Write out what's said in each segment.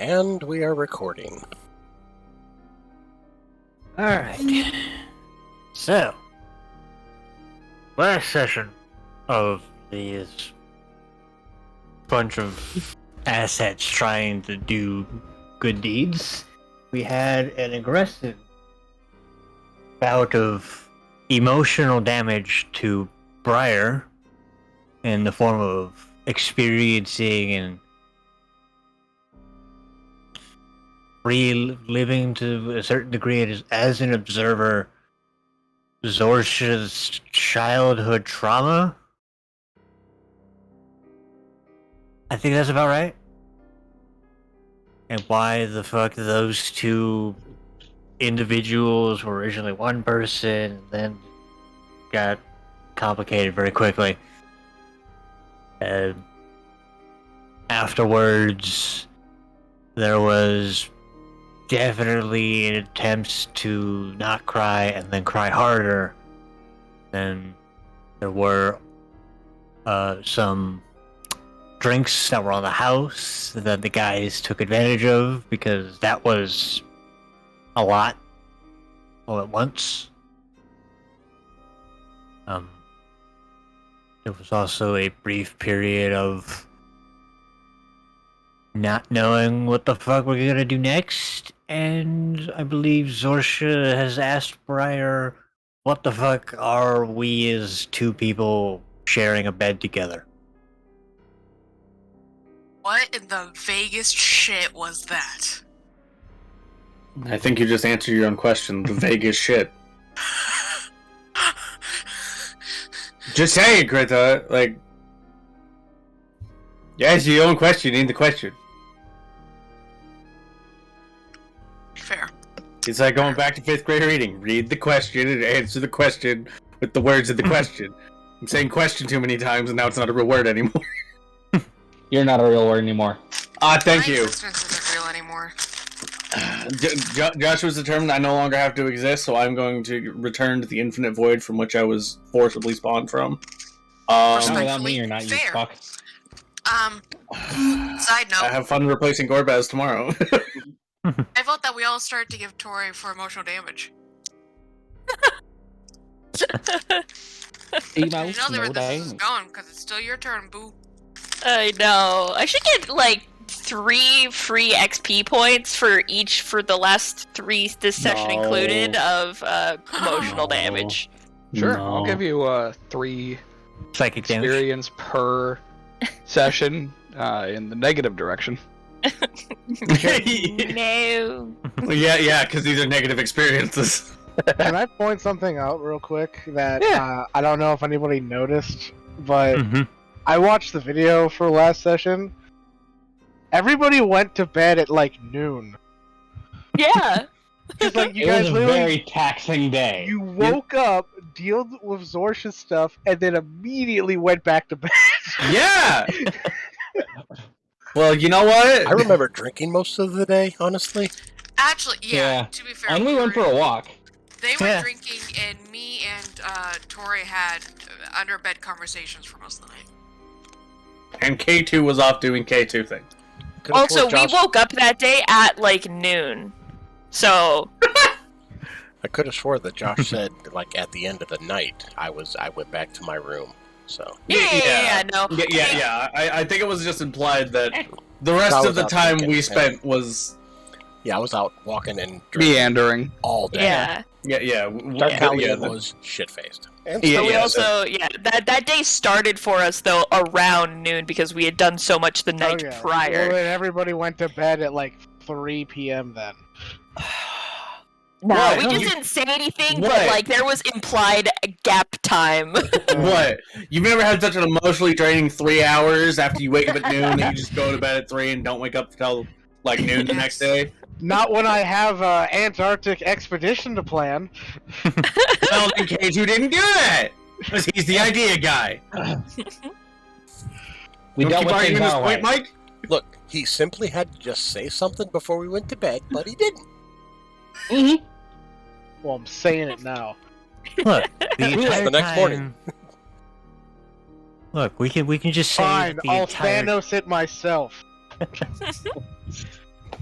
And we are recording. Alright. So, last session of these bunch of assets trying to do good deeds, we had an aggressive bout of emotional damage to Briar in the form of experiencing and reliving to a certain degree as an observer Zorsha's childhood trauma. I think that's about right. And why the fuck those two individuals were originally one person and then got complicated very quickly. And afterwards, there was definitely attempts to not cry and then cry harder. Then there were some drinks that were on the house that the guys took advantage of because that was a lot all at once. There was also a brief period of not knowing what the fuck we're gonna do next, and I believe Zorsha has asked Briar, what the fuck are we as two people sharing a bed together? What in the Vegas shit was that? I think you just answered your own question. The Vegas shit. Just say it, Greta. Like, yeah, it's your own question. You need the question. Fair. It's like going back to 5th grade reading. Read the question and answer the question with the words of the question. I'm saying question too many times, and now it's not a real word anymore. You're not a real word anymore. Thank My you. existence isn't real anymore. Joshua's determined I no longer have to exist, so I'm going to return to the infinite void from which I was forcibly spawned from. Not without me, you're not, you Fair. fuck. Side note, I have fun replacing Gorbaz tomorrow. I vote that we all start to give Tori for emotional damage. You know where this is going, because it's still your turn, boo. I know. I should get like 3 free XP points for each for the last 3 this session included of emotional damage. Sure, I'll give you 3 Psychic damage. experience per session in the negative direction. No. Yeah, because these are negative experiences. Can I point something out real quick that Yeah. I don't know if anybody noticed, but I watched the video for last session. Everybody went to bed at like noon. Yeah. Just like you It guys was a literally, very taxing day. you woke up, dealt with Zorsha's stuff, and then immediately went back to bed. Yeah! Well, you know what? I remember drinking most of the day, honestly. Actually, yeah, Yeah. to be fair. And we went for a walk. They were Yeah. drinking, and me and Tori had under-bed conversations for most of the night. And K2 was off doing K2 thing. Could've Also, swore we Josh- woke up that day at like noon. So, I could have swore that Josh said, like, at the end of the night, I went back to my room. So yeah, no. Yeah. I think it was just implied that the rest I of was the out time drinking, we spent was... yeah, I was out walking and drinking Meandering. all day. Yeah. Yeah. Darkalion was shit-faced. And Yeah, But we yeah, also, that day started for us, though, around noon because we had done so much the night Okay. prior. Well, then everybody went to bed at like 3 p.m. then. No, What? we just didn't say anything, What? but like there was implied gap time. What? You've never had such an emotionally draining 3 hours after you wake up at noon that you just go to bed at 3 and don't wake up until like noon the next day? Not when I have an Antarctic expedition to plan. Well, then K2 didn't do that! Because he's the idea guy. We Don't dealt keep with arguing things this our point, way. Mike? look, he simply had to just say something before we went to bed, but he didn't. Well, I'm saying it now. Look, the Just entire the next morning. time- Look, we can just say Fine, that the I'll entire... Thanos it myself.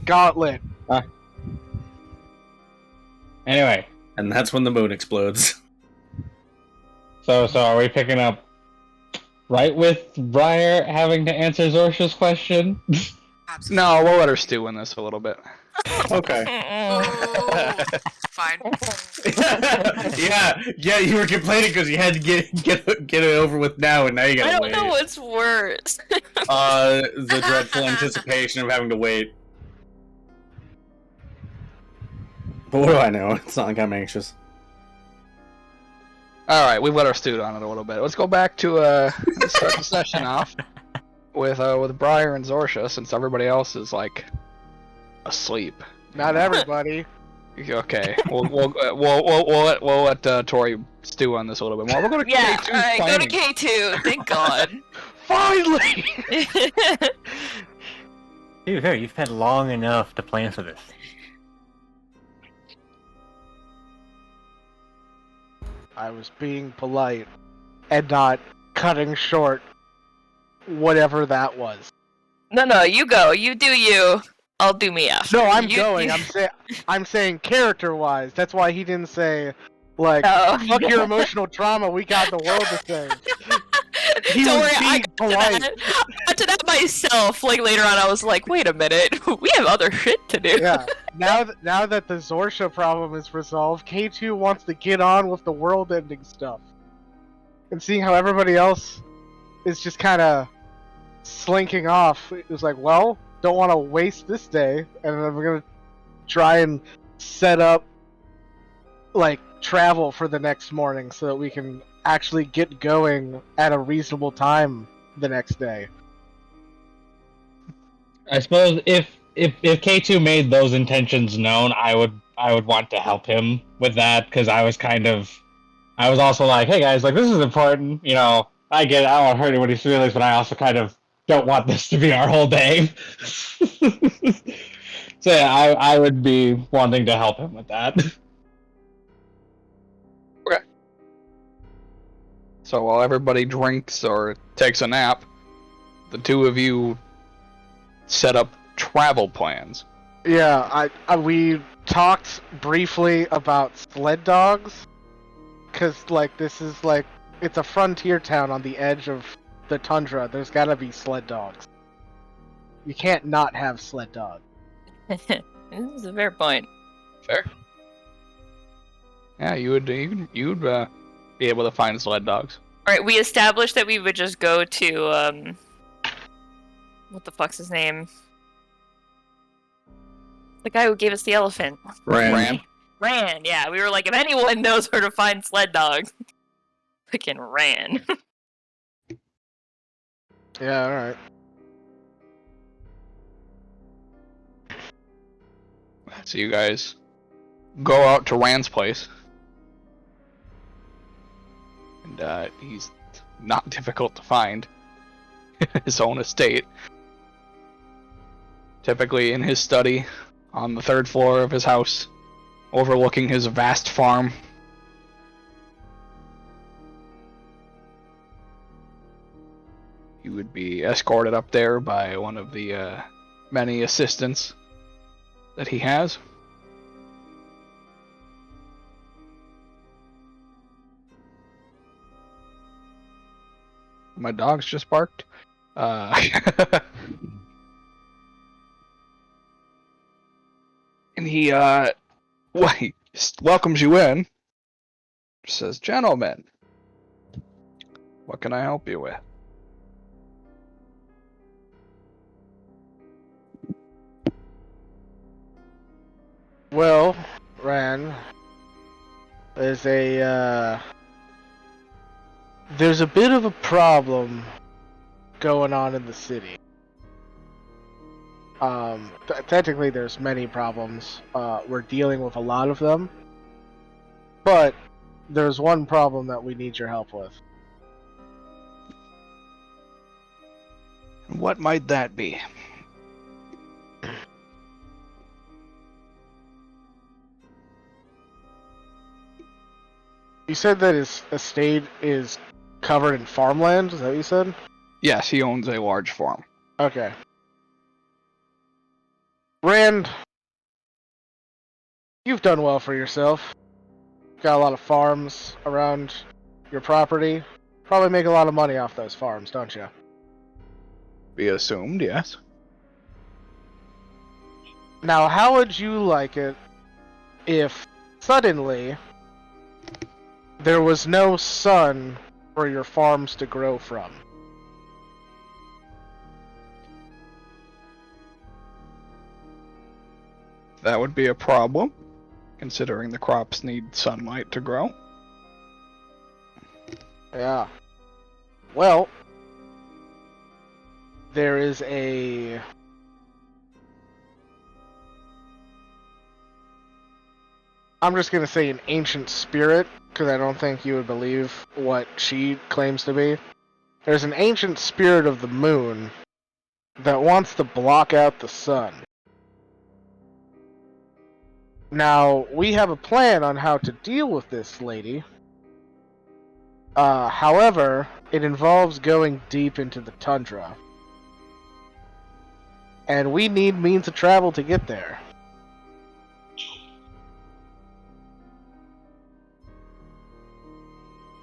Gauntlet. Anyway, And that's when the moon explodes. so are we picking up right with Briar having to answer Zorsha's question? Absolutely. No, we'll let her stew in this a little bit. Okay. Oh, fine. yeah, you were complaining because you had to get it over with now, and now you I gotta don't wait. know what's worse. The dreadful anticipation of having to wait. But what do I know? It's not like I'm anxious. All right, we've let her stew on it a little bit. Let's go back to start the session off with Briar and Zorsha, since everybody else is like asleep. Not everybody. Okay, we'll let Tori stew on this a little bit more. We're going to Yeah, K2 alright, go to planning. K2, thank God. Finally! Dude, here, you've had long enough to plan for this. I was being polite and not cutting short whatever that was. No, you go. You do you. I'll do me after. No, I'm You- going. you- I'm saying character-wise. That's why he didn't say, like, Oh. fuck your emotional trauma, we got the world to save. He Don't was worry, I being got to polite. that. I got to that myself. Like later on, I was like, wait a minute, we have other shit to do. Yeah. Now that the Zorsha problem is resolved, K2 wants to get on with the world-ending stuff. And seeing how everybody else is just kind of slinking off, it was like, well, don't want to waste this day, and then we're gonna try and set up like travel for the next morning so that we can actually get going at a reasonable time the next day. I suppose if K2 made those intentions known, I would want to help him with that, because I was also like, hey guys, like, this is important, you know, I get it, I don't want to hurt anybody's feelings, but I also kind of don't want this to be our whole day. So yeah, I would be wanting to help him with that. So while everybody drinks or takes a nap, the two of you set up travel plans. Yeah, we talked briefly about sled dogs, because like this is like it's a frontier town on the edge of the tundra. There's gotta be sled dogs. You can't not have sled dogs. This is a fair point. Fair. Yeah, you would be able to find sled dogs. All right, we established that we would just go to what the fuck's his name? The guy who gave us the elephant. Ran. Ran. Yeah, we were like, if anyone knows where to find sled dogs, fucking Ran. Yeah, alright. So you guys go out to Rand's place. And he's not difficult to find. His own estate. Typically in his study on the 3rd floor of his house, overlooking his vast farm. You would be escorted up there by one of the many assistants that he has. My dog's just barked. And he welcomes you in. Says, "Gentlemen, what can I help you with?" Well, Ran, there's a bit of a problem going on in the city. Technically there's many problems. We're dealing with a lot of them. But there's one problem that we need your help with. What might that be? You said that his estate is covered in farmland, is that what you said? Yes, he owns a large farm. Okay. Rand, you've done well for yourself. Got a lot of farms around your property. Probably make a lot of money off those farms, don't you? Be assumed, yes. Now, how would you like it if suddenly there was no sun for your farms to grow from? That would be a problem, considering the crops need sunlight to grow. Yeah. Well, there is a... I'm just gonna say an ancient spirit, because I don't think you would believe what she claims to be. There's an ancient spirit of the moon that wants to block out the sun. Now, we have a plan on how to deal with this lady. However, it involves going deep into the tundra. And we need means of travel to get there.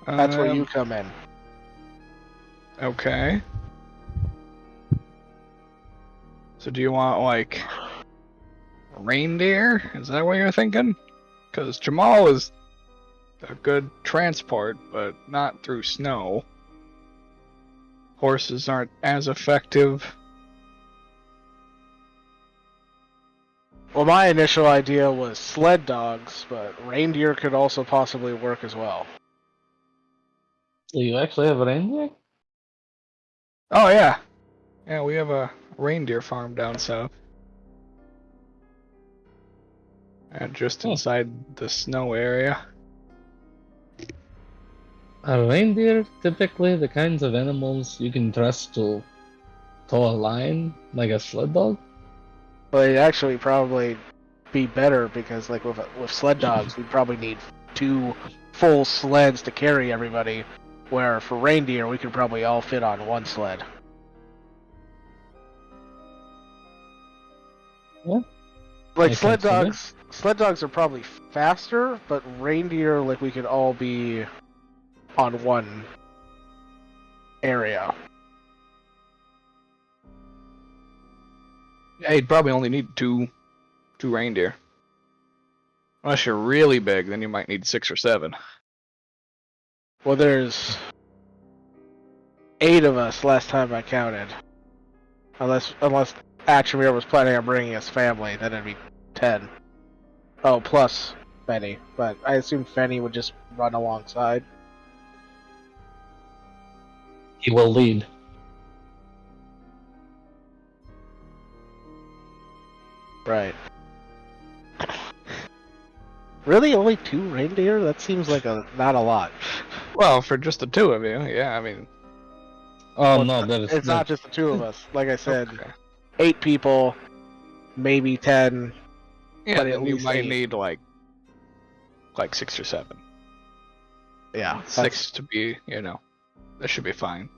That's where you come in. Okay. So do you want, like, reindeer? Is that what you're thinking? Because Jamal is a good transport, but not through snow. Horses aren't as effective. Well, my initial idea was sled dogs, but reindeer could also possibly work as well. Do you actually have a reindeer? Oh, yeah. Yeah, we have a reindeer farm down south. And just inside the snow area. Are reindeer typically the kinds of animals you can trust to tow a line like a sled dog? Well, it'd actually probably be better because, like, with sled dogs, we'd probably need 2 full sleds to carry everybody, where for reindeer, we could probably all fit on 1 sled. Yeah. Like, I sled can see dogs are probably faster, but reindeer, like, we could all be on 1 area. Yeah, you'd probably only need two reindeer. Unless you're really big, then you might need 6 or 7. Well, there's 8 of us last time I counted. Unless Achimir was planning on bringing his family, then it'd be 10. Oh, plus Fenny. But I assume Fenny would just run alongside. He will lead. Right. Really? Only 2 reindeer? That seems like not a lot. Well, for just the 2 of you, yeah, I mean... Oh Well, no, that is it's not just the 2 of us. Like I said, Okay. 8 people, maybe 10. Yeah, but at then you least might 8. need, like 6 or 7. Yeah. 6 to be, that should be fine.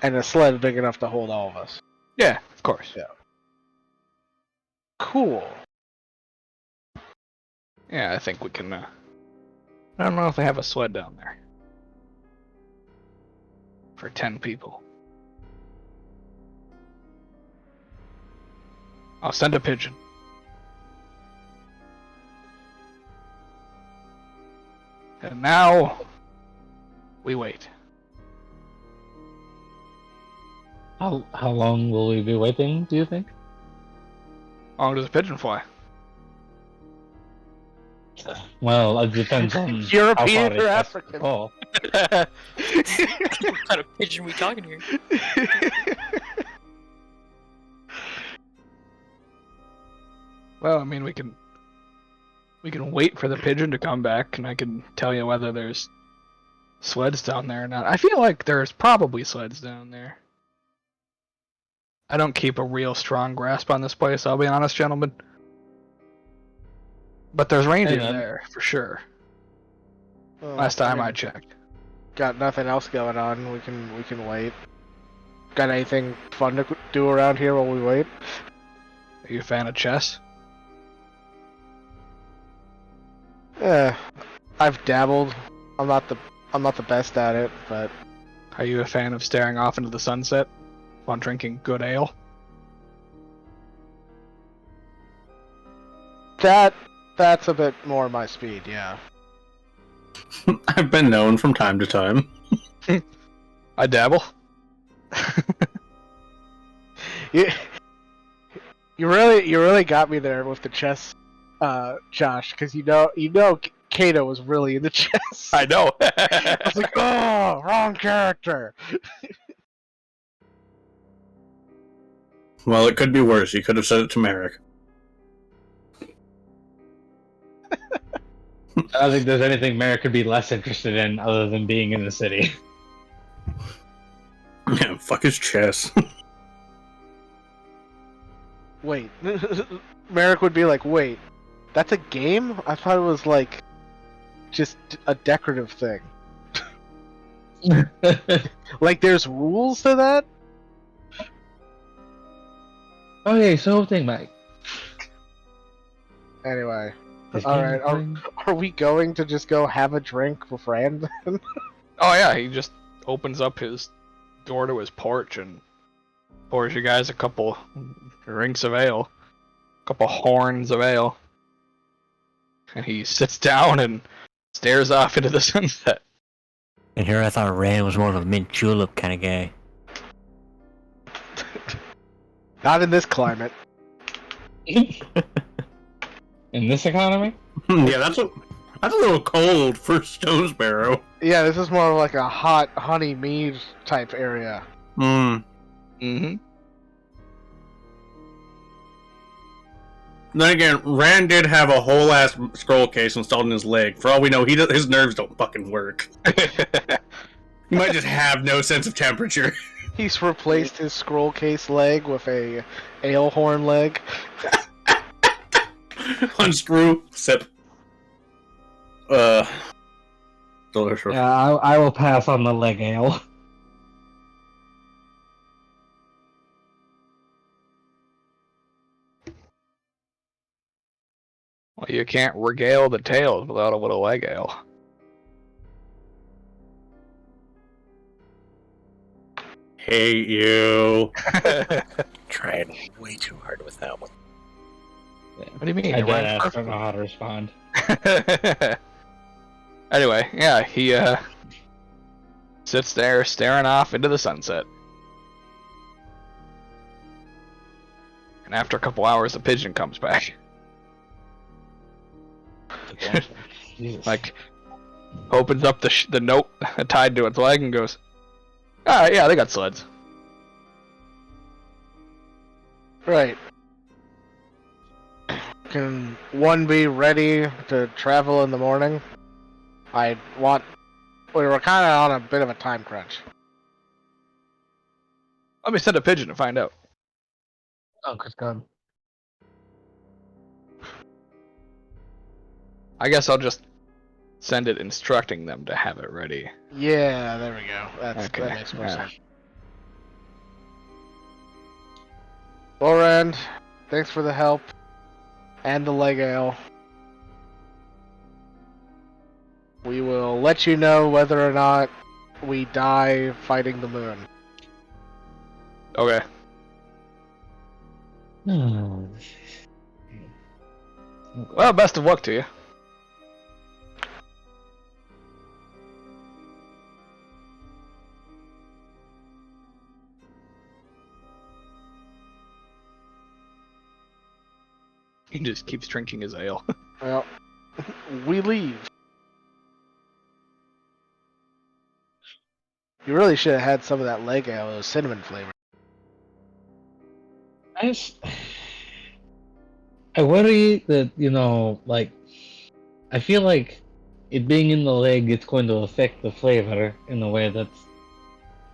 And a sled big enough to hold all of us. Yeah, of course. Yeah. Cool. Yeah, I think we can, I don't know if they have a sled down there. For 10 people. I'll send a pigeon. And now, we wait. How long will we be waiting, do you think? How long does a pigeon fly? Well, it depends on European how far or it has to African? fall. What kind of pigeon we talking here? Well, I mean, we can wait for the pigeon to come back, and I can tell you whether there's sleds down there or not. I feel like there's probably sleds down there. I don't keep a real strong grasp on this place, I'll be honest, gentlemen. But there's reindeer man. there, for sure. Well, Last time mean, I checked. got nothing else going on. We can wait. Got anything fun to do around here while we wait? Are you a fan of chess? Yeah, I've dabbled. I'm not the best at it, but Are you a fan of staring off into the sunset while drinking good ale? that's a bit more my speed. Yeah. I've been known from time to time. I dabble. You really got me there with the chess, Josh, because you know Kato was really into chess. I know. I was like, oh, wrong character. Well, it could be worse. You could have said it to Merrick. I don't think there's anything Merrick could be less interested in other than being in the city. Yeah, fuck his chess. Wait, Merrick would be like, wait, that's a game? I thought it was like just a decorative thing. Like, there's rules to that? Okay, so thing, Mike. Anyway, alright, are we going to just go have a drink with Rand then? Oh yeah, he just opens up his door to his porch and pours you guys a couple drinks of ale, a couple horns of ale, and he sits down and stares off into the sunset. And here I thought Rand was more of a mint julep kind of guy. Not in this climate. In this economy? Yeah, that's a little cold for Stonesborough. Yeah, this is more like a hot honey mead type area. Mm-hmm. Then again, Rand did have a whole ass scroll case installed in his leg. For all we know, his nerves don't fucking work. He might just have no sense of temperature. He's replaced his scroll case leg with a ale horn leg. Unscrew, sip. Delicious. Yeah, I will pass on the leg ale. Well, you can't regale the tales without a little leg ale. Hate you. Trying way too hard with that one. What do you mean? I It dead went ass perfect. don't know how to respond. Anyway, yeah, he sits there staring off into the sunset. And after a couple hours, the pigeon comes back. Jesus. Like, opens up the note tied to its leg and goes, "Alright, yeah, they got sleds." Right. Can one be ready to travel in the morning? We were kind of on a bit of a time crunch. Let me send a pigeon to find out. Oh, Chris God. I guess I'll just send it instructing them to have it ready. Yeah, there we go. That Okay, makes more yeah. sense. Well, Rand, thanks for the help. And the leg ale. We will let you know whether or not we die fighting the moon. Okay. Well, best of luck to you. He just keeps drinking his ale. Well, we leave. You really should have had some of that leg ale. It was cinnamon flavor. I worry that, like, I feel like it being in the leg, it's going to affect the flavor in a way that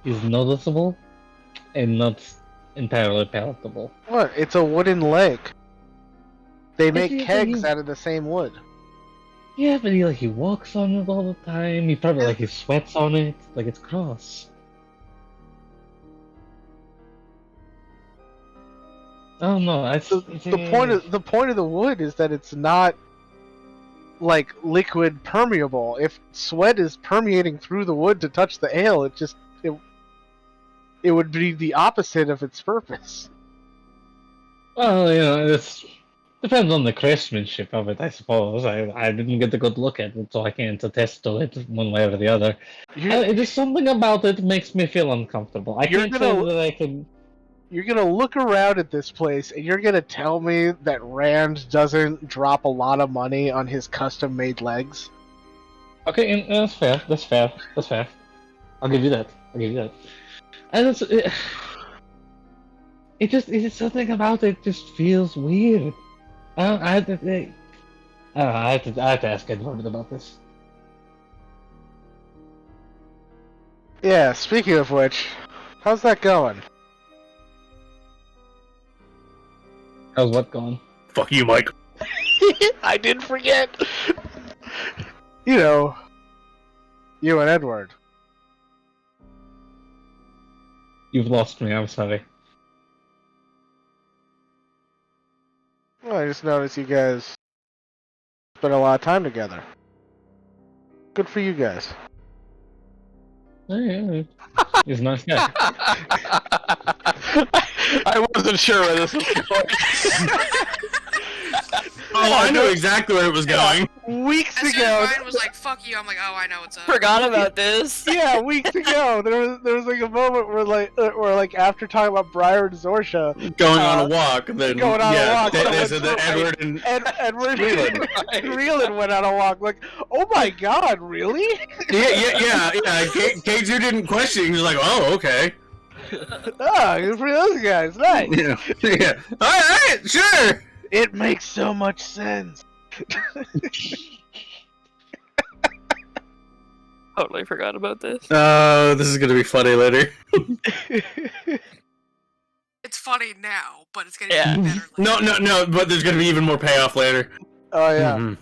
is noticeable and not entirely palatable. What? It's a wooden leg. They make see, kegs yeah. out of the same wood. Yeah, but he walks on it all the time. He probably he sweats on it. Like, it's gross. Oh no, The point of the wood is that it's not like liquid permeable. If sweat is permeating through the wood to touch the ale, it would be the opposite of its purpose. Well, it depends on the craftsmanship of it, I suppose. I didn't get a good look at it, so I can't attest to it one way or the other. It is something about it makes me feel uncomfortable. I can't say that I can. You're gonna look around at this place and you're gonna tell me that Rand doesn't drop a lot of money on his custom-made legs? Okay, and that's fair. That's fair. That's fair. I'll give you that. And it's something about it just feels weird. I have to ask Edward about this. Yeah, speaking of which, how's that going? How's what going? Fuck you, Mike. I didn't forget! You know, you and Edward. You've lost me, I'm sorry. Well, I just noticed you guys spend a lot of time together. Good for you guys. Oh, yeah. He's a nice guy. I wasn't sure where this was going. Oh, I know exactly where it was going. Weeks As soon ago. as Ryan was like, fuck you, I'm like, oh, I know what's up. Forgot about this. Yeah, weeks ago, there was like a moment where like after talking about Briar and Zorsha, Going on a walk. Then, going on a walk. They said that Edward and Edward Reeland. and Reeland went on a walk. Like, oh my god, really? Yeah. K2 didn't question. He was like, oh, okay. Ah, good for those guys. Nice. Yeah. All right, sure. It makes so much sense. Totally forgot about this. Oh, this is gonna be funny later. It's funny now, but it's gonna be better later. No, but there's gonna be even more payoff later. Oh yeah. Mm-hmm.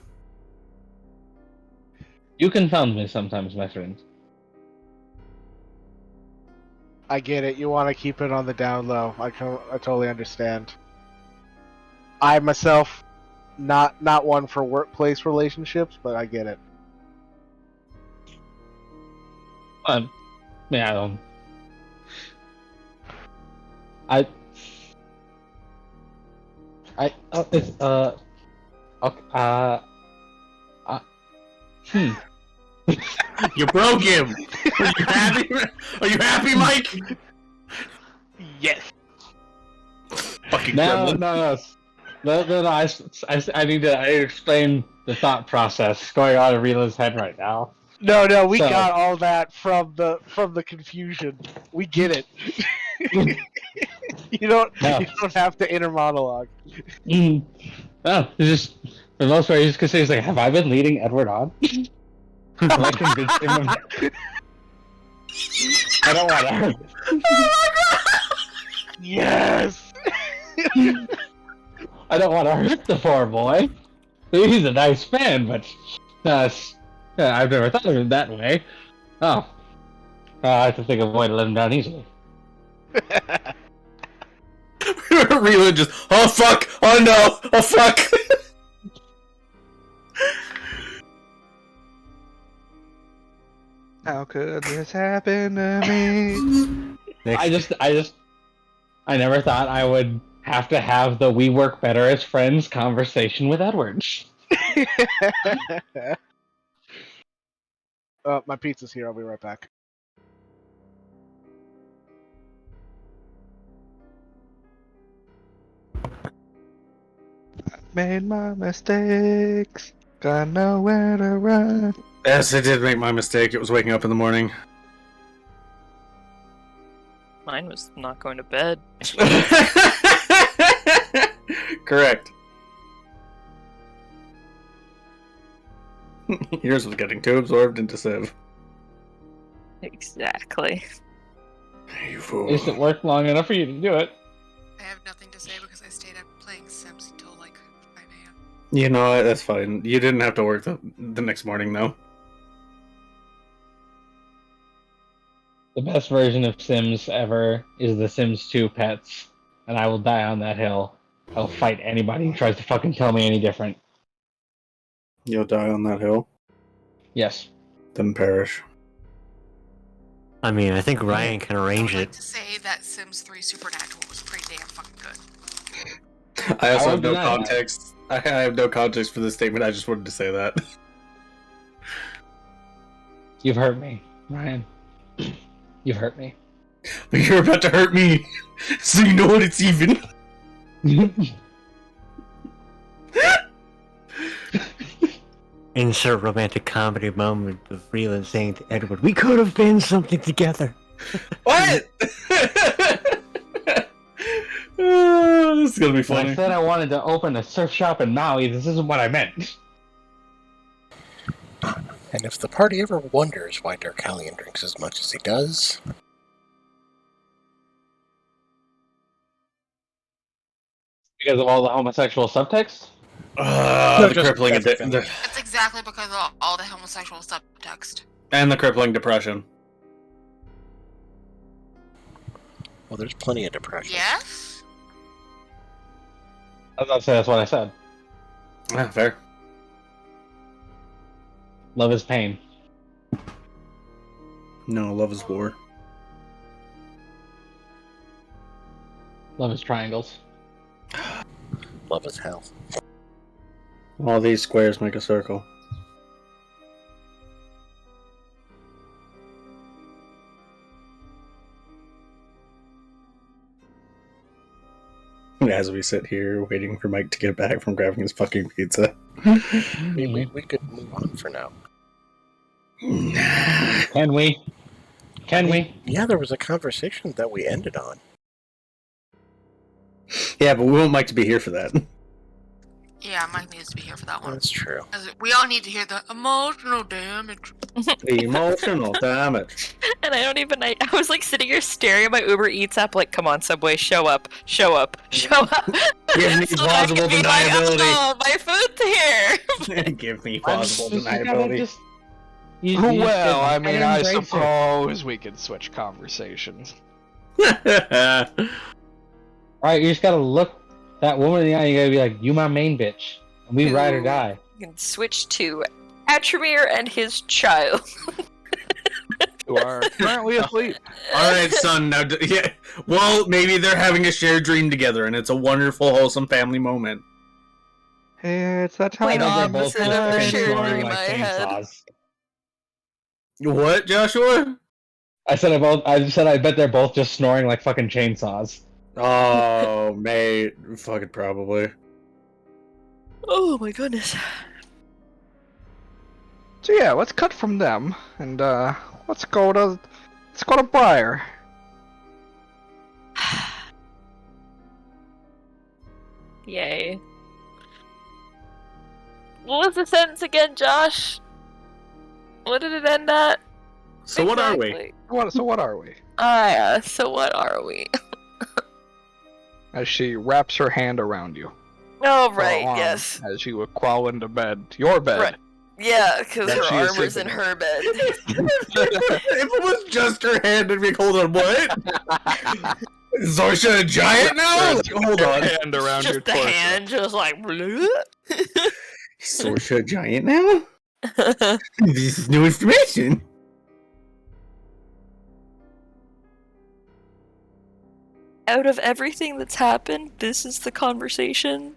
You confound me sometimes, my friend. I get it. You want to keep it on the down low. I totally understand. I myself, not one for workplace relationships, but I get it. Yeah, You broke him. Are you happy? Are you happy, Mike? Yes. Fucking No, gremlin. I need to explain the thought process going on in Reela's head right now. No, we So- got all that from the confusion. We get it. You don't have to inner monologue. No, it's just for the most part, he's just gonna say, he's like, "Have I been leading Edward on?" Am I convinced him of that? I don't want to hurt. Yes. I don't want to hurt the poor boy. He's a nice man, but I've never thought of it that way. Oh, I have to think of a way to let him down easily. Reeland just, oh fuck, oh no, oh fuck. How could this happen to me? I never thought I would have to have the "we work better as friends" conversation with Edward. My pizza's here. I'll be right back. Made my mistakes. Got nowhere to run. Yes, I did make my mistake. It was waking up in the morning. Mine was not going to bed. Correct. Yours was getting too absorbed into Civ. Exactly. You fool. Is it work long enough for you to do it? I have nothing to say because I stayed up playing Sims until like 5 a.m. You know what? That's fine. You didn't have to work the next morning, though. The best version of Sims ever is The Sims 2 Pets. and I will die on that hill. I'll fight anybody who tries to fucking tell me any different. You'll die on that hill, Yes. then perish. I mean, I think Ryan can arrange I'd like it. to say that Sims 3 Supernatural was pretty damn fucking good. I also have won't no deny that. context. I have no context for this statement. I just wanted to say that. You've hurt me, Ryan. You've hurt me. But you're about to hurt me, so you know what it's even. Insert romantic comedy moment of Freeland saying to Edward, "We could have been something together." What? Oh, this is gonna be When funny. I said I wanted to open a surf shop in Maui, this isn't what I meant. And if the party ever wonders why Darkalion drinks as much as he does, Because of all the homosexual subtext? No, The just crippling everything. It's exactly because of all the homosexual subtext. and the crippling depression. well, there's plenty of depression. Yes? I was about to say that's what I said. Ah, fair. Love is pain. No, love is war. Love is triangles. Love is hell. All these squares make a circle. As we sit here waiting for Mike to get back from grabbing his fucking pizza. We could move on for now. Can we? Can we? Yeah, there was a conversation that we ended on. Yeah, but we want Mike to be here for that. Yeah, Mike needs to be here for that one. That's true. 'Cause we all need to hear the emotional damage. Emotional damage. And I was like sitting here staring at my Uber Eats app, like, come on, Subway, show up, show up, show up. Give me So that I plausible can be like, deniability. oh, my food's here. Give me plausible You gotta deniability. just- you just Well, I gotta mean, I embrace it. suppose we could switch conversations. Right, you just gotta look that woman in the eye and you gotta be like, you my main bitch. And we ride or Ooh. die. You can switch to Atramir and his child. Who are currently asleep. Alright, son, now... Yeah, well, maybe they're having a shared dream together, and it's a wonderful, wholesome family moment. It's that time. Wait, They're opposite both of the just shared snoring dream like I had. chainsaws. What, Joshua? I said I bet they're both just snoring like fucking chainsaws. Oh, mate. Fucking probably. Oh my goodness. So yeah, let's cut from them and let's go to Briar. Yay. What was the sentence again, Josh? What did it end at? So what are we? Exactly. So what are we? Ah, so what are we? As she wraps her hand around you. Oh, Her right, arm, yes. As you crawl into bed, your bed. Right. Yeah, because That her she is armor's in sleeping her bed. If it was just her hand, I'd be like, hold on, what? Is Zorsha a giant now? Like, hold on. Hand around your Just the torso. hand, just like. Is Zorsha a giant now? This is new information. Out of everything that's happened, this is the conversation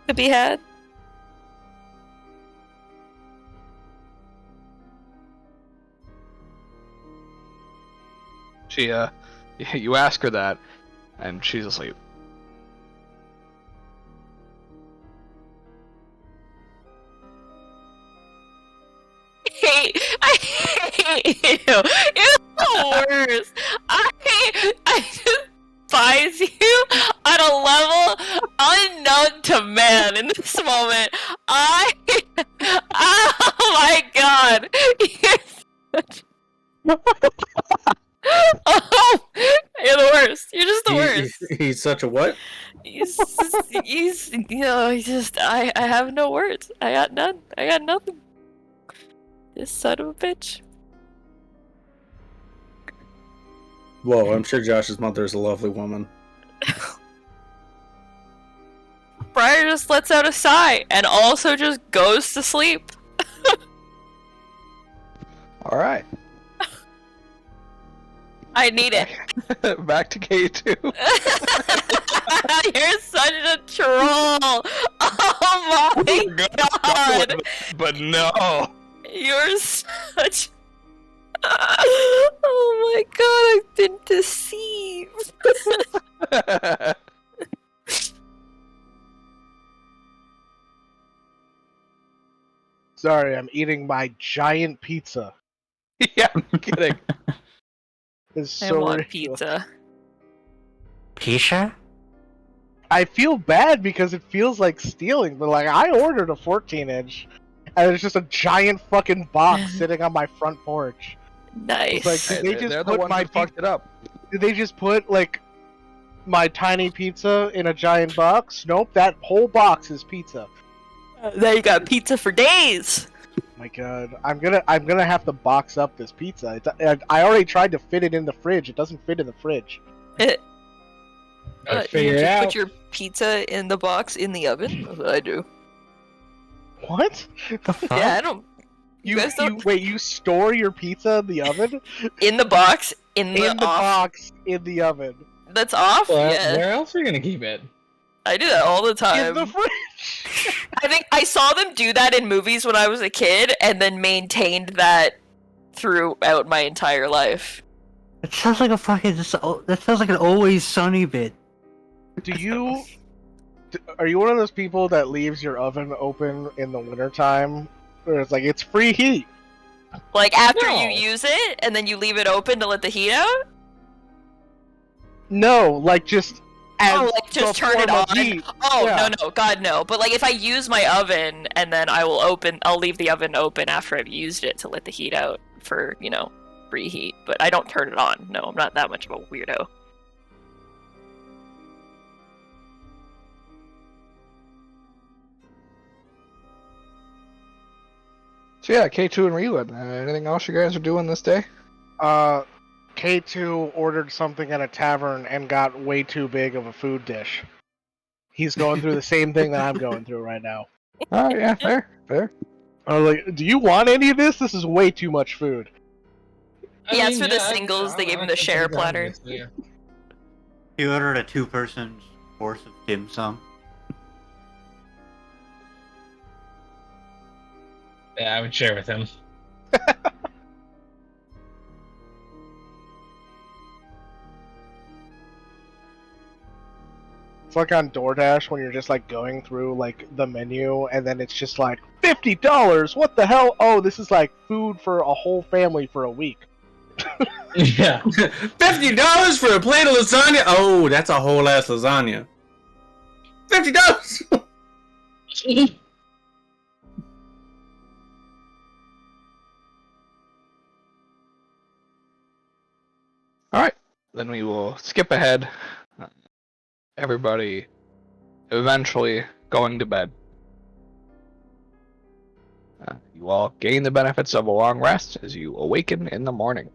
to be had. She you ask her that, and she's asleep. I hate you. You're the worst. I despise you on a level unknown to man in this moment. Oh my god. Oh, you're the worst. You're just the worst. He's such a what? He's I have no words. I got none. I got nothing. This son of a bitch. Whoa, I'm sure Josh's mother is a lovely woman. Briar just lets out a sigh and also just goes to sleep. All right. I need it. Back to K2. You're such a troll. Oh my god. But no. You're such. Oh my god, I've been deceived. Sorry, I'm eating my giant pizza. Yeah, I'm kidding. It's I so want ridiculous. pizza. Pisha? I feel bad because it feels like stealing, but like I ordered a 14-inch, and there's just a giant fucking box sitting on my front porch. Nice. It's like, did they just They're the put ones my who fucked it up. Did they just put like my tiny pizza in a giant box? Nope, that whole box is pizza. Now you got pizza for days. My God, I'm gonna have to box up this pizza. I already tried to fit it in the fridge. It doesn't fit in the fridge. I You figured it just out. put your pizza in the box in the oven? That's what I do. What? The fuck? Yeah, I don't. You, guys don't- wait? You store your pizza in the oven? In the box, in the, In the off. box in the oven. That's off? Yeah. Where else are you gonna keep it? I do that all the In time. the fridge. I think I saw them do that in movies when I was a kid and then maintained that throughout my entire life. It sounds like a fucking. That sounds like an Always Sunny bit. Are you one of those people that leaves your oven open in the wintertime? Where it's like, it's free heat. Like after No. you use it and then you leave it open to let the heat out? No, like just as Oh, like just the turn it form of on? heat. Oh, Yeah. no, God, no. But like if I use my oven and then I'll leave the oven open after I've used it to let the heat out for, free heat. But I don't turn it on. No, I'm not that much of a weirdo. So yeah, K2 and Reland. Anything else you guys are doing this day? K2 ordered something at a tavern and got way too big of a food dish. He's going through the same thing that I'm going through right now. Oh yeah, fair. I was like, do you want any of this? This is way too much food. Yeah, it's for the singles. They gave him the share platter. He ordered a 2-person course of dim sum. Yeah, I would share with him. It's like on DoorDash when you're just like going through like the menu and then it's just like $50. What the hell? Oh, this is like food for a whole family for a week. Yeah. $50 for a plate of lasagna? Oh, that's a whole ass lasagna. $50. All right, then we will skip ahead. Everybody eventually going to bed. You all gain the benefits of a long rest as you awaken in the morning.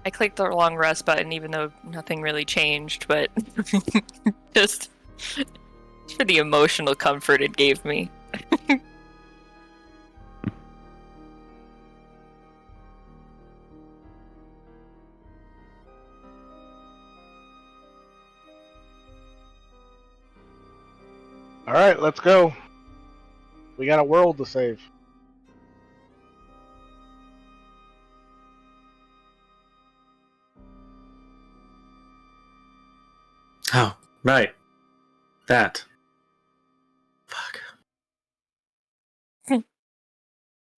I clicked the long rest button even though nothing really changed, but just for the emotional comfort it gave me. Alright, let's go. We got a world to save. Oh, right. That. Fuck.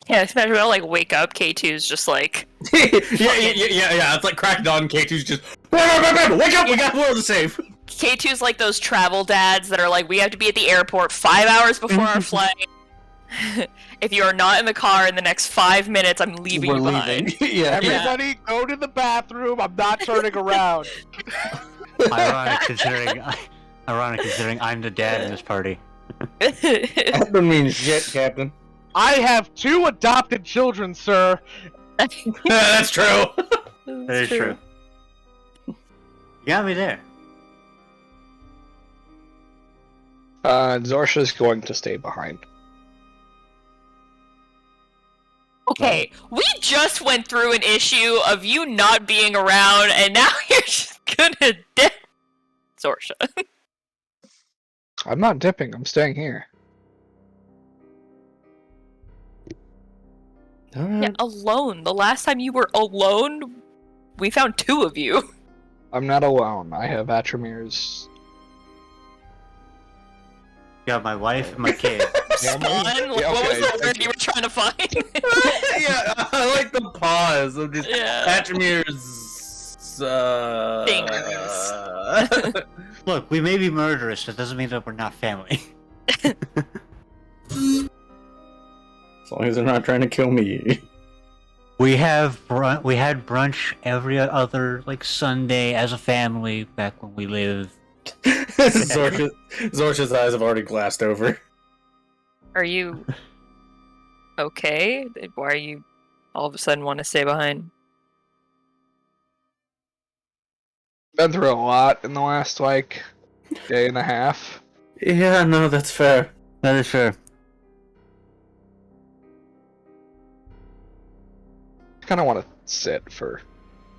Yeah, especially when I like wake up, K2's just like yeah. It's like crack dawn. K2's just wake up. We got the world to save. K2's like those travel dads that are like, we have to be at the airport 5 hours before our flight. If you are not in the car in the next 5 minutes, I'm leaving you behind. yeah. Everybody, go to the bathroom. I'm not turning around. Ironic considering I'm the dad in this party. That doesn't mean shit, Captain. I have 2 adopted children, sir. That's true. That is true. You got me there. Zorsha's going to stay behind. Okay, we just went through an issue of you not being around, and now you're just gonna dip. Zorsha. I'm not dipping. I'm staying here. Yeah, alone. The last time you were alone, we found 2 of you. I'm not alone. I have Atramir's. Got my wife and my kid. Spawn? What was the word you were trying to find? Yeah, I like the pause of just Yeah. Atramir's. Look, we may be murderous, but that doesn't mean that we're not family. As long as they're not trying to kill me. We had brunch every other Sunday as a family back when we lived. Zorsha's eyes have already glassed over. Are you okay? Why are you all of a sudden want to stay behind? Been through a lot in the last day and a half. Yeah, no, that's fair. That is fair. Kind of want to sit for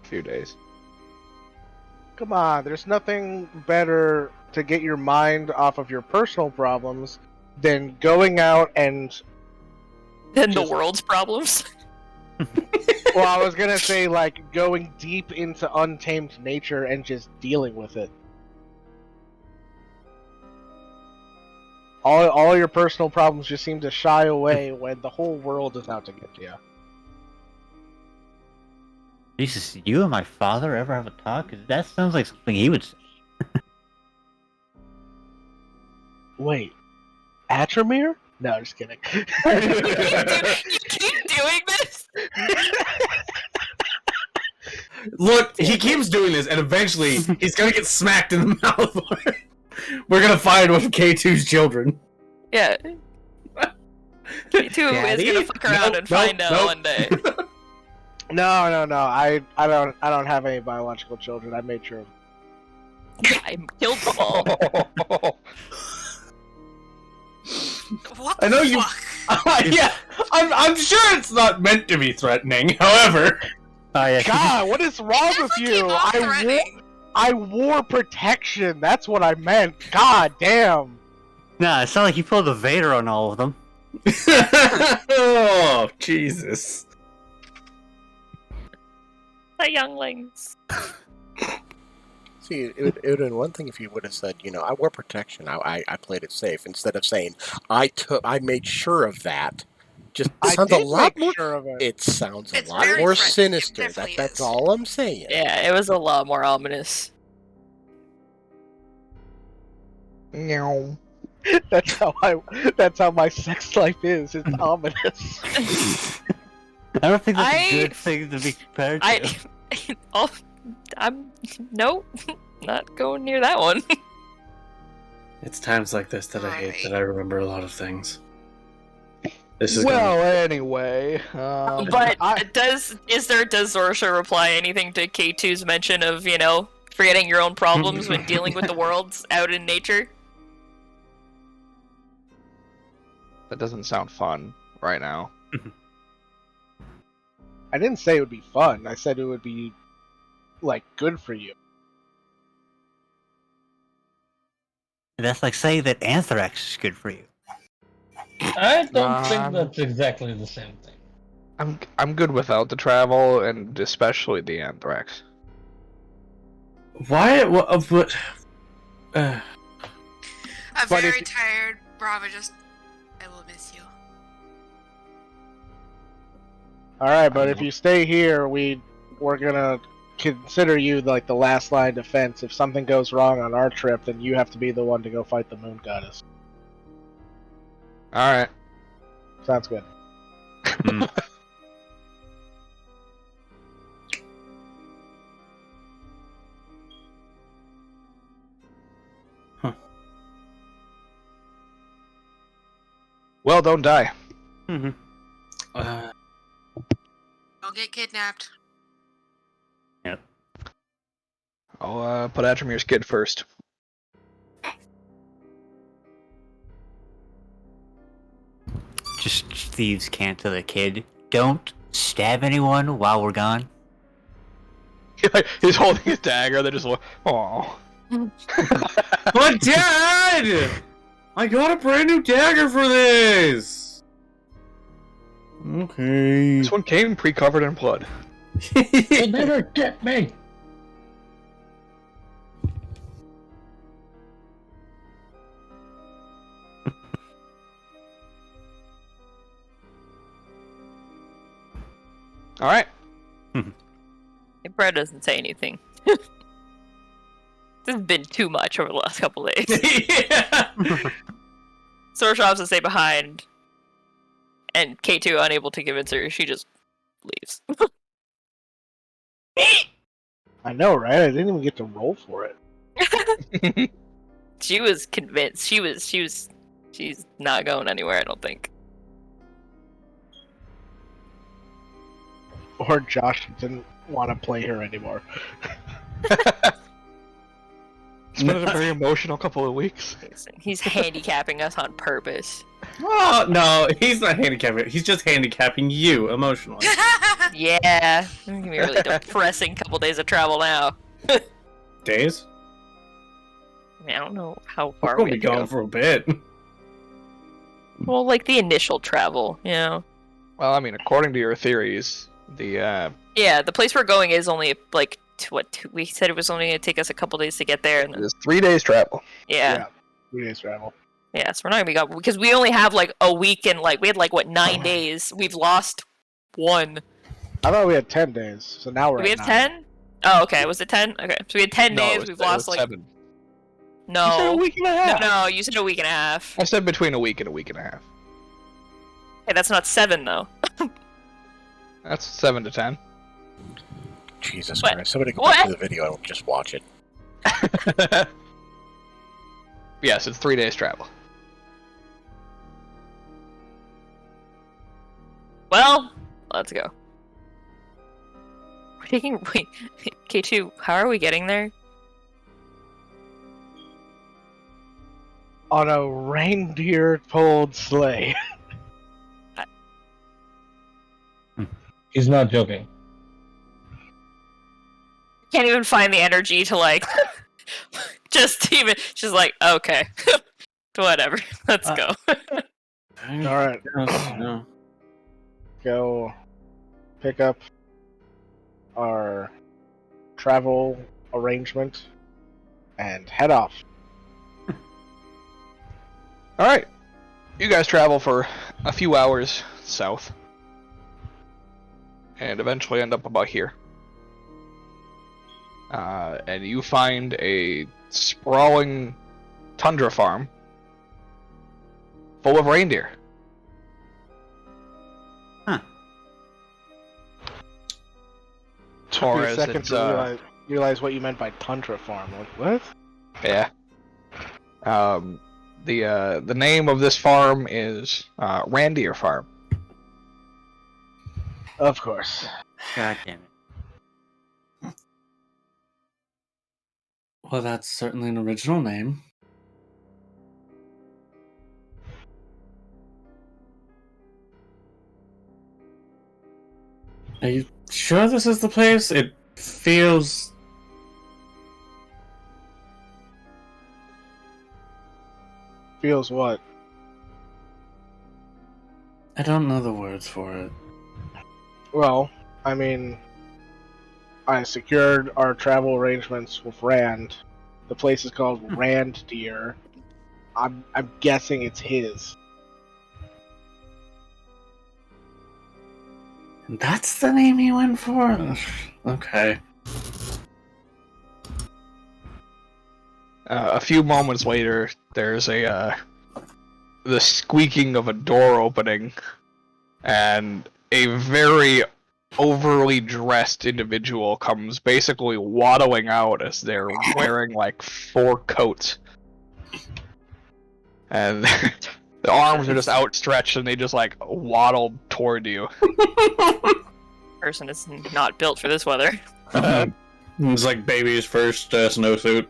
a few days. Come on, there's nothing better to get your mind off of your personal problems than going out and... Then the world's problems? Well, I was gonna say, going deep into untamed nature and just dealing with it. All your personal problems just seem to shy away when the whole world is out to get you. Jesus, you and my father ever have a talk? 'Cause that sounds like something he would say. Wait, Atramir? No, just kidding. You keep doing this? Look, he keeps doing this, and eventually he's gonna get smacked in the mouth. We're gonna find one of K2's children. Yeah. K2 is gonna fuck around and find out one day. No. I don't have any biological children. I made sure. I killed them all. What I know the you. fuck? Yeah, I'm sure it's not meant to be threatening. However, God, what is wrong with you? I wore protection. That's what I meant. God damn. Nah, it sounded like you pulled a Vader on all of them. Oh Jesus! The younglings. See, it would have been one thing if you would have said, I wore protection. I played it safe, instead of saying I made sure of that. Just sounds a lot more. Sure of it. It sounds a It's lot very more threatening. It sinister. definitely That's is. all I'm saying. Yeah, it was a lot more ominous. No. That's how my sex life is. It's ominous. I don't think that's a good thing to be compared to. Nope, not going near that one. It's times like this that I hate Right. that I remember a lot of things. This is Anyway, But does Zorsha reply anything to K2's mention of, forgetting your own problems when dealing with the worlds out in nature? that doesn't sound fun right now. I didn't say it would be fun. I said it would be, good for you. That's like saying that anthrax is good for you. I don't think that's exactly the same thing. I'm good without the travel and especially the anthrax. Why? What? I'm But very if- tired. Brava, I will miss you. All right, but if you stay here, we're gonna consider you the last line defense. If something goes wrong on our trip, then you have to be the one to go fight the moon goddess. All right. Sounds good. Well, don't die. Mm-hmm. Don't get kidnapped. Yep. I'll put Atramir's kid first. Just thieves can't tell the kid, don't stab anyone while we're gone. He's holding his dagger. They're just like, oh. But Dad! I got a brand new dagger for this! Okay. This one came pre-covered in blood. You'll never get me. All right. Brad doesn't say anything. This has been too much over the last couple days. Yeah. Sorshops to stay behind, and K2 unable to convince her, she just leaves. I know, right? I didn't even get to roll for it. She was convinced. She's not going anywhere, I don't think. Or Josh didn't want to play her anymore. It's been a very emotional couple of weeks. He's handicapping us on purpose. Oh, no, he's not handicapping. He's just handicapping you emotionally. Yeah, it's gonna be a really depressing couple days of travel now. Days? I mean, I don't know how far We'll we be have to go. gone for a bit. Well, like the initial travel, you know. Well, I mean, according to your theories, the Yeah, the place we're going is only like we said it was only gonna take us a couple days to get there, and then, is 3 days travel. yeah. 3 days travel. Yeah, so we're not gonna be gone because we only have like a week and like we had like what 9 days. We've lost one. I thought we had 10 days, so now we're Do we at have 9. 10? Oh, okay. Was it 10? Okay, so we had 10 days. We've lost like 7. no, You said a week and a half. no. You said a week and a half. I said between a week and a half. Hey, that's not 7 though. That's 7 to 10. Jesus What? Christ! Somebody go What? back to the video and just watch it. Yes, it's 3 days travel. Well, let's go. We're taking wait, K2. How are we getting there? On a reindeer-pulled sleigh. He's not joking. Can't even find the energy to like just like okay, whatever. Let's go. Alright, No. go pick up our travel arrangement and head off. All right, you guys travel for a few hours south, and eventually end up about here. And you find a sprawling tundra farm full of reindeer. Took Or me a as second it's, to realize what you meant by tundra farm. Like, what? Yeah. The name of this farm is Reindeer Farm. Of course. God damn it. Well, that's certainly an original name. Are you sure this is the place? It feels... Feels what? I don't know the words for it. Well, I mean, I secured our travel arrangements with Rand. The place is called Rand Deer. I'm guessing it's his. And that's the name he went for? Okay. A few moments later, there's the squeaking of a door opening, and a very overly dressed individual comes basically waddling out as they're wearing like 4 coats. And The arms are just outstretched and they just like waddle toward you. Person is not built for this weather. It's like baby's first snowsuit.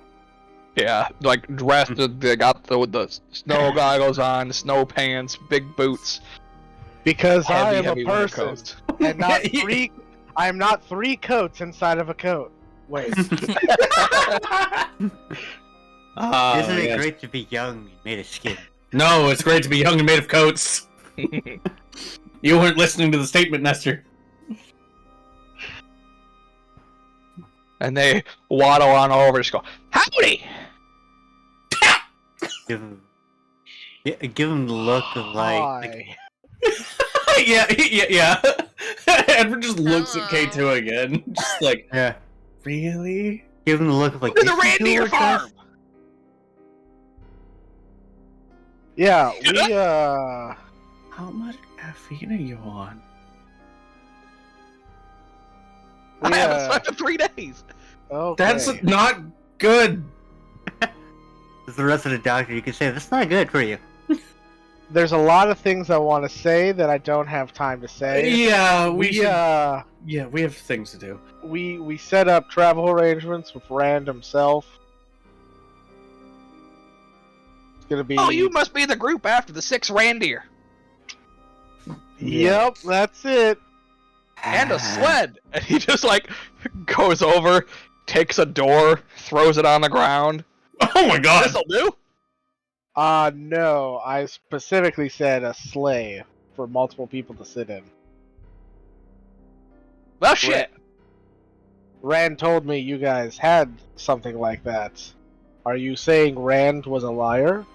Yeah, like dressed. They got the snow goggles on, snow pants, big boots. Because I am heavy a winter person, coat. and not three. I am not 3 coats inside of a coat. Wait. Isn't it yes. great to be young and made of skin? No, it's great to be young and made of coats. You weren't listening to the statement, Nestor. And they waddle on over, just go, howdy! Give him the look of like Hi. yeah. Edward just looks at K2 again, just like, yeah. really? Give him the look of like. Where's the "Did you reindeer do like farm? Yeah, we How much caffeine are you on? I haven't slept in 3 days. Okay. That's not good. As the rest of the doctor, you can say that's not good for you. There's a lot of things I want to say that I don't have time to say. Yeah, We we have things to do. we set up travel arrangements with Rand himself. It's gonna be. Oh, you must be the group after the 6 reindeer. Yep, that's it. And a sled. And he just like goes over, takes a door, throws it on the ground. Oh my god! This'll do. No, I specifically said a sleigh for multiple people to sit in. Well, shit. Rand told me you guys had something like that. Are you saying Rand was a liar?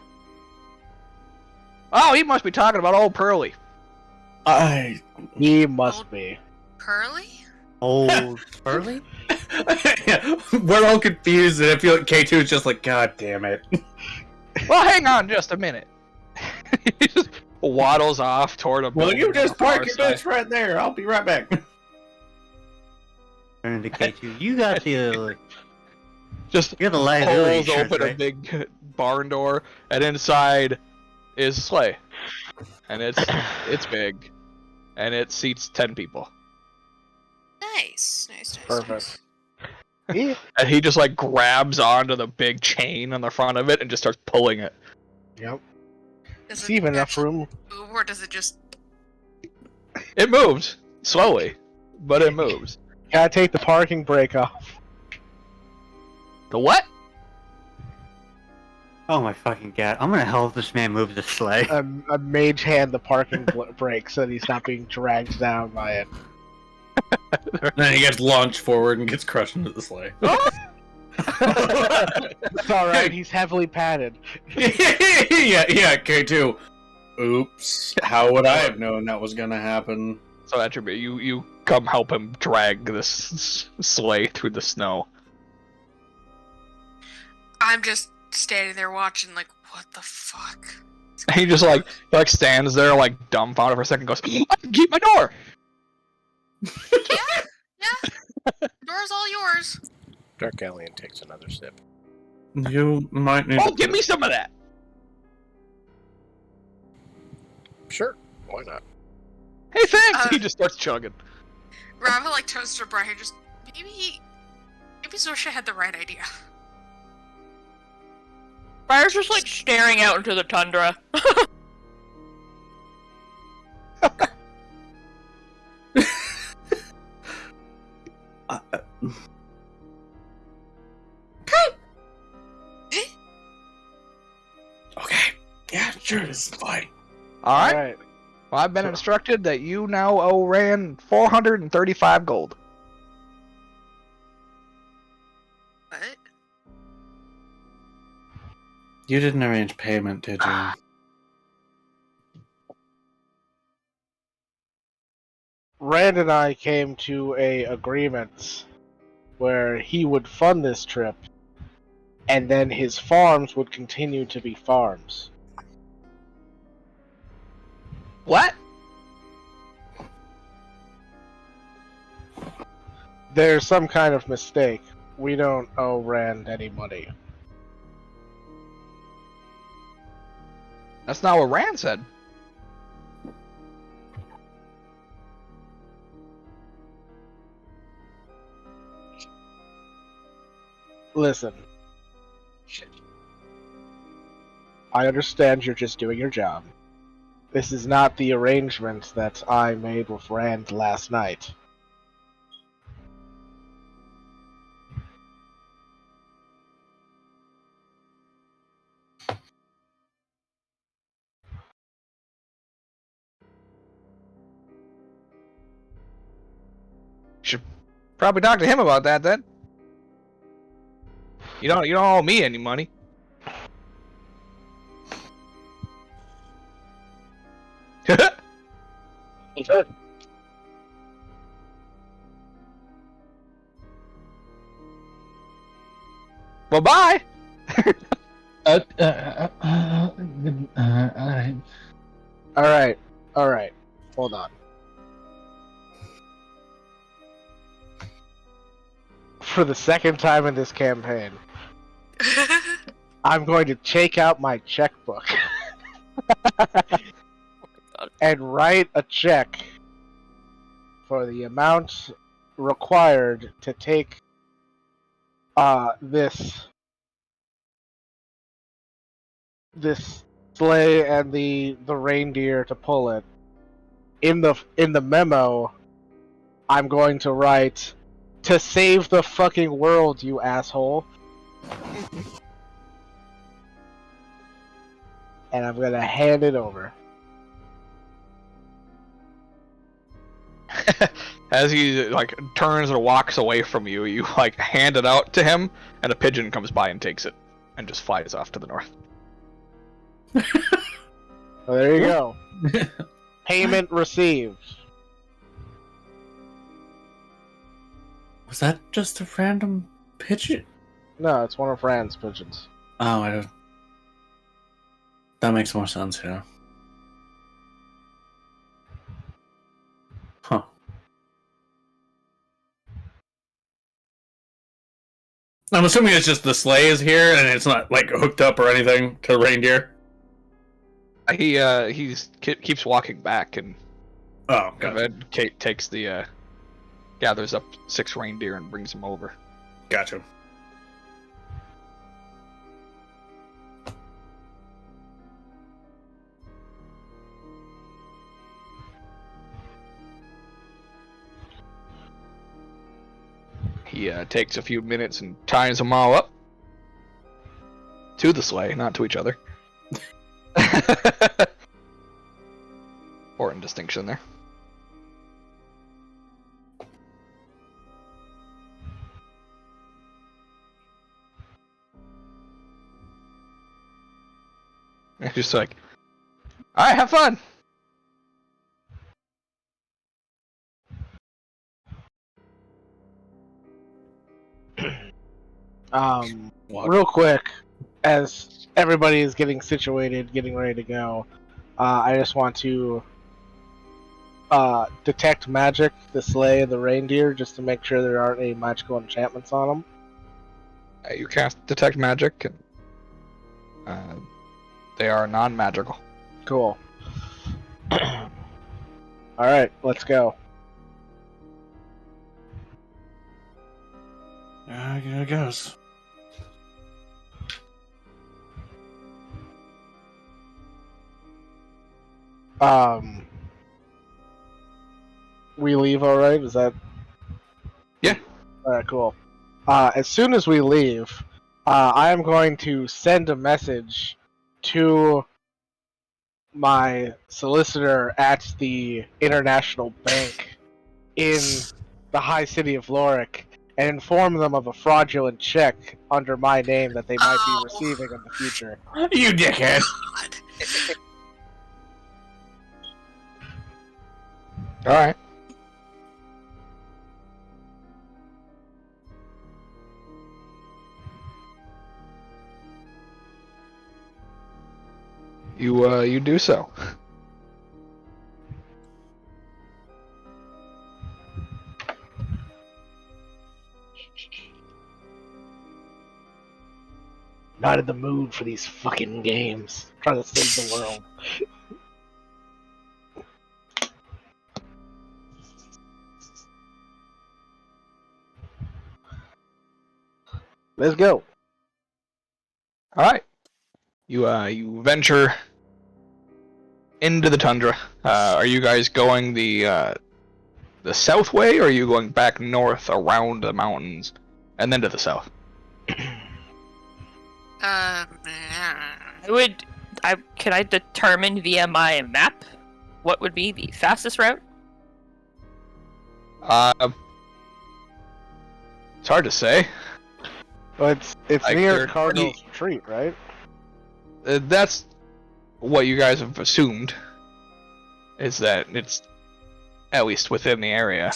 Oh, he must be talking about old Pearly. He must be. Curly? Old early? We're all confused, and I feel like K2 is just like, god damn it. Well, hang on just a minute. He just waddles off toward a Well, building you on just the far park your side. bitch right there. I'll be right back. Turn to K2. You got the Just you're the liability pulls insurance, open a right? big barn door, and inside is a sleigh. And it's big. And it seats 10 people. Nice. Perfect. Yeah. And he just like grabs onto the big chain on the front of it and just starts pulling it. Yep. Does It's even enough room. move, or does it just... It moves slowly, but it moves. Gotta take the parking brake off. The what? Oh my fucking god! I'm gonna help this man move the sleigh. A mage hand the parking brake so that he's not being dragged down by it. Then he gets launched forward and gets crushed into the sleigh. It's alright, he's heavily padded. yeah, K2. Oops. How would I have known that was gonna happen? So Attribute, you come help him drag this sleigh through the snow. I'm just standing there watching, like, what the fuck? He just like stands there like dumbfounded for a second, goes, I can keep my door. Yeah. Door's all yours. Dark Alien takes another sip. You might need Oh, give me some of that. Sure, why not? Hey, thanks. He just starts chugging. Rava, like, turns to Brian, just, maybe Zorsha had the right idea. Briar's just like staring out into the tundra. Okay. Yeah, sure, this is fine. All right. Alright. Well, I've been instructed that you now owe Rand 435 gold. What? You didn't arrange payment, did you? Rand and I came to a agreement where he would fund this trip, and then his farms would continue to be farms. What? There's some kind of mistake. We don't owe Rand any money. That's not what Rand said. Listen. I understand you're just doing your job. This is not the arrangement that I made with Rand last night. Should probably talk to him about that then. You don't owe me any money. Well, bye. Alright. Alright. Hold on. For the second time in this campaign, I'm going to take out my checkbook and write a check for the amount required to take this sleigh and the reindeer to pull it. In the memo, I'm going to write, "To save the fucking world, you asshole." And I'm gonna hand it over. As he like turns and walks away from you, you like hand it out to him, and a pigeon comes by and takes it, and just flies off to the north. So there you go. Payment received. Was that just a random pigeon? No, it's one of Rand's pigeons. Oh, I don't. That makes more sense, yeah. Huh. I'm assuming it's just the sleigh is here and it's not like hooked up or anything to reindeer. He keeps walking back, and Kate takes the gathers up 6 reindeer and brings them over. Gotcha. He takes a few minutes and ties them all up to the sleigh, not to each other. Important distinction there. It's just like, all right, have fun. Real quick, as everybody is getting situated, getting ready to go, I just want to detect magic, the sleigh and the reindeer, just to make sure there aren't any magical enchantments on them. You cast detect magic, and they are non-magical. Cool. Alright, let's go. Here it goes. We leave alright? Is that... Yeah. Alright, cool. As soon as we leave, I am going to send a message to my solicitor at the International Bank in the High City of Lorik and inform them of a fraudulent check under my name that they might be receiving in the future. You dickhead! Alright. You do so. Not in the mood for these fucking games. I'm trying to save the world. Let's go. All right. You venture into the tundra. Are you guys going the south way, or are you going back north around the mountains and then to the south? Can I determine via my map what would be the fastest route? It's hard to say. Well, it's Like, near they're Cardinal's Retreat, right? That's what you guys have assumed. Is that it's at least within the area.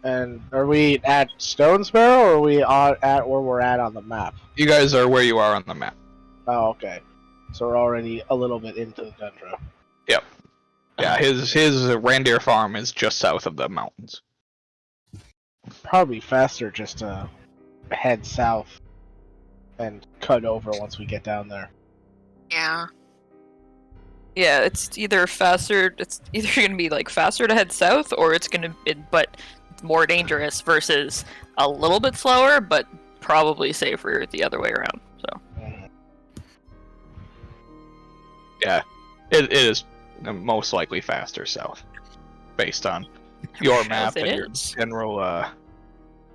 And are we at Stonesboro, or are we at where we're at on the map? You guys are where you are on the map. Oh, okay. So we're already a little bit into the tundra. Yep. Yeah, his reindeer farm is just south of the mountains. Probably faster just to head south and cut over once we get down there. Yeah. Yeah, it's either gonna be like faster to head south, or it's more dangerous versus a little bit slower, but probably safer the other way around. So Yeah, it is most likely faster south, based on your map it and your is. general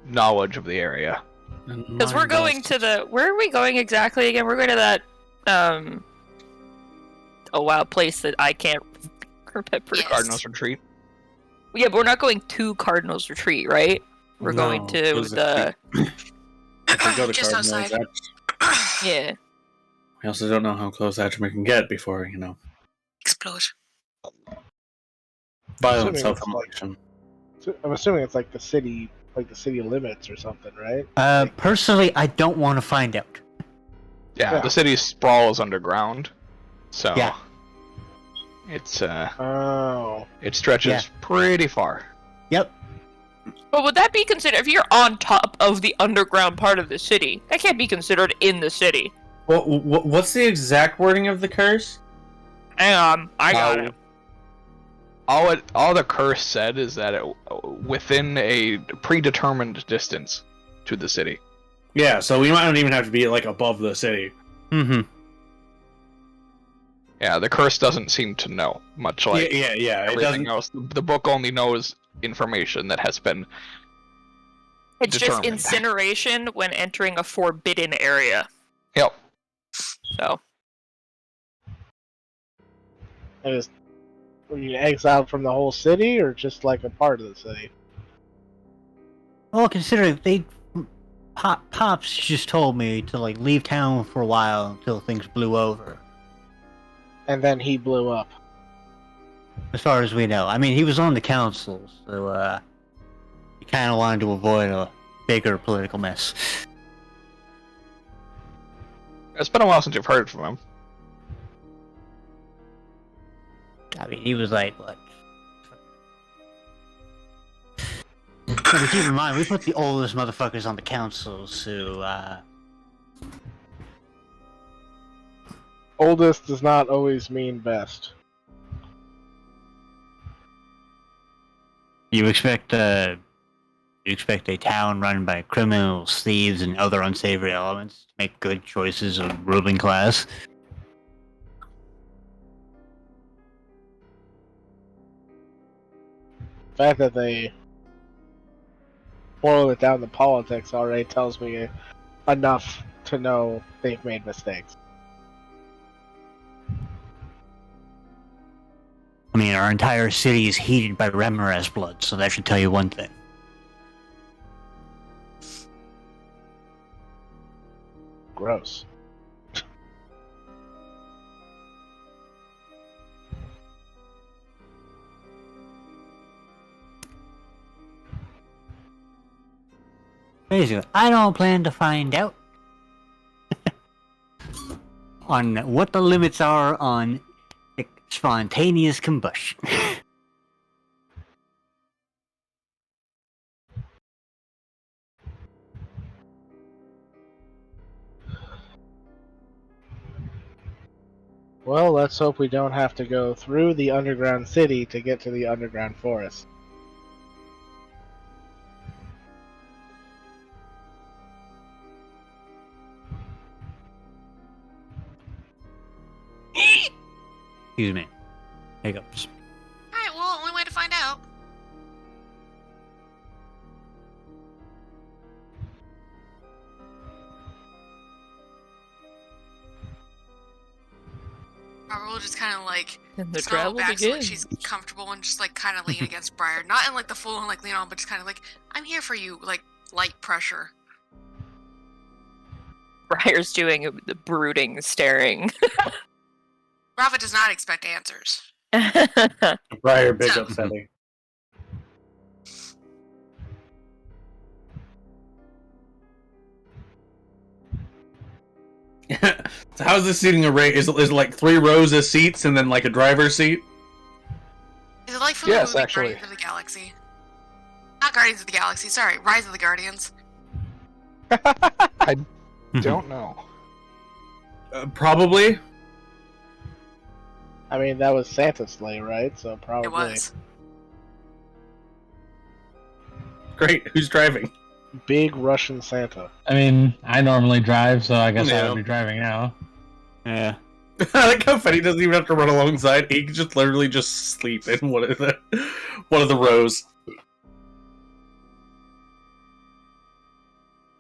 knowledge of the area. because we're going to where are we going exactly again? We're going to that place that I can't remember. Yes. Cardinal's Retreat. Yeah, but we're not going to Cardinal's Retreat, right? We're going No, to because the If we go to Just Cardinals, outside. yeah. we also don't know how close Atchman can get before, Explode. violent Assuming self-immolation. I'm assuming it's like the city limits or something, right? Personally, I don't want to find out. Yeah, Yeah. the city sprawls underground, so Yeah. it's Oh. it stretches Yeah. pretty far. Yep. But would that be considered if you're on top of the underground part of the city? That can't be considered in the city. What's the exact wording of the curse? Hang on, I got it. All the curse said is that it within a predetermined distance to the city. Yeah, so we might not even have to be like above the city. Mm-hmm. Yeah, the curse doesn't seem to know much like yeah. It everything doesn't. else. The book only knows information that has been It's just determined. incineration when entering a forbidden area. Yep. So Were you exiled from the whole city, or just like a part of the city? Well, considering Pops just told me to like leave town for a while until things blew over. And then he blew up. As far as we know, I mean, he was on the council, so he kind of wanted to avoid a bigger political mess. It's been a while since you've heard from him. I mean, he was like, what? But keep in mind, we put the oldest motherfuckers on the council, so, Oldest does not always mean best. you expect a town run by criminals, thieves, and other unsavory elements to make good choices of ruling class? The fact that they boil it down to politics already tells me enough to know they've made mistakes. I mean, our entire city is heated by Ramirez blood, so that should tell you one thing. Gross. Basically, I don't plan to find out on what the limits are on spontaneous combustion. Well, let's hope we don't have to go through the underground city to get to the underground forest. Excuse me. Hiccups. Alright, well, only way to find out. Robert will just kind of like And the snuggle travel back so like begins. she's comfortable and just like kind of lean against Briar. Not in like the full on like lean on, but just kind of like, I'm here for you, like light pressure. Briar's doing the brooding, staring. Rafa does not expect answers. Briar, big So- upsetting. So how's this seating array? Is it like 3 rows of seats and then like a driver's seat? Is it like from Yes, the movie actually. Guardians of the Galaxy? Not Guardians of the Galaxy, sorry, Rise of the Guardians. Don't know. Probably. I mean, that was Santa's sleigh, right? So probably. It was. Great. Who's driving? Big Russian Santa. I mean, I normally drive, so I guess I Yeah. would be driving now. Yeah. I like how Fetty doesn't even have to run alongside. He can just literally just sleep in one of the rows.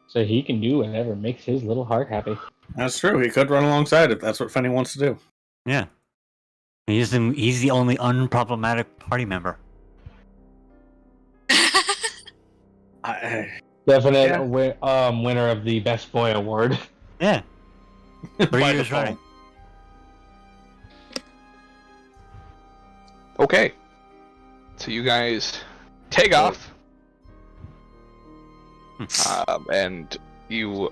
So he can do whatever makes his little heart happy. That's true. He could run alongside if that's what Fenny wants to do. Yeah. He's the only unproblematic party member. Definite Yeah. Winner of the Best Boy Award. Yeah. 3 By years default. running. Okay. So you guys take off. And you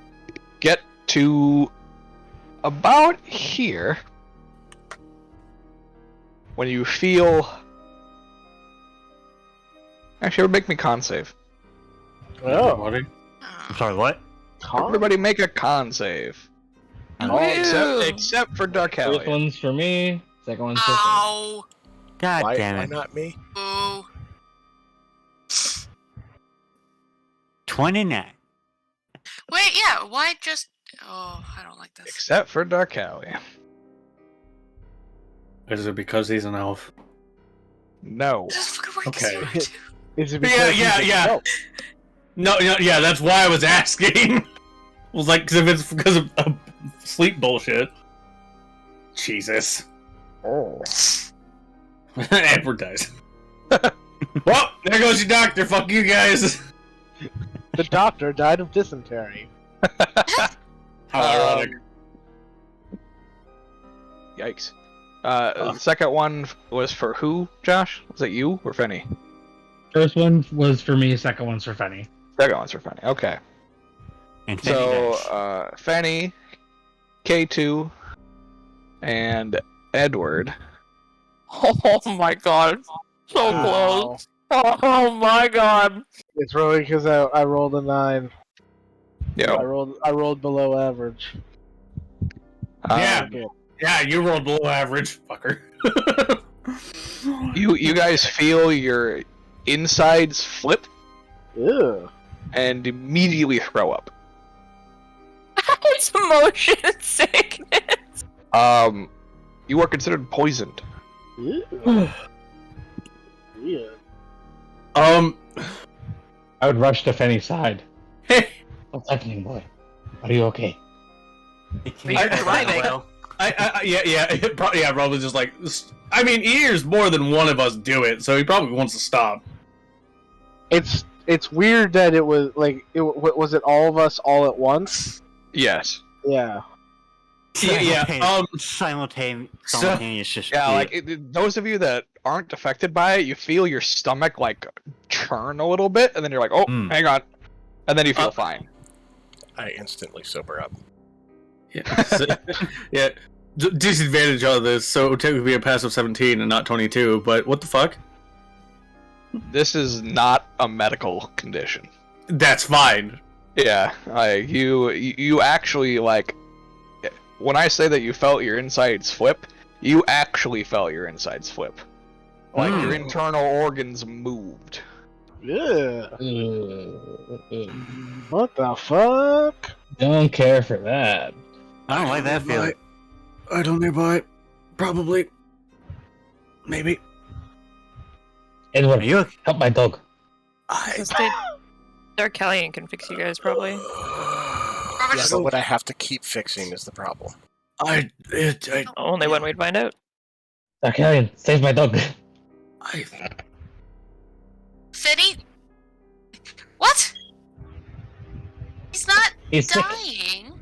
get to about here when you feel. Actually, it would make me con save. Oh, I'm sorry, what? Everybody make a con save. Oh, Except for Dark First Alley. one's for me. Second one's for Fenny. Ow! God Why, damn why it. not me? Boo. 29. Wait, yeah, why just... Oh, I don't like this. Except for Dark Alley. Is it because he's an elf? No. This is fucking work Okay. Is it Yeah, because yeah, he's a yeah. elf? No, yeah, that's why I was asking. Was like, cause if it's because of sleep bullshit. Jesus. Oh. Advertise. Well, there goes your doctor. Fuck you guys. The doctor died of dysentery. How ironic. Yikes. The second one was for who, Josh? Was it you or Fenny? First one was for me. Second one's for Fenny. Second one's for Fenny. Okay. And So, Fenny Fenny, K2, and Edward. Oh my god. So Wow. close. Oh my god. It's really because I rolled a 9. Yeah. I rolled below average. Yeah. Okay. Yeah, you rolled below average, fucker. You guys feel your insides flip Ew. and immediately throw up. It's motion sickness. You are considered poisoned. Ew. Weird. I would rush to Fenny's side. What's happening, boy? Are you okay? You're driving. Yeah, probably just like. I mean, he hears more than one of us do it, so he probably wants to stop. It's weird that it was like was it all of us all at once? Yes. Yeah. Yeah, simultaneous just Yeah, like those of you that aren't affected by it, you feel your stomach like churn a little bit, and then you're like, "Oh, hang on," and then you feel fine. I instantly sober up. Yeah. Yeah. Disadvantage of this, so it would technically be a pass of 17 and not 22, but what the fuck? This is not a medical condition. That's fine. Yeah, like you actually like when I say that you felt your insides flip, you actually felt your insides flip. Like your internal organs moved. Yeah. What the fuck? Don't care for that. I don't like that feeling. I don't nearby. Probably. Maybe. Edward, Are you? help my dog. Darkalion can fix you guys, probably. Yeah, but what I have to keep fixing is the problem. Only when we'd find out. Darkalion, save my dog. Finny? What? He's not He's sick. dying.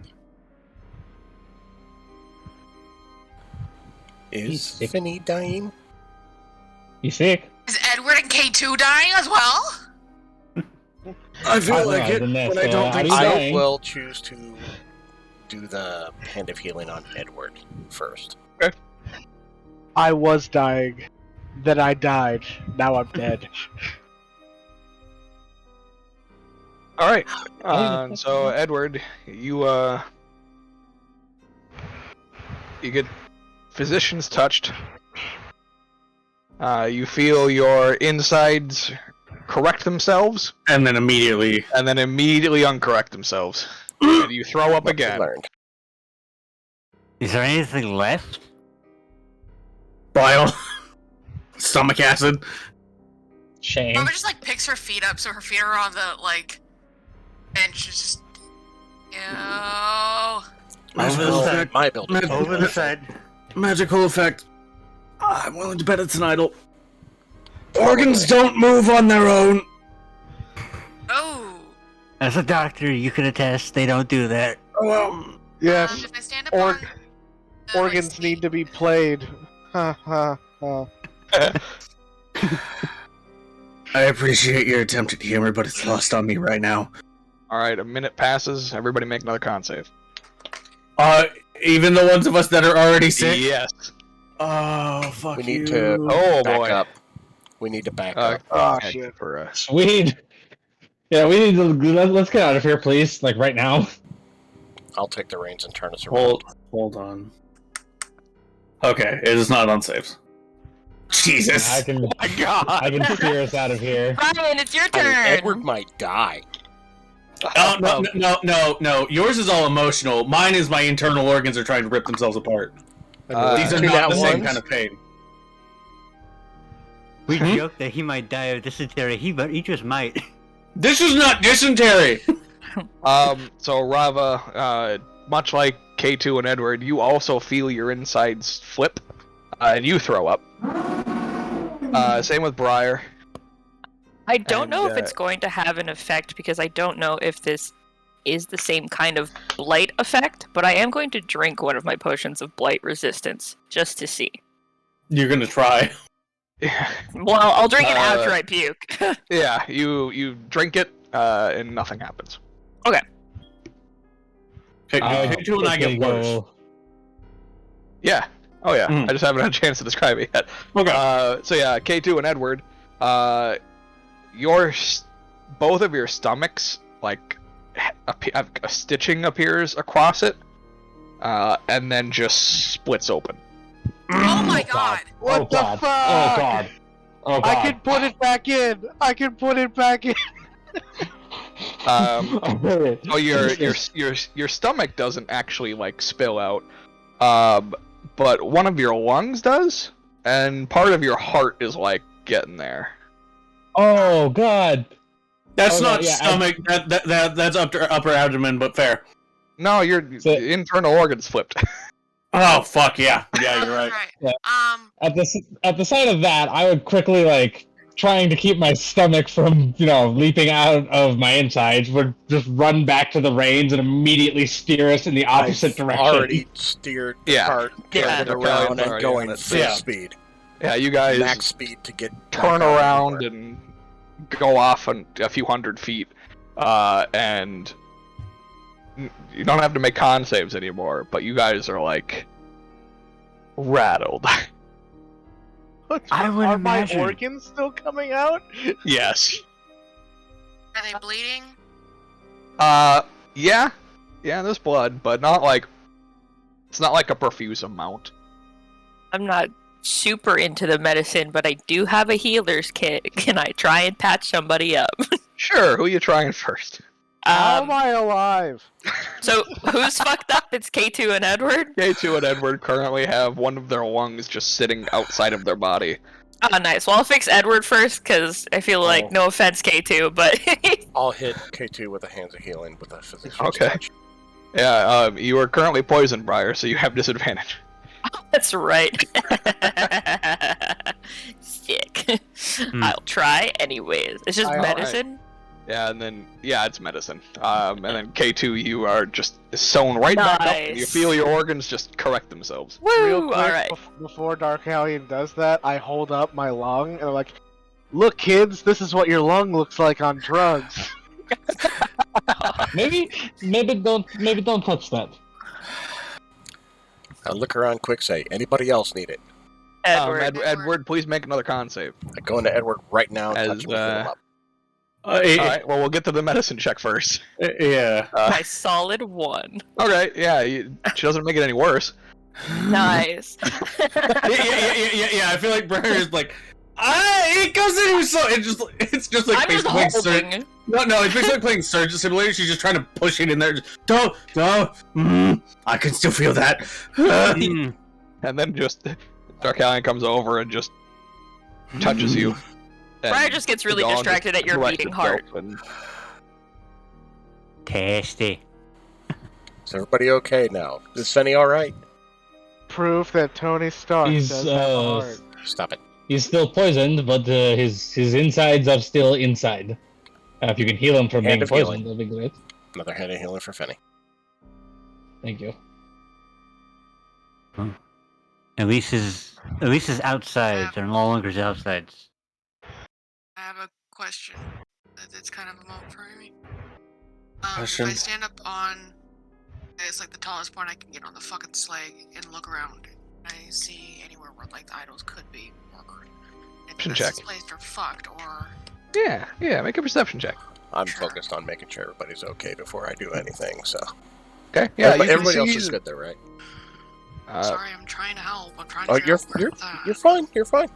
Is Finny dying? You sick? Is Edward and K2 dying as well? I feel like it, but I don't think I will choose to do the Hand of Healing on Edward first. I was dying. Then I died. Now I'm dead. Alright. So, Edward, you get physician's touched. You feel your insides correct themselves, and then immediately uncorrect themselves. And you throw up again. Learned. Is there anything left? bile, stomach acid. Shame. Mama just like picks her feet up so her feet are on the like bench. Just Magical effect. My building. Over the side. Magical effect. I'm willing to bet it's an idol. Organs don't move on their own. Oh. As a doctor, you can attest they don't do that. Oh well. Yes. If I stand up on the, Organs like, need to be played. Ha ha ha. I appreciate your attempt at humor, but it's lost on me right now. Alright, a minute passes. Everybody make another con save. Even the ones of us that are already sick? Yes. Oh, fuck We need you. to Oh, back boy. up. We need to back up. Oh, head shit. For us. Sweet. Yeah, we need to let's get out of here, please. Like right now. I'll take the reins and turn us around. Hold on. Okay, it is not on saves. Jesus. I can. Oh my god! I can steer us out of here. Ryan, it's your I turn. mean, Edward might die. Oh, no. Yours is all emotional. Mine is my internal organs are trying to rip themselves apart. These are two not nat the same ones. kind of pain. We joke that he might die of dysentery. He just might. This is not dysentery! So Rava, much like K2 and Edward, you also feel your insides flip, and you throw up. Same with Briar. I don't And, know if it's going to have an effect because I don't know if this is the same kind of blight effect, but I am going to drink one of my potions of blight resistance just to see. You're gonna try. Well, I'll drink it after I puke. Yeah, you drink it, and nothing happens. Okay. K2 and I get worse. Yeah. Oh yeah. Mhm. I just haven't had a chance to describe it yet. Okay. So yeah, K2 and Edward, both of your stomachs, like, a stitching appears across it, and then just splits open. Oh my god. What the God. fuck? Oh god. Oh god. I can put it back in. I can put it back in. Oh, your stomach doesn't actually like spill out, but one of your lungs does, and part of your heart is like getting there. Oh god. That's Oh, not yeah, stomach. That's upper abdomen, but fair. No, your internal organs flipped. Oh fuck yeah! Yeah, you're right. Yeah. Um. At the sight of that, I would quickly trying to keep my stomach from leaping out of my insides, would just run back to the reins and immediately steer us in the opposite direction. Already steered the Yeah. cart, Yeah. turned it Already around, and already going on it. full Yeah. speed. Yeah, you guys Max speed to get turn back out around of the and go off on a few hundred feet, and you don't have to make con saves anymore, but you guys are like rattled. I would Are imagine. my organs still coming out? Yes. Are they bleeding? Yeah, there's blood, but not like, it's not like a profuse amount. I'm not super into the medicine, but I do have a healer's kit. Can I try and patch somebody up? Sure, who you trying first? How am I alive? So who's fucked up? It's K2 and Edward? K2 and Edward currently have one of their lungs just sitting outside of their body. Oh, nice. Well, I'll fix Edward first, because I feel like, no offense, K2, but... I'll hit K2 with a Hands of Healing with a physician's Okay. touch. Yeah, you are currently poisoned, Briar, so you have disadvantage. That's right. Sick. I'll try anyways. It's just medicine? Yeah, and then, it's medicine. And then K2, you are just sewn right back up, and you feel your organs just correct themselves. Real Woo! quick, Alright. before Dark Alien does that, I hold up my lung and I'm like, "Look, kids, this is what your lung looks like on drugs." Maybe don't touch that. I look around quick, say, anybody else need it? Edward. Edward, please make another con save. I go into Edward right now and touch him and fill him up. Alright, well, we'll get to the medicine check first. Yeah. My solid 1. Okay, yeah, she doesn't make it any worse. Nice. Yeah. I feel like Briar is like, it goes in so it's just like I'm just playing holding. No, it's basically like playing Surgeon Simulator. She's just trying to push it in there. Don't. I can still feel that. And then just Dark Alien comes over and just touches you. Briar just gets really distracted at your beating heart. Tasty. Is everybody okay now? Is Fenny alright? Proof that Tony Stark He's, does have a heart. Stop it. He's still poisoned, but his insides are still inside. If you can heal him from Hand being of poisoned, healing. that'd be great. Another hand of healing for Fenny. Thank you. At least his outsides are no longer his outsides. I have a question. It's kind of a moment for me. Question? If I stand up on, it's like the tallest point I can get on the fucking slag and look around, I see anywhere where like the idols could be, or if Perception this check. place are fucked, or Yeah, make a perception check. I'm focused on making sure everybody's okay before I do anything, so. Okay, yeah, Everybody else is good though, right? sorry, I'm trying to help. I'm trying to. Oh, figure out where you're fine. You're fine.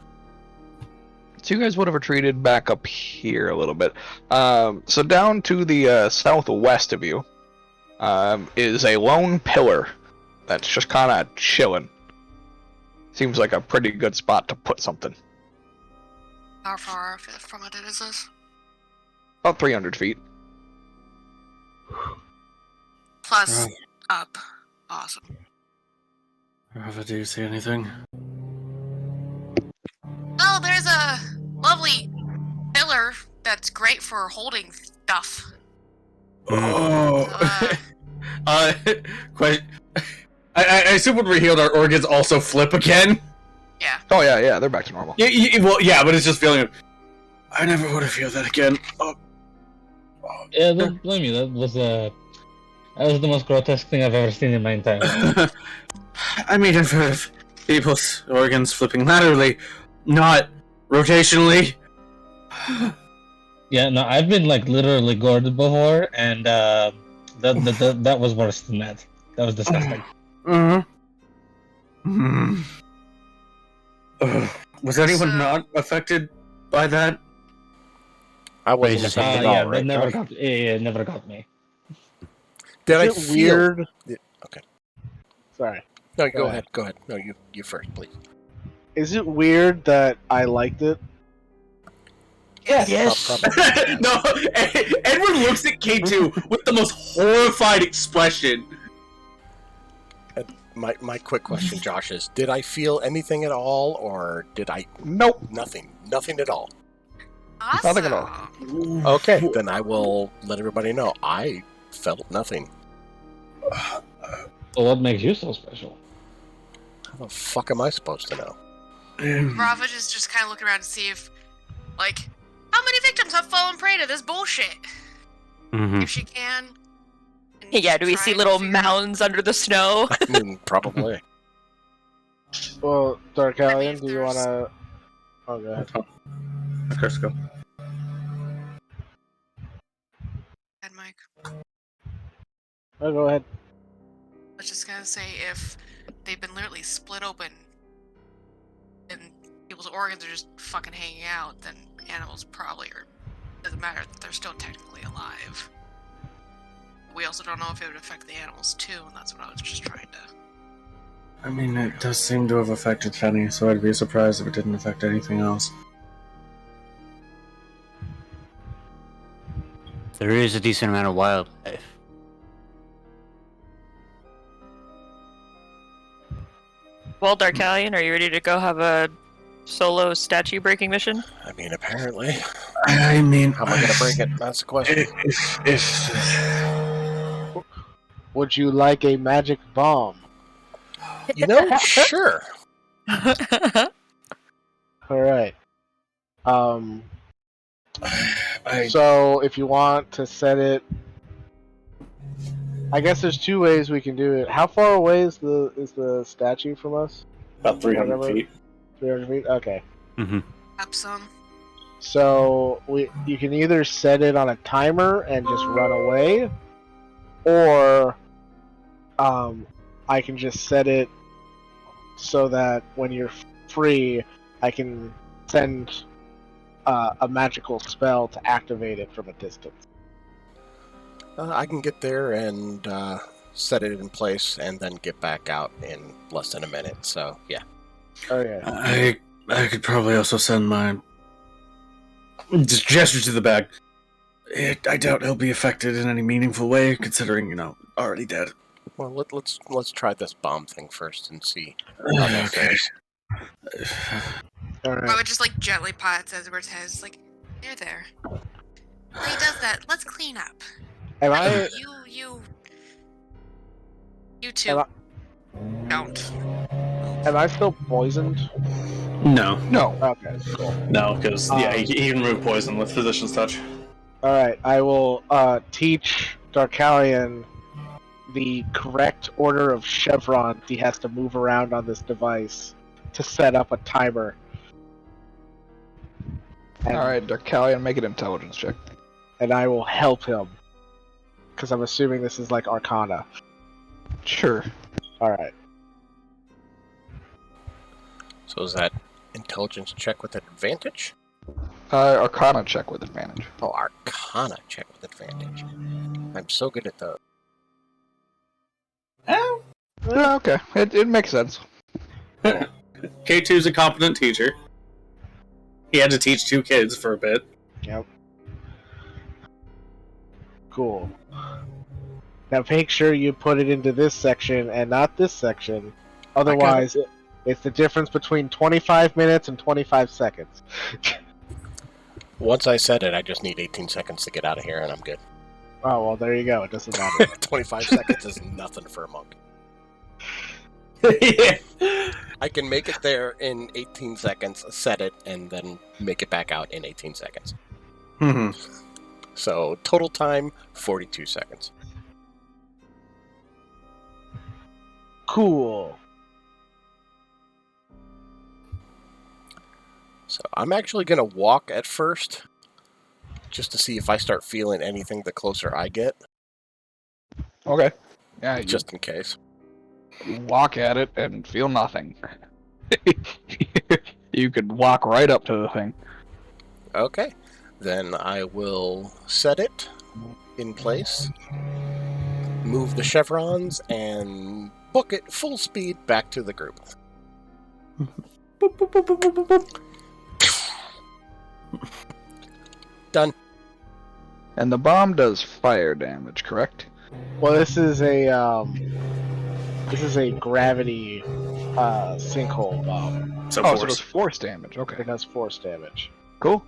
So you guys would have retreated back up here a little bit. So down to the southwest of you is a lone pillar that's just kind of chilling. Seems like a pretty good spot to put something. How far from it is this? About 300 feet. Plus up. Awesome. Rafa, do you see anything? Oh, there's a lovely pillar that's great for holding stuff. Oh. Question. I assume when we're healed, our organs also flip again. Yeah. Oh yeah, they're back to normal. Yeah, but it's just feeling. I never would have feel that again. Oh. Yeah, don't blame me. That was the most grotesque thing I've ever seen in my entire life. I mean, I've heard of people's organs flipping laterally, not rotationally. Yeah, no, I've been like literally gored before, and that was worse than that. That was disgusting. Was anyone not affected by that? I wasn't Raises affected at Yeah, all, that right? never Josh? never got me. Did I Is it feel weird? Okay. Sorry. No, Go go ahead. ahead. Go ahead. No, you first, please. Is it weird that I liked it? Yes. Probably. No, Edward looks at K2 with the most horrified expression. My quick question, Josh, is: did I feel anything at all, or did I? Nope. Nothing at all. Awesome. Nothing at all. Okay, then I will let everybody know. I felt nothing. So what makes you so special? How the fuck am I supposed to know? Ravage is just kind of looking around to see if, like, how many victims have fallen prey to this bullshit? If she can. And Yeah, do we try see to little figure out- mounds under the snow? I mean, probably. Well, Dark I mean, Alien, if do you there's- wanna? Oh, go ahead. Of course, go. Head Mike. Oh, go ahead. I was just gonna say if they've been literally split open and people's organs are just fucking hanging out, then animals probably are. Doesn't matter. They're still technically alive. We also don't know if it would affect the animals too, and that's what I was just trying to. I mean, it does seem to have affected Penny, so I'd be surprised if it didn't affect anything else. There is a decent amount of wildlife. Well, Darkalion, are you ready to go have a solo statue breaking mission? I mean, apparently. I mean, How am I gonna break it? That's the question. If Would you like a magic bomb? You know, sure. Alright. I So, if you want to set it... I guess there's two ways we can do it. How far away is the statue from us? about 300 Whatever. feet. 300 feet? Okay. Up some. So, you can either set it on a timer and just run away, or I can just set it so that when you're free, I can send a magical spell to activate it from a distance. I can get there and set it in place and then get back out in less than a minute. So, yeah. Oh yeah. I could probably also send my gesture to the bag. I doubt he'll be affected in any meaningful way, considering, already dead. Well, let's try this bomb thing first and see how that goes. All I right. would just like gently pat Edward's head. It's like, there. When he does that, let's clean up. Am I? You two. Don't. Am I still poisoned? No. No. Okay. Cool. No, because, he can remove poison with Physician's Touch. All right. I will teach Darkalion the correct order of chevrons he has to move around on this device to set up a timer. And, Alright, Darkalion, make an intelligence check. and I will help him. Because I'm assuming this is like Arcana. Sure. Alright. So is that intelligence check with advantage? Arcana check with advantage. Oh, Arcana check with advantage. I'm so good at those. Yeah, okay. It makes sense. K2's a competent teacher. He had to teach 2 kids for a bit. Yep. Cool. Now make sure you put it into this section and not this section. Otherwise, it's the difference between 25 minutes and 25 seconds. Once I said it, I just need 18 seconds to get out of here, and I'm good. Oh, well, there you go. It doesn't matter. 25 seconds is nothing for a monk. Yeah. I can make it there in 18 seconds, set it, and then make it back out in 18 seconds. So, total time, 42 seconds. Cool. So, I'm actually going to walk at first, just to see if I start feeling anything the closer I get, Okay. Yeah, just in case. you walk at it and feel nothing. You could walk right up to the thing. Okay, then I will set it in place, move the chevrons, and book it full speed back to the group. Done. And the bomb does fire damage, correct? Well, this is a gravity sinkhole bomb. So Oh, so it does force damage. Okay. It does force damage. Cool.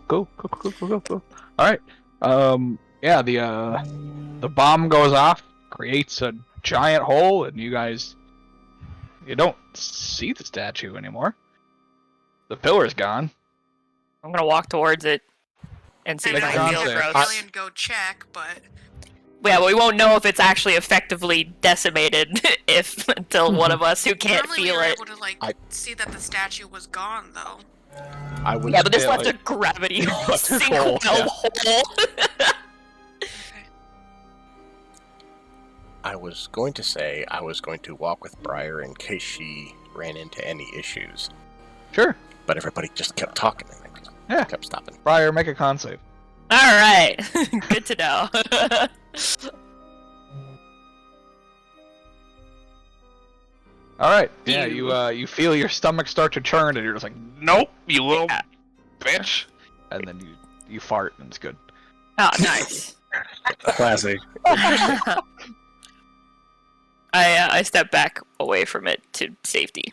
Alright. Yeah, the bomb goes off, creates a giant hole, and you don't see the statue anymore. The pillar's gone. I'm gonna walk towards it and see And if I I John feel feel said- gross. Darkalion go check, but Yeah, but we won't know if it's actually effectively decimated until one of us who can't normally we feel were it. able to I- see that the statue was gone though. I was Yeah, but this yeah, left a gravity Hole, sinkhole yeah. hole. I was going to say I was going to walk with Briar in case she ran into any issues. Sure. But everybody just kept talking and Yeah. kept stopping. Briar, make a con save. All right, good to know. All right. Yeah, you feel your stomach start to churn, and you're just like, nope, you little bitch, and then you fart, and it's good. Oh, nice. Classic. I step back away from it to safety.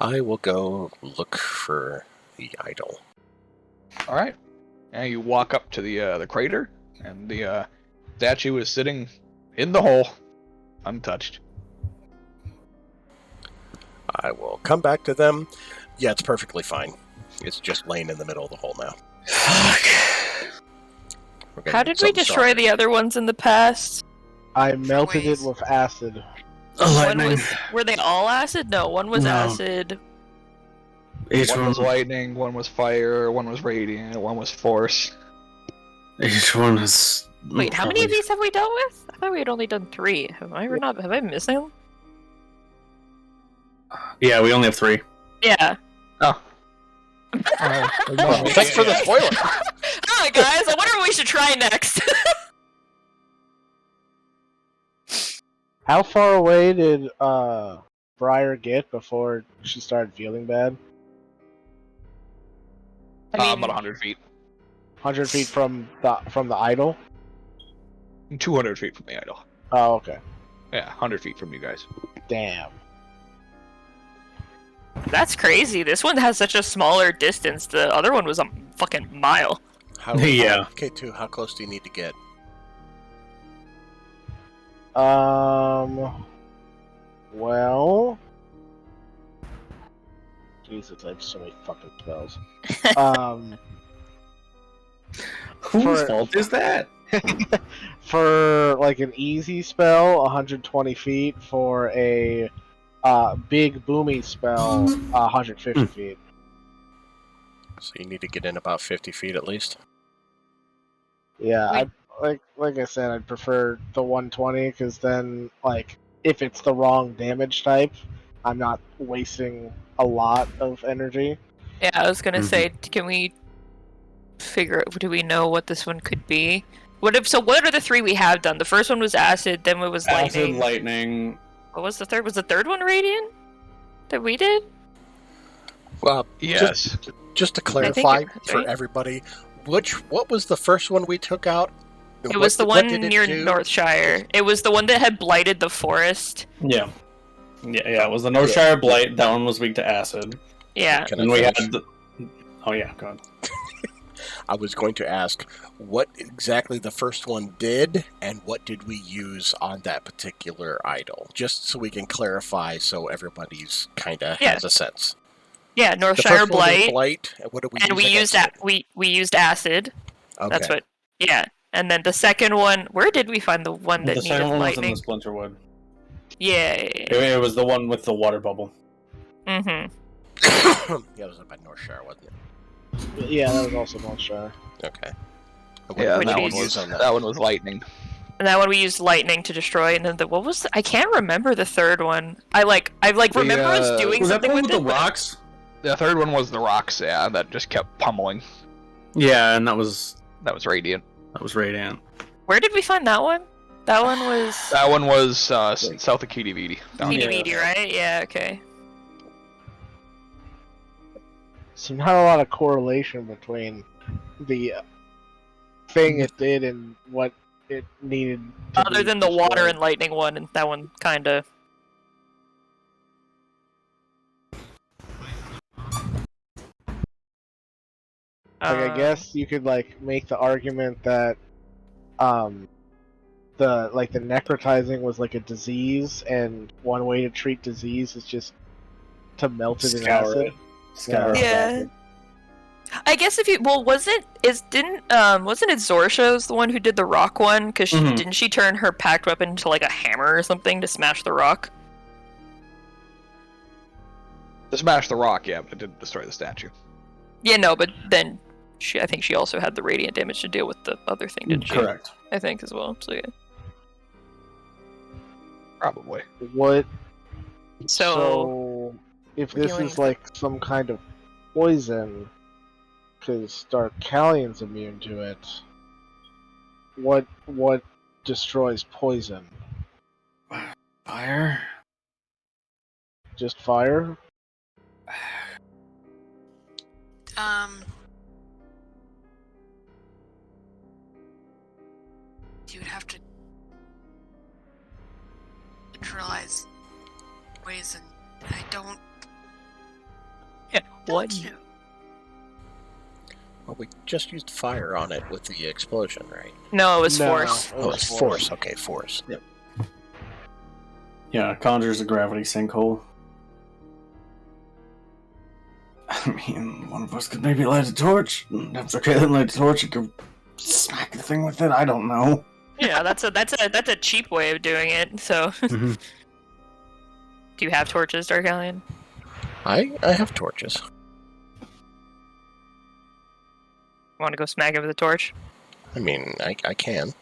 I will go look for the idol. All right. And you walk up to the crater, and the statue is sitting in the hole, untouched. I will come back to them. Yeah, it's perfectly fine. It's just laying in the middle of the hole now. How did we destroy the other ones in the past? I melted it with acid. Were they all acid? No, one was acid. One was lightning, one was fire, one was radiant, one was force. Each one is. Wait, how many of these have we dealt with? I thought we had only done 3. Have I missed them? Yeah, we only have 3. Yeah. Oh. Thanks for the spoiler. Alright, guys, I wonder what we should try next. How far away did Briar get before she started feeling bad? I mean, About 100 feet. 100 feet from the idol? 200 feet from the idol. Oh, okay. Yeah, 100 feet from you guys. Damn. that's crazy. This one has such a smaller distance. The other one was a fucking mile. Yeah. K2, how close do you need to get? Well... Jesus, I have so many fucking spells. Whose fault is that? For, like, an easy spell, 120 feet. For a big, boomy spell, 150 feet. So you need to get in about 50 feet at least? Yeah, like I said, I'd prefer the 120, because then, like, if it's the wrong damage type, I'm not wasting a lot of energy. Yeah, I was gonna say, can we figure out, do we know what this one could be? What are the 3 we have done? The first one was acid, then it was lightning. Acid, lightning. What was the third? Was the third one radiant? That we did? Well, Yes. just to clarify for right? everybody, what was the first one we took out? It was the one near Northshire. It was the one that had blighted the forest. Yeah. Yeah, it was the Northshire Blight. That one was weak to acid. Yeah. Can And I we had finish? Oh yeah, go on. I was going to ask what exactly the first one did, and what did we use on that particular idol, just so we can clarify, so everybody's kind of has a sense. Yeah, The Northshire first one was blight, blight. And what did we and use we used against we used acid. it? That's Okay. what. Yeah, and then the second one. Where did we find the one that The needed second one was in lightning? the Splinterwood. Yeah. It was the one with the water bubble. Mm-hmm. Yeah, it was up by Northshire, wasn't it? Yeah, that was also Northshire. Okay. And Yeah, what that did we one use was on that one was lightning. And that one we used lightning to destroy, and then I can't remember the third one. I remember us doing Was that the something one with with it. the rocks? The third one was the rocks, yeah, that just kept pummeling. Yeah, and that was Radiant. Radiant. Where did we find that one? That one was That one was south of Kitty Beatty. Meaty Meaty, right? Yeah, okay. So not a lot of correlation between the thing it did and what it needed to Other be than the water destroyed. and lightning one, and that one kinda. I guess you could make the argument that the necrotizing was like a disease, and one way to treat disease is just to melt it in acid. Yeah. I guess wasn't it Zorsho's the one who did the rock one? Because didn't she turn her packed weapon into like a hammer or something to smash the rock? To smash the rock, yeah, but it didn't destroy the statue. Yeah, no, but then I think she also had the radiant damage to deal with the other thing, didn't she? Correct. I think as well. So yeah. Probably. What? So If we're this dealing is with- like some kind of poison, because Darkalian's immune to it. What destroys poison? Fire? Just fire? You would have to neutralize poison. I don't. What? Don't Well, we just used fire on it with the explosion, right? No, it was No. force. Oh, it's force. Okay, force. Yeah, conjures a gravity sinkhole. I mean, one of us could maybe light a torch. That's okay, then light a torch. You could smack the thing with it. I don't know. Yeah, that's a cheap way of doing it. So, Mhm. do you have torches, Darkalion? I have torches. Want to go smack it with a torch? I mean, I can.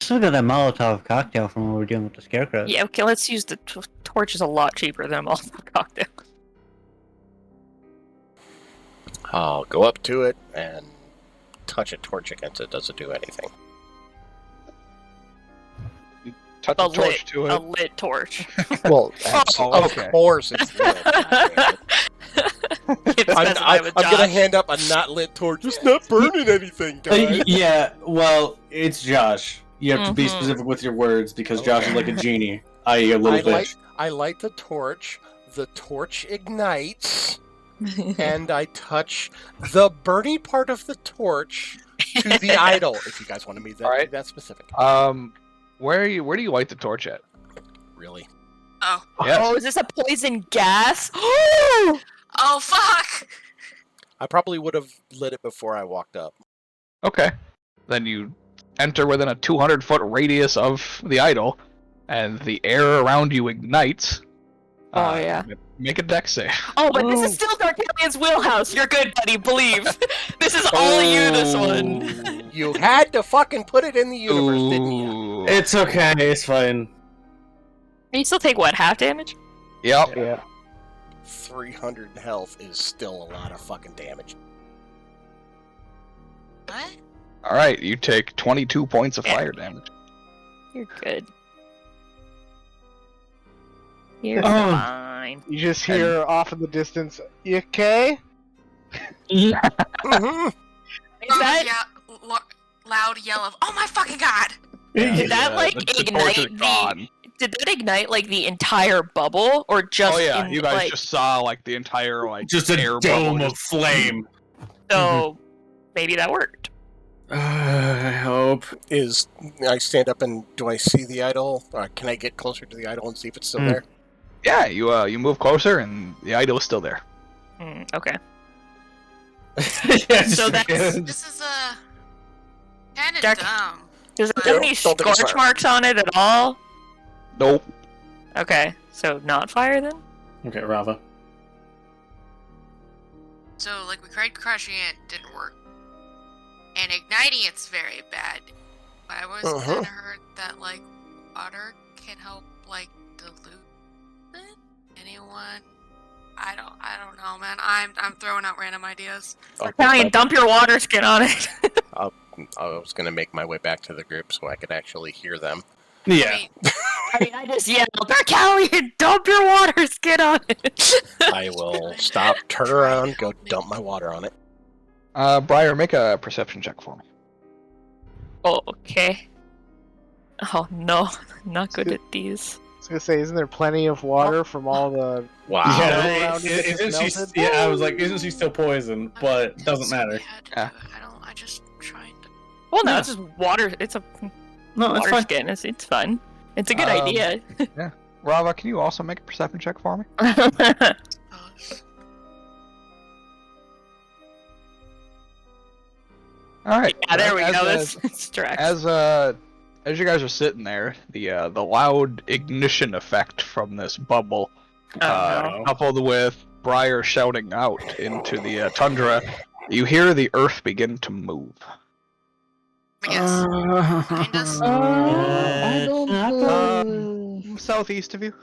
Still got that Molotov cocktail from when we were dealing with the scarecrows. Yeah, okay, let's use the torch. Is a lot cheaper than a Molotov cocktail. I'll go up to it and touch a torch against it. Doesn't do anything. Touch A a torch lit, to a it. lit torch. Well, Oh, okay. of course it's lit. I'm gonna hand up a not lit torch. It's not burning anything, guys. Yeah, well, it's Josh. You have to be Mhm. specific with your words because Josh is like a genie, i.e. a little fish. I light the torch ignites, and I touch the burning part of the torch to the idol. If you guys want to be that, Alright. that specific. Where do you light the torch at? Really? Oh. Yes. Oh, is this a poison gas? Oh fuck! I probably would have lit it before I walked up. Okay. Then you enter within a 200-foot radius of the idol, and the air around you ignites. Oh, yeah. Make a dex save. Oh, but this is still Darkalion's wheelhouse. You're good, buddy. Believe. This is all you. This one. You had to fucking put it in the universe, didn't you? Ooh. It's okay, it's fine. You still take what, half damage? Yep. Yeah. 300 health is still a lot of fucking damage. What? All right, you take 22 points of Yeah. fire damage. You're good. You're Oh. fine. You just hear off in the distance, "You okay?" Mm-hmm. Is that Loud yell of "Oh my fucking god!" did that like the torch ignite is gone. Did that ignite like the entire bubble or just? Oh yeah, in, you guys like, just saw like the entire like Just a air dome bubble of flame. So maybe that worked. I hope. I stand up and do I see the idol? Or can I get closer to the idol and see if it's still there? Yeah, you move closer and the idol is still there. Okay. Yeah, So that's- This is kind of Dark- dumb. Does it Don't have any think it's scorch fire. marks on it at all? Nope. Okay, so not fire then? Okay, Rava. So like we tried crushing it, didn't work, and igniting it's very bad. But I was Uh-huh. kind of heard that like water can help like dilute it. Anyone? I don't know, man. I'm throwing out random ideas. Italian, dump your water skin on it. I was gonna make my way back to the group so I could actually hear them. Yeah. I just yelled, Italian, dump your water skin on it. I will stop, turn around, go dump my water on it. Briar, make a perception check for me. Oh, okay. Oh no, not good at these. I was gonna say, isn't there plenty of water from all the? Wow. Yeah, around it isn't just she? melted? Yeah, I was like, isn't she still poisoned? But it doesn't matter. I had to Yeah. do it. I just tried to. Well, no, Yeah. it's just water. It's a No, that's water fine. skin. It's fun. It's a good Um, idea. Rava, can you also make a perception check for me? Oh, All right. Yeah, there we as, go. As, It's direct. as you guys are sitting there, the loud ignition effect from this bubble, Oh, coupled with Briar shouting out into the tundra, you hear the earth begin to move. I guess. Behind us? I don't Southeast of you.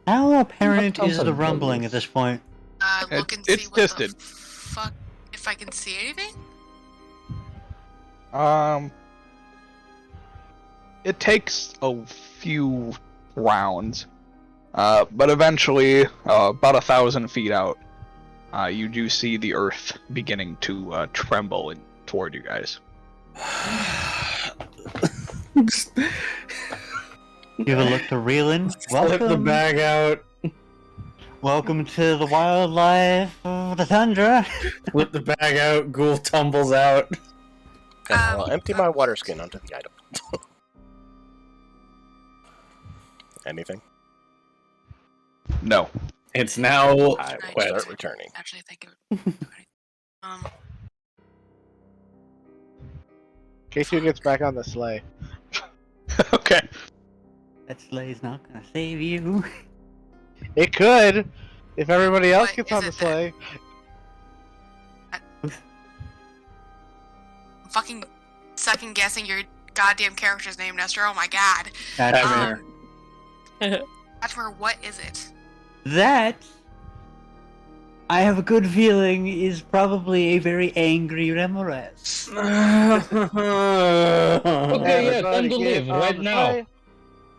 How apparent Not is the something rumbling at obvious. this point? Look and It's see what distant. the fuck. If I can see anything? It takes a few rounds, but eventually, about 1,000 feet out, you do see the earth beginning to tremble toward you guys. Give a look to Reelan. Flip the Welcome. bag out. Welcome to the wildlife of the tundra. Flip the bag out. Ghoul tumbles out. And I'll empty my water skin onto the item. Anything? No. It's now I will wet. start returning. Actually, I think it would. K2 gets back on the sleigh. Okay. That sleigh's not gonna save you. It could, if everybody else What gets is on the it then? sleigh. I'm fucking second guessing your goddamn character's name, Nestor. Oh my god. That's Atmer, what is it? that. I have a good feeling is probably a very angry Remoras. Okay, yeah, time Everybody to get leave on right the now. sleigh.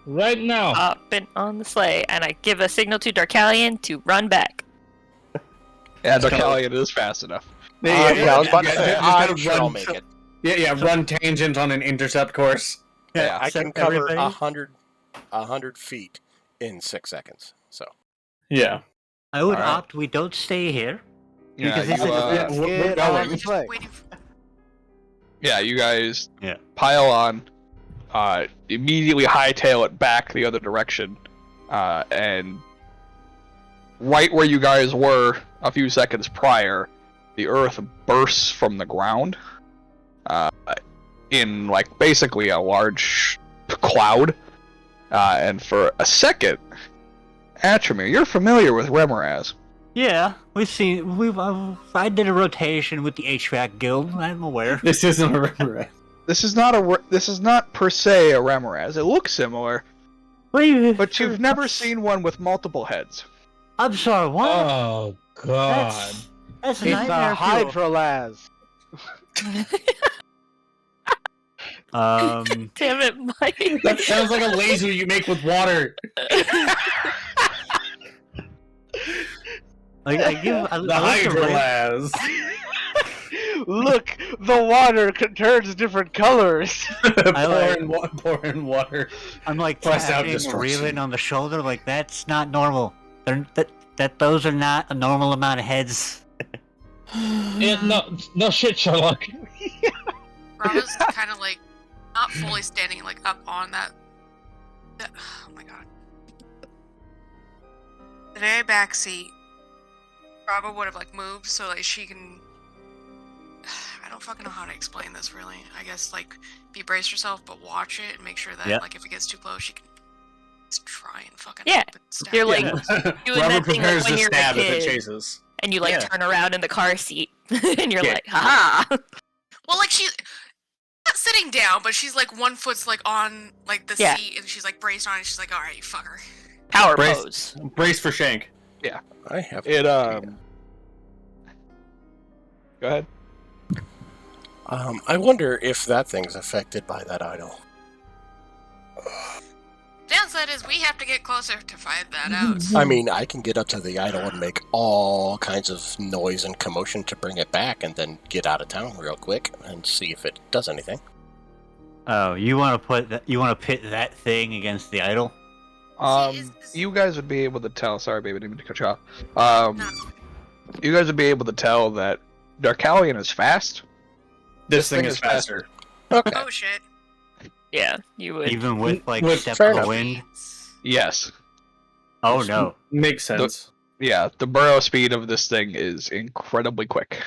Right now. Up and on the sleigh, and I give a signal to Darkalion to run back. Yeah, Darkalion is fast enough. I was about to say, I'm sure I'll make it. Yeah, run tangent on an intercept course. Yeah, I so can cover everybody- 100 feet in 6 seconds. So Yeah. I would Alright. opt we don't stay here. Yeah, Because you, this is- Yeah, we're Get on going. the sleigh. Waiting for... yeah, you guys Yeah. pile on, immediately hightail it back the other direction, and right where you guys were a few seconds prior, the earth bursts from the ground, in like basically a large cloud, and for a second, Atramir, you're familiar with Remoraz. Yeah, I did a rotation with the HVAC guild. I'm aware. This isn't a river. This is not per se a Remoraz. It looks similar, but you've never seen one with multiple heads. I'm sorry. What? Oh god. That's a It's nightmare a fuel. hydrolaz. Damn it, Mike. That sounds like a laser you make with water. Like I give I The like to rate- hydrolaz. Look, the water turns different colors. Pour in water. I'm like Press out tapping, destruction. reeling on the shoulder. Like that's not normal. Those are not a normal amount of heads. Yeah, no shit, Sherlock. Bravo's kind of like not fully standing like up on that. Oh my god. The very back seat, Bravo would have like moved so like she can. I don't fucking know how to explain this really. I guess like be brace yourself, but watch it and make sure that Yep. like if it gets too close, she can just try and fucking Yeah, help it stab you're you. like doing Robert that thing like prepares when to you're a stab if it kid. chases. And you like Yeah. turn around in the car seat, and you're Yeah. like, haha. Well, like she's not sitting down, but she's like one foot's like on like the Yeah. seat, and she's like braced on it. She's like, all right, you fucker. Power Brace. pose. Brace for Shank. I have It Go ahead. I wonder if that thing's affected by that idol. Downside is we have to get closer to find that out. I mean, I can get up to the idol and make all kinds of noise and commotion to bring it back, and then get out of town real quick and see if it does anything. Oh, you want to pit that thing against the idol? is- You guys would be able to tell. Sorry, baby, I didn't mean to cut you off. No. You guys would be able to tell that Darkalion is fast. This thing is faster. Okay. Oh shit. Yeah, you would. Even with like With- step fair of the enough. wind? Yes. Oh no. Makes sense. Yeah, the burrow speed of this thing is incredibly quick.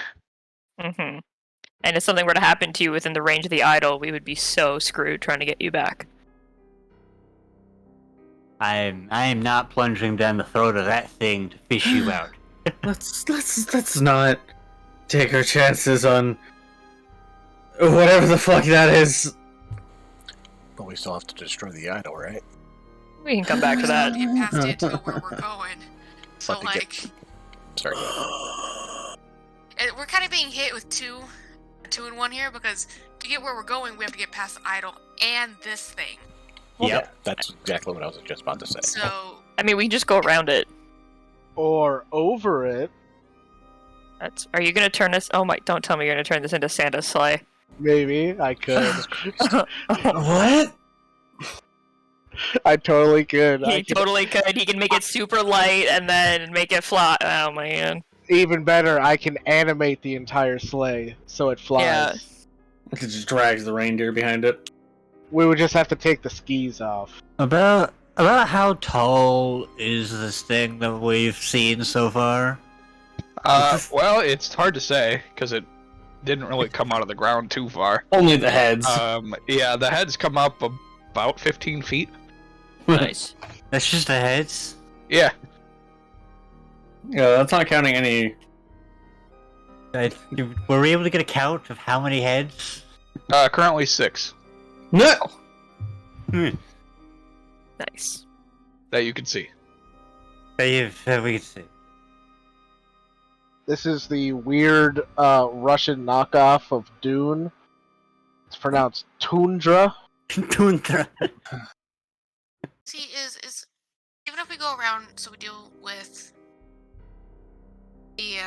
Mm-hmm. And if something were to happen to you within the range of the idol, we would be so screwed trying to get you back. I am not plunging down the throat of that thing to fish you out. Let's not take our chances on whatever the fuck that is. But we still have to destroy the idol, right? We can come back to that. Get past it to where we're going. So Let me like, Sorry. we're kind of being hit with two in one here because to get where we're going, we have to get past the idol and this thing. Yep, that's exactly what I was just about to say. So I mean, we can just go around it. Or over it. Are you gonna turn this? Oh my! Don't tell me you're gonna turn this into Santa's sleigh. Maybe I could. What? I totally could. He totally could. He can make it super light and then make it fly. Oh man. Even better, I can animate the entire sleigh so it flies. Yeah. It just drags the reindeer behind it. We would just have to take the skis off. About how tall is this thing that we've seen so far? Well, it's hard to say because it didn't really come out of the ground too far. Only the heads. Yeah, the heads come up about 15 feet. Nice. That's just the heads? Yeah. Yeah, that's not counting any. Were we able to get a count of how many heads? Currently 6 No. Nice. that you can see. We can see. This is the weird Russian knockoff of Dune. It's pronounced Tundra. Tundra. see, is even if we go around, so we deal with the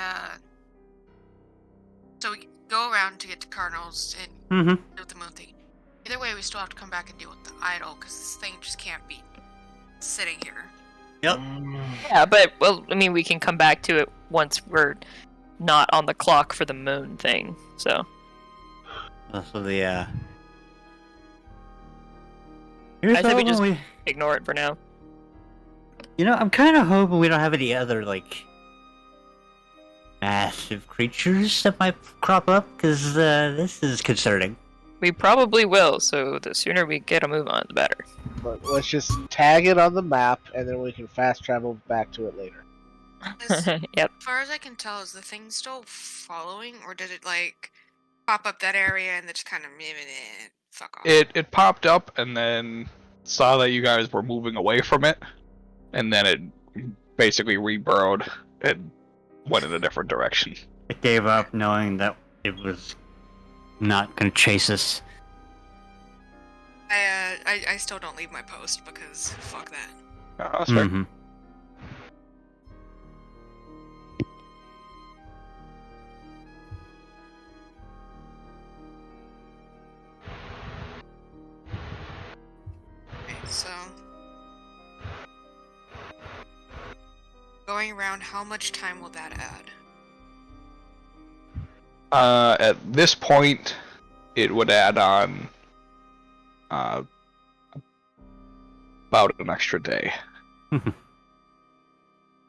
so we go around to get to Cardinals and Mm-hmm. deal with the moon thing. Either way, we still have to come back and deal with the idol because this thing just can't be sitting here. Yep. Yeah, but well, I mean, we can come back to it once we're not on the clock for the moon thing. So. Also the I think we just ignore it for now. You know, I'm kind of hoping we don't have any other, like, massive creatures that might crop up, because this is concerning. We probably will, so the sooner we get a move on, the better. But let's just tag it on the map, and then we can fast travel back to it later. Yep. Yep. As far as I can tell, is the thing still following, or did it like pop up that area and then just kind of fuck off? It popped up and then saw that you guys were moving away from it, and then it basically reburrowed and went in a different direction. It gave up knowing that it was not going to chase us. I still don't leave my post because fuck that. That's fair. Mm-hmm. Okay, so going around, how much time will that add? At this point, it would add on about an extra day.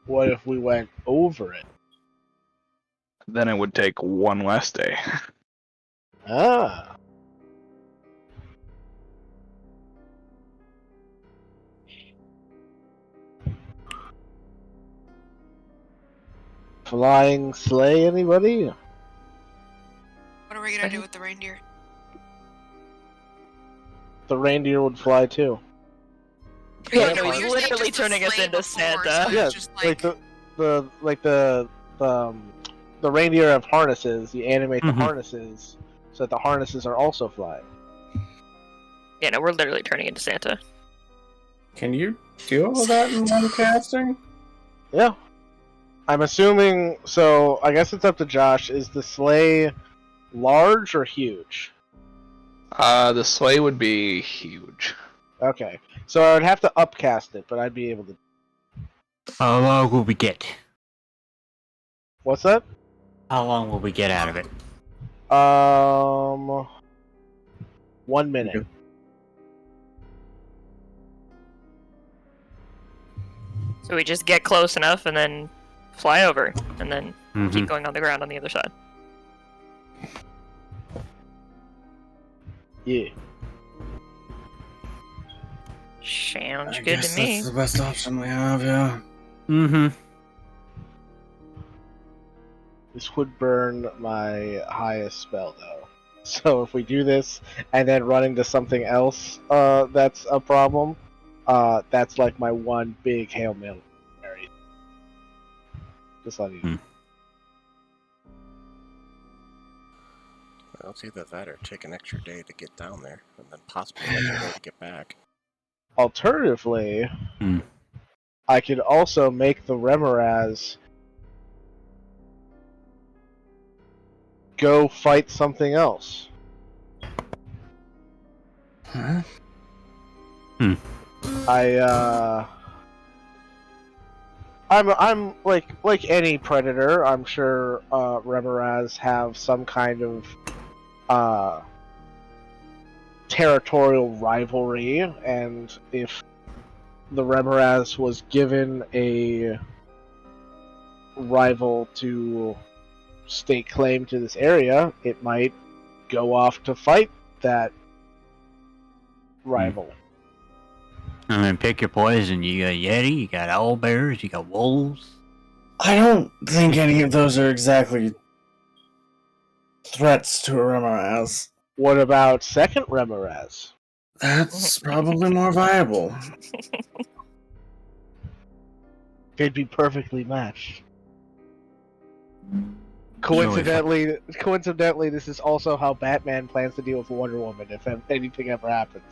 What if we went over it? Then it would take one less day. Ah. Flying sleigh, anybody? What are we gonna do with the reindeer? The reindeer would fly too. Yeah, no, no, he's you were saying literally just the turning us sleigh into before, Santa. so it's Yeah, just the reindeer have harnesses. You animate the Mhm. harnesses so that the harnesses are also flying. Yeah, no, we're literally turning into Santa. Can you do all that in one casting? Yeah. I'm assuming. So I guess it's up to Josh. Is the sleigh large or huge? The sleigh would be huge. Okay. So I would have to upcast it, but I'd be able to. How long will we get? What's that? How long will we get out of it? 1 minute. So we just get close enough and then fly over, and then Mhm. keep going on the ground on the other side. Yeah. Sounds good to me. That's the best option we have, yeah. Mm-hmm. This would burn my highest spell, though. So if we do this and then run into something else that's a problem, that's like my one big Hail Mary. Just letting you know. Well, it's either that or take an extra day to get down there, and then possibly an extra day to get back. Alternatively, Hmm. I could also make the Remoraz go fight something else. Huh? I'm like any predator. I'm sure Remoraz have some kind of territorial rivalry, and if the Remoraz was given a rival to stake claim to this area, it might go off to fight that rival. I mean, pick your poison. You got Yeti, you got owlbears, you got wolves. I don't think any of those are exactly threats to a Remoraz. What about second Remoraz? That's probably more viable. They'd be perfectly matched. Coincidentally, this is also how Batman plans to deal with Wonder Woman if anything ever happens.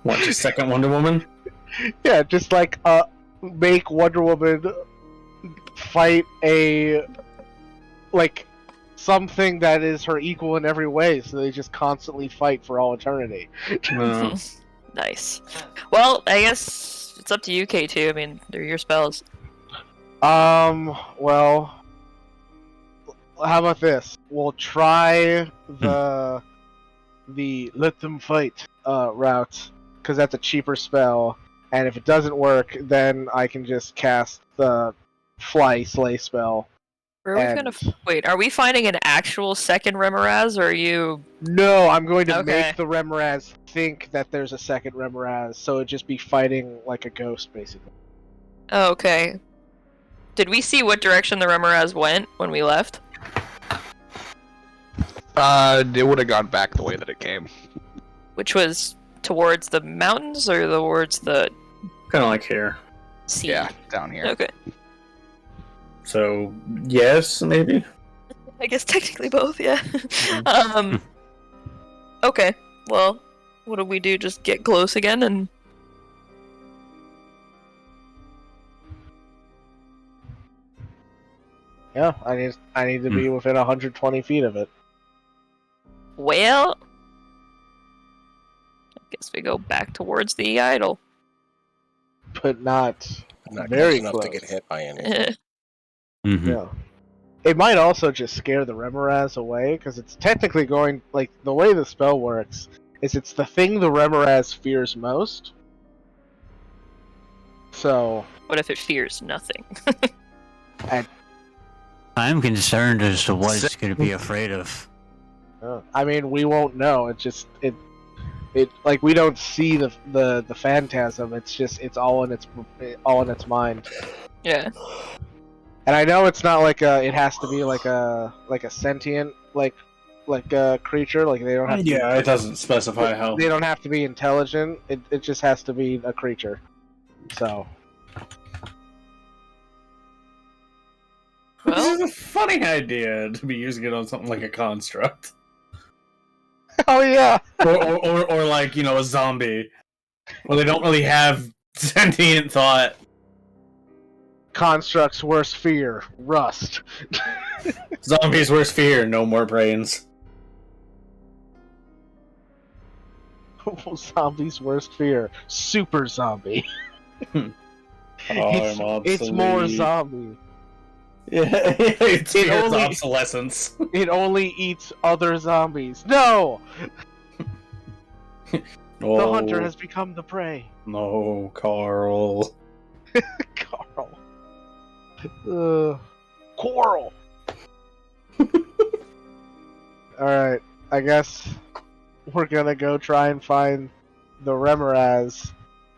What, just second Wonder Woman? Yeah, just like make Wonder Woman fight something that is her equal in every way, so they just constantly fight for all eternity. Nice. Well, I guess it's up to you, K2. I mean, they're your spells. Well, how about this? We'll try the let them fight route, because that's a cheaper spell, and if it doesn't work, then I can just cast the fly slay spell. Are we gonna wait? Are we finding an actual second Remoraz, or are you? No, I'm going to Okay. make the Remoraz think that there's a second Remoraz, so it'd just be fighting like a ghost, basically. Oh, okay. Did we see what direction the Remoraz went when we left? It would have gone back the way that it came. Which was towards the mountains or towards the Kind of like here. sea? Yeah, down here. Okay. So, yes, maybe? I guess technically both, yeah. Okay. Well, what do we do? Just get close again and... Yeah, I need to be within 120 feet of it. Well... I guess we go back towards the idol. But not close very enough close. to get hit by anything. Mm-hmm. Yeah. It might also just scare the Remoraz away, because it's technically going, like, the way the spell works is it's the thing the Remoraz fears most. So... What if it fears nothing? I'm concerned as to what it's going to be afraid of. I mean, we won't know. It just it like we don't see the phantasm. It's just it's all in its mind. Yeah. And I know it's not like it has to be like a sentient like a creature. Like they don't have. Yeah, it doesn't specify how. They don't have to be intelligent. It just has to be a creature. So. This is a funny idea to be using it on something like a construct. Oh yeah. or like, you know, a zombie. Where they don't really have sentient thought. Construct's worst fear, rust. Zombies' worst fear, no more brains. Zombie's worst fear, super zombie. It's more zombie. Yeah, it's obsolescence. It only eats other zombies. No! Oh, The hunter has become the prey. No, Carl. Carl. Coral. Alright, I guess we're gonna go try and find the Remoraz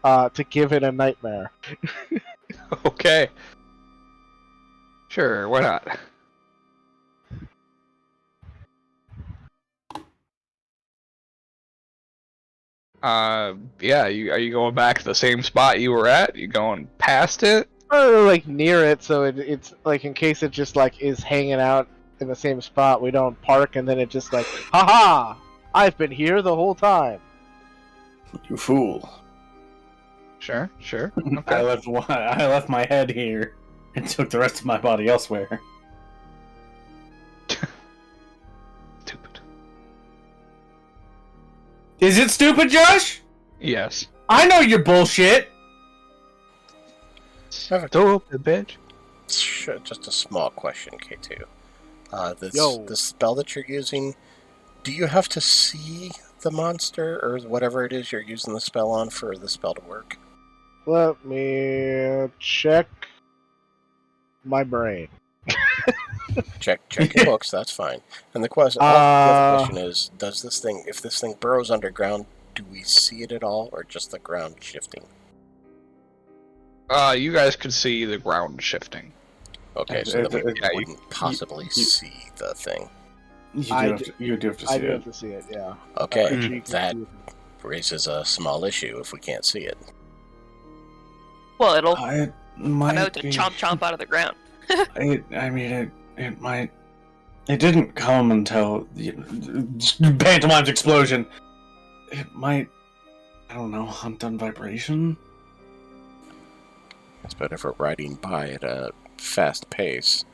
to give it a nightmare. Okay. Sure, why not? Yeah. Are you going back to the same spot you were at? You going past it? Or like near it, so it's like in case it just like is hanging out in the same spot, we don't park and then it just like, haha! I've been here the whole time. You fool. Sure. I left my head here and took the rest of my body elsewhere. Stupid. Is it stupid, Josh? Yes. I know you're bullshit. Stupid bitch. Just a small question, K2. Yo. The spell that you're using, do you have to see the monster or whatever it is you're using the spell on for the spell to work? Let me check my brain. Check your books, that's fine. And the other question is, if this thing burrows underground, do we see it at all, or just the ground shifting? You guys could see the ground shifting. Okay, so then we yeah, wouldn't possibly see the thing. You do have to see I do it. have to see it, yeah. Okay, Pretty sure you can that see it. raises a small issue if we can't see it. Well, it'll It come might out to be. chomp out of the ground. It might. It didn't come until the pantomime's explosion. It might. I don't know. Hunt on vibration. It's better for riding by at a fast pace.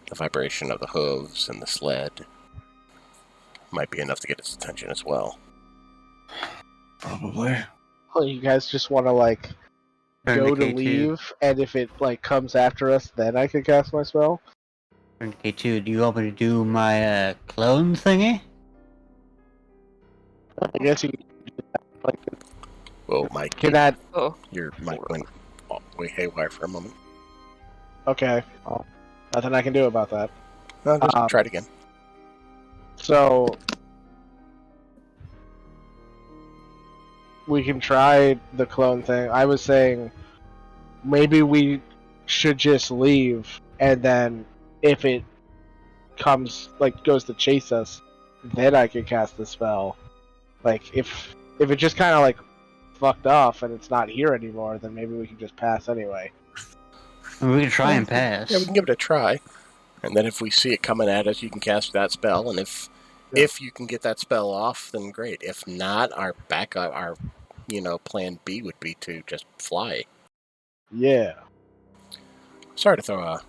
The vibration of the hooves and the sled might be enough to get its attention as well. Probably. Well, you guys just want to like Turn go to K2. leave, and if it like comes after us, then I can cast my spell. Turn K2, do you want me to do my clone thingy? I guess you can do that. Like, Whoa, Mike, can that? Oh, your mic went way haywire for a moment. Okay. Well, nothing I can do about that. No, just try it again. So we can try the clone thing. I was saying maybe we should just leave, and then if it comes like goes to chase us, then I can cast the spell. Like if it just kind of like fucked off and it's not here anymore, then maybe we can just pass anyway. We can try and pass. Yeah, we can give it a try. And then if we see it coming at us, you can cast that spell. And if you can get that spell off, then great. If not, our backup, our plan B would be to just fly. Yeah. Sorry to throw a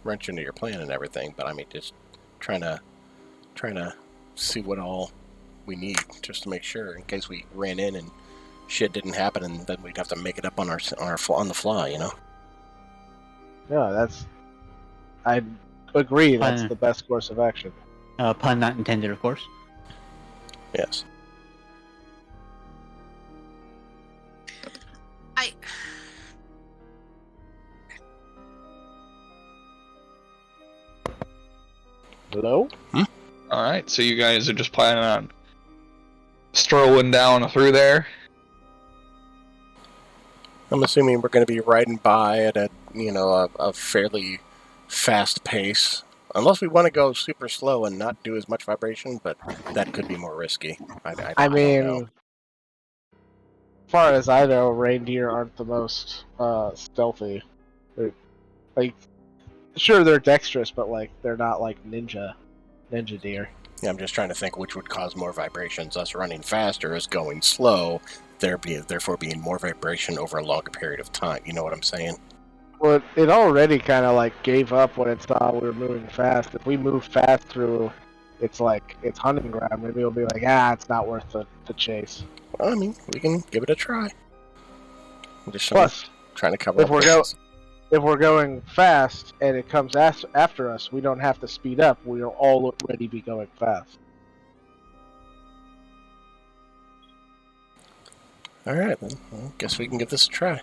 wrench into your plan and everything, but I mean, just trying to see what all we need, just to make sure, in case we ran in and shit didn't happen, and then we'd have to make it up on on the fly, Yeah, I agree. That's the best course of action. Pun not intended, of course. Yes. Hello? Alright, so you guys are just planning on strolling down through there? I'm assuming we're going to be riding by at a fairly fast pace. Unless we want to go super slow and not do as much vibration, but that could be more risky. I I don't mean, know. as far as I know, reindeer aren't the most stealthy. They're, like, sure, they're dexterous, but like they're not like ninja deer. Yeah, I'm just trying to think which would cause more vibrations. Us running faster is going slow, therefore being more vibration over a longer period of time. You know what I'm saying? Well, it already kind of like gave up when it saw we were moving fast. If we move fast through, it's hunting ground. Maybe it'll be like, it's not worth the chase. Well, I mean, we can give it a try. I'm just Plus, trying to cover if all we're bases. if we're going fast and it comes after us, we don't have to speed up. We'll already be going fast. All right, then. Well, guess we can give this a try.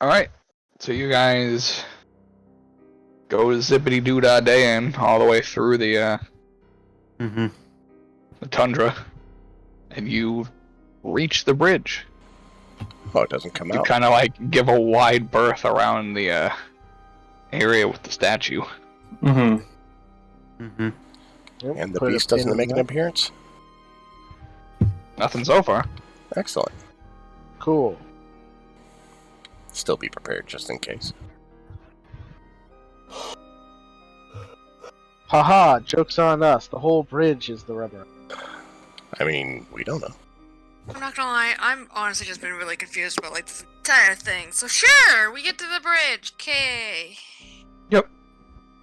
Alright, so you guys go zippity doo dah dayin all the way through the tundra, and you reach the bridge. Oh, it doesn't come You out. kind of like give a wide berth around the area with the statue. Mm-hmm. Mm-hmm. Yep, And the put a beast pin doesn't in make an that. appearance? Nothing so far. Excellent. Cool. Still be prepared just in case. Haha, joke's on us. The whole bridge is the rubber. I mean, we don't know. I'm not gonna lie, I'm honestly just been really confused about like this entire thing. So sure, we get to the bridge. Okay.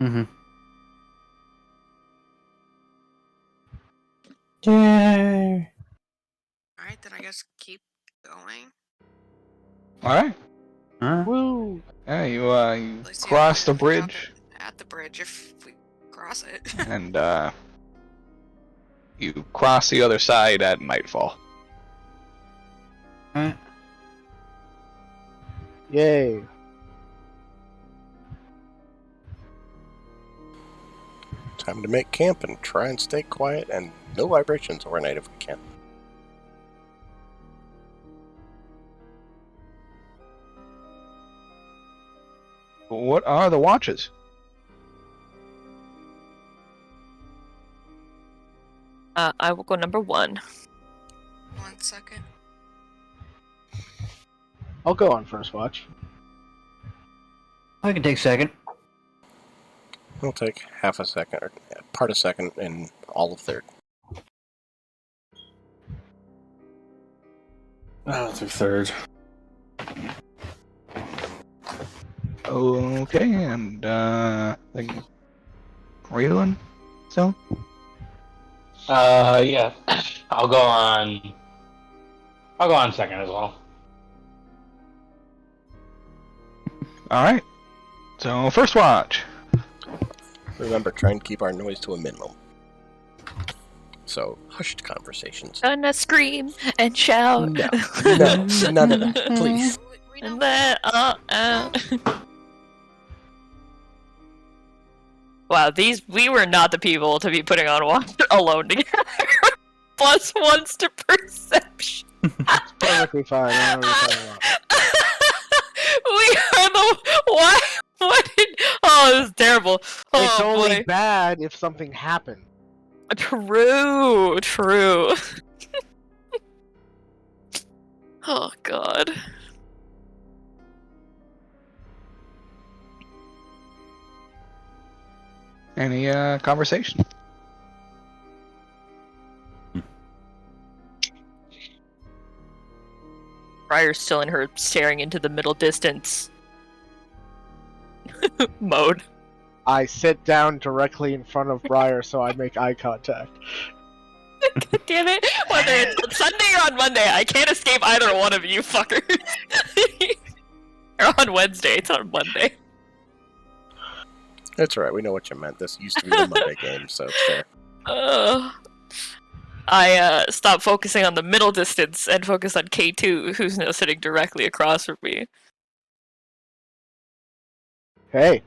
Mm-hmm. Yay! Alright, then I guess keep going. Alright. Huh? Woo! Yeah, you At least cross the we'll end up bridge, at the bridge if we cross it. and you cross the other side at nightfall. Alright. Yay. Time to make camp and try and stay quiet and no vibrations overnight if we can. What are the watches? I will go number 1. 1 second. I'll go on first watch. I can take second. It'll take half a second, or part a second, and all of third. Oh, through third. Okay, and I think Raylan. So Yeah. I'll go on second as well. all right. So first watch. Remember, try and keep our noise to a minimum. So, hushed conversations. Gonna scream and shout. No, none of that, please. We know. And then, Wow, we were not the people to be putting on watch alone together. +1s to perception. Perfectly fine. I don't know what you're talking about. We are the why? What did? Oh, this is terrible. Oh, It's only boy. bad if something happened. True. Oh God. Any conversation? Briar's still in her staring into the middle distance mode. I sit down directly in front of Briar so I make eye contact. God damn it! Whether it's on Sunday or on Monday, I can't escape either one of you fuckers. Or on Wednesday, it's on Monday. That's right, we know what you meant. This used to be the Monday game, so it's fair. I stopped focusing on the middle distance and focused on K2, who's now sitting directly across from me. Hey,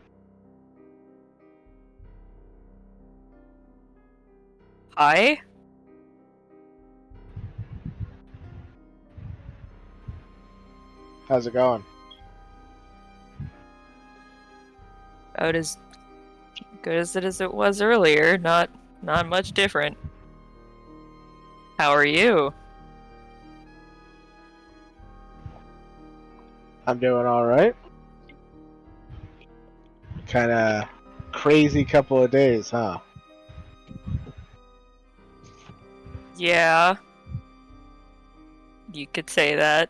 Hi? how's it going? About as good as it was earlier, not much different. How are you? I'm doing alright. Kinda crazy couple of days, huh? Yeah. You could say that.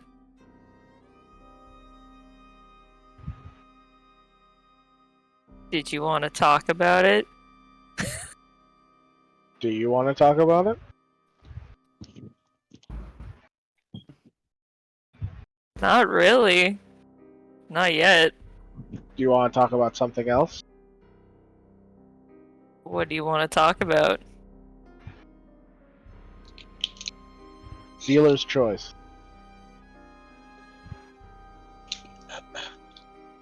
Did you want to talk about it? Do you want to talk about it? Not really. Not yet. Do you want to talk about something else? What do you want to talk about? Dealer's choice.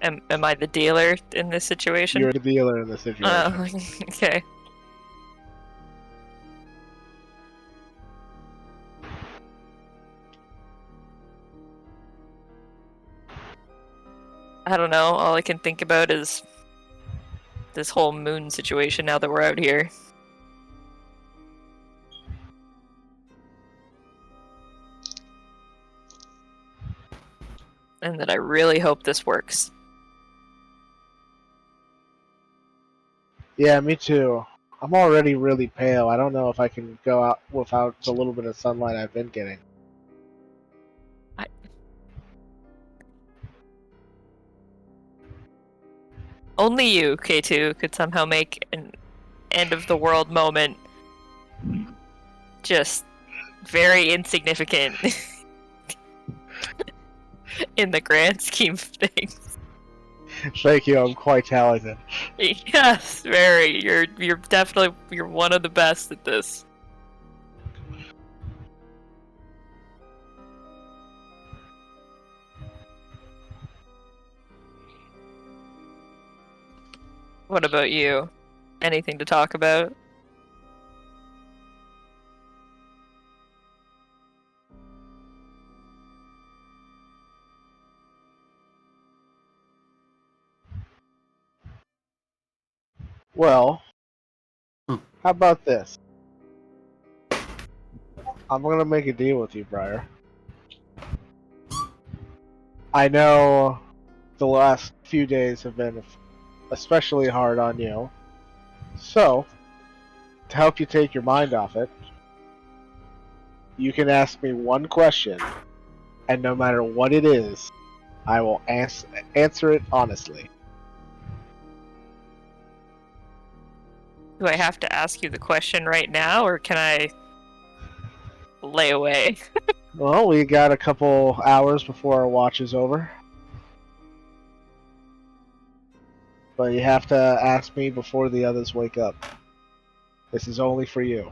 Am I the dealer in this situation? You're the dealer in this situation. Oh, okay. I don't know. All I can think about is this whole moon situation now that we're out here. And that I really hope this works. Yeah, me too. I'm already really pale. I don't know if I can go out without the little bit of sunlight I've been getting. Only you, K2, could somehow make an end-of-the-world moment just very insignificant in the grand scheme of things. Thank you, I'm quite talented. Yes, very. You're definitely one of the best at this. What about you? Anything to talk about? Well, Hmm. how about this? I'm gonna make a deal with you, Briar. I know the last few days have been especially hard on you. So, to help you take your mind off it, you can ask me one question, and no matter what it is, I will answer it honestly. Do I have to ask you the question right now, or can I lay away? Well, we got a couple hours before our watch is over. But you have to ask me before the others wake up. This is only for you.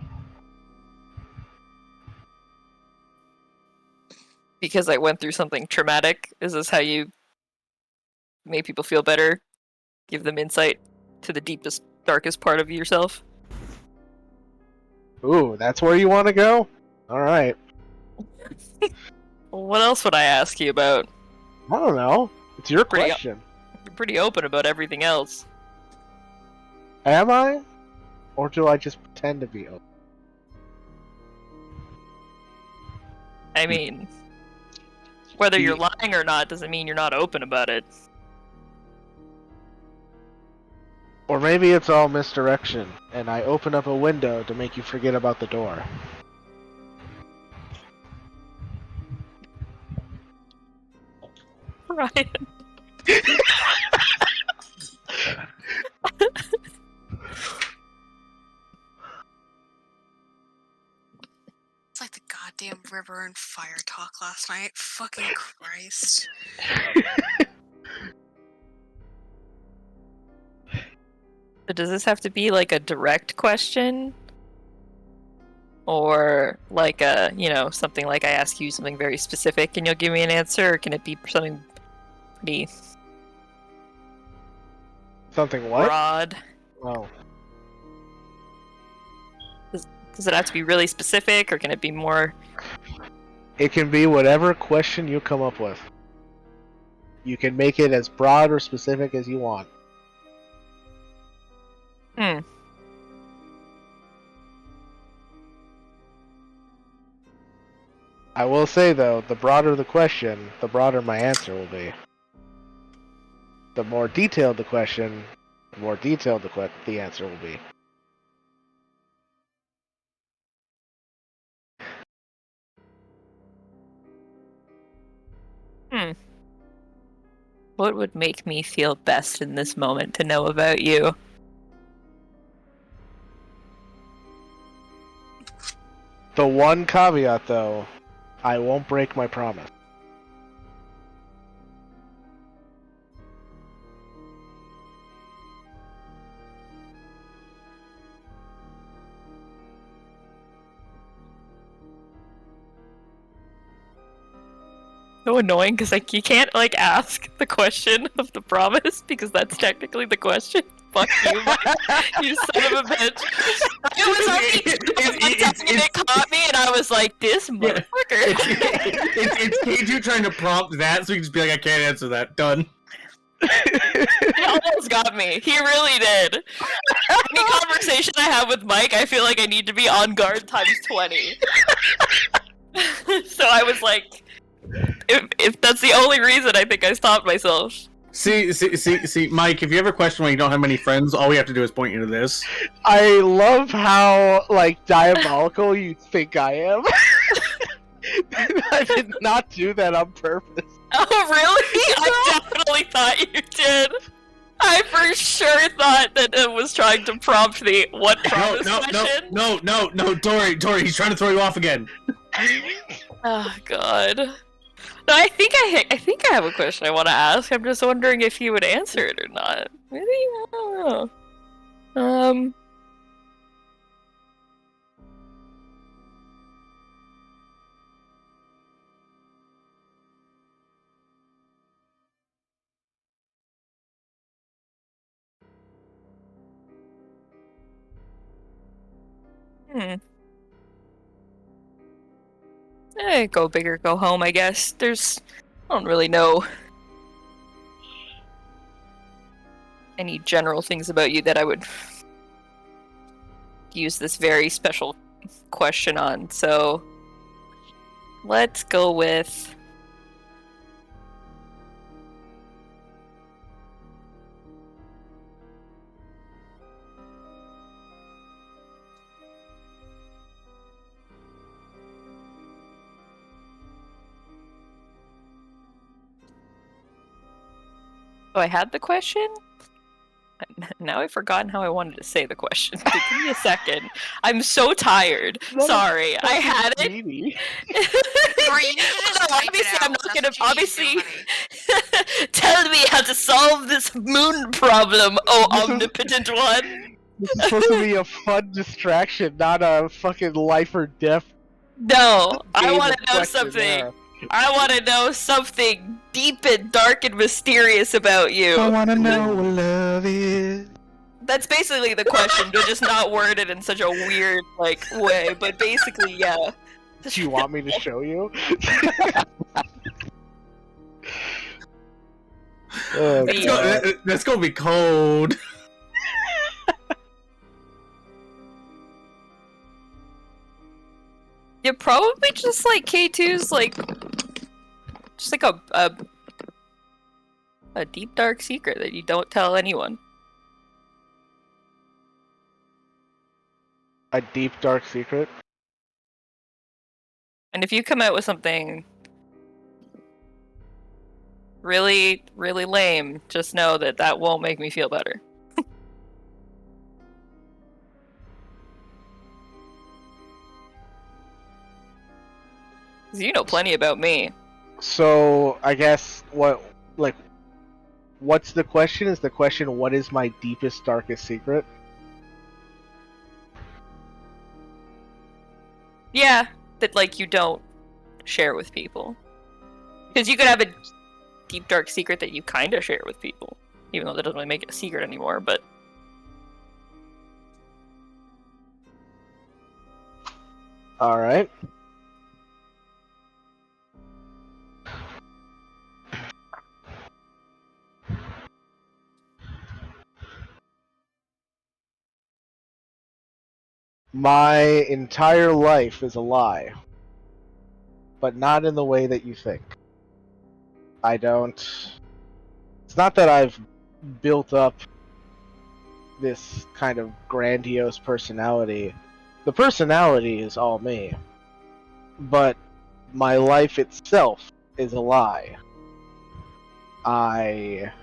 Because I went through something traumatic? Is this how you make people feel better? Give them insight to the deepest, darkest part of yourself? Ooh, that's where you want to go? Alright. What else would I ask you about? I don't know. It's your Pretty- question. You're pretty open about everything else. Am I? Or do I just pretend to be open? I mean, whether you're lying or not doesn't mean you're not open about it. Or maybe it's all misdirection, and I open up a window to make you forget about the door. Ryan. It's like the goddamn river and fire talk last night. Fucking Christ. So does this have to be like a direct question? Or like a, something like I ask you something very specific and you'll give me an answer? Or can it be something pretty Something what? broad? Oh. Does it have to be really specific or can it be more... It can be whatever question you come up with. You can make it as broad or specific as you want. I will say, though, the broader the question, the broader my answer will be. The more detailed the question, the more detailed the answer will be. What would make me feel best in this moment to know about you? The one caveat, though, I won't break my promise. So annoying because you can't ask the question of the promise because that's technically the question. Fuck you, Mike. You son of a bitch. It was only it caught me and I was like, this motherfucker. It's K2 trying to prompt that so you can just be like, I can't answer that. Done. He almost got me. He really did. Any conversation I have with Mike, I feel like I need to be on guard times 20. So I was like, if that's the only reason, I think I stopped myself. See, Mike, if you ever question why you don't have many friends, all we have to do is point you to this. I love how, like, diabolical you think I am. I did not do that on purpose. Oh, really? I definitely thought you did. I for sure thought that it was trying to prompt the what promise question. No, Dory, he's trying to throw you off again. Oh, God. No, I think I have a question I want to ask. I'm just wondering if you would answer it or not. Maybe, I don't know. Go big or go home, I guess. I don't really know any general things about you that I would use this very special question on, so let's go with... Oh, I had the question? Now I've forgotten how I wanted to say the question. Give me a second. I'm so tired. Sorry. I had it. Obviously, I'm not gonna. Obviously, tell me how to solve this moon problem, oh omnipotent one. This is supposed to be a fun distraction, not a fucking life or death. No, I want to know something. I want to know something deep and dark and mysterious about you. I want to know what love is. That's basically the question, but just not worded in such a weird, like, way. But basically, yeah. Do you want me to show you? That's gonna be cold. Yeah, probably just like K2's like just like a deep dark secret that you don't tell anyone. A deep dark secret? And if you come out with something really, really lame, just know that that won't make me feel better. You know plenty about me. So, I guess, what's the question? Is the question, what is my deepest, darkest secret? Yeah, that, like, you don't share with people. Because you could have a deep, dark secret that you kind of share with people. Even though that doesn't really make it a secret anymore, but... Alright. My entire life is a lie. But not in the way that you think. I don't... It's not that I've built up this kind of grandiose personality. The personality is all me. But my life itself is a lie. I,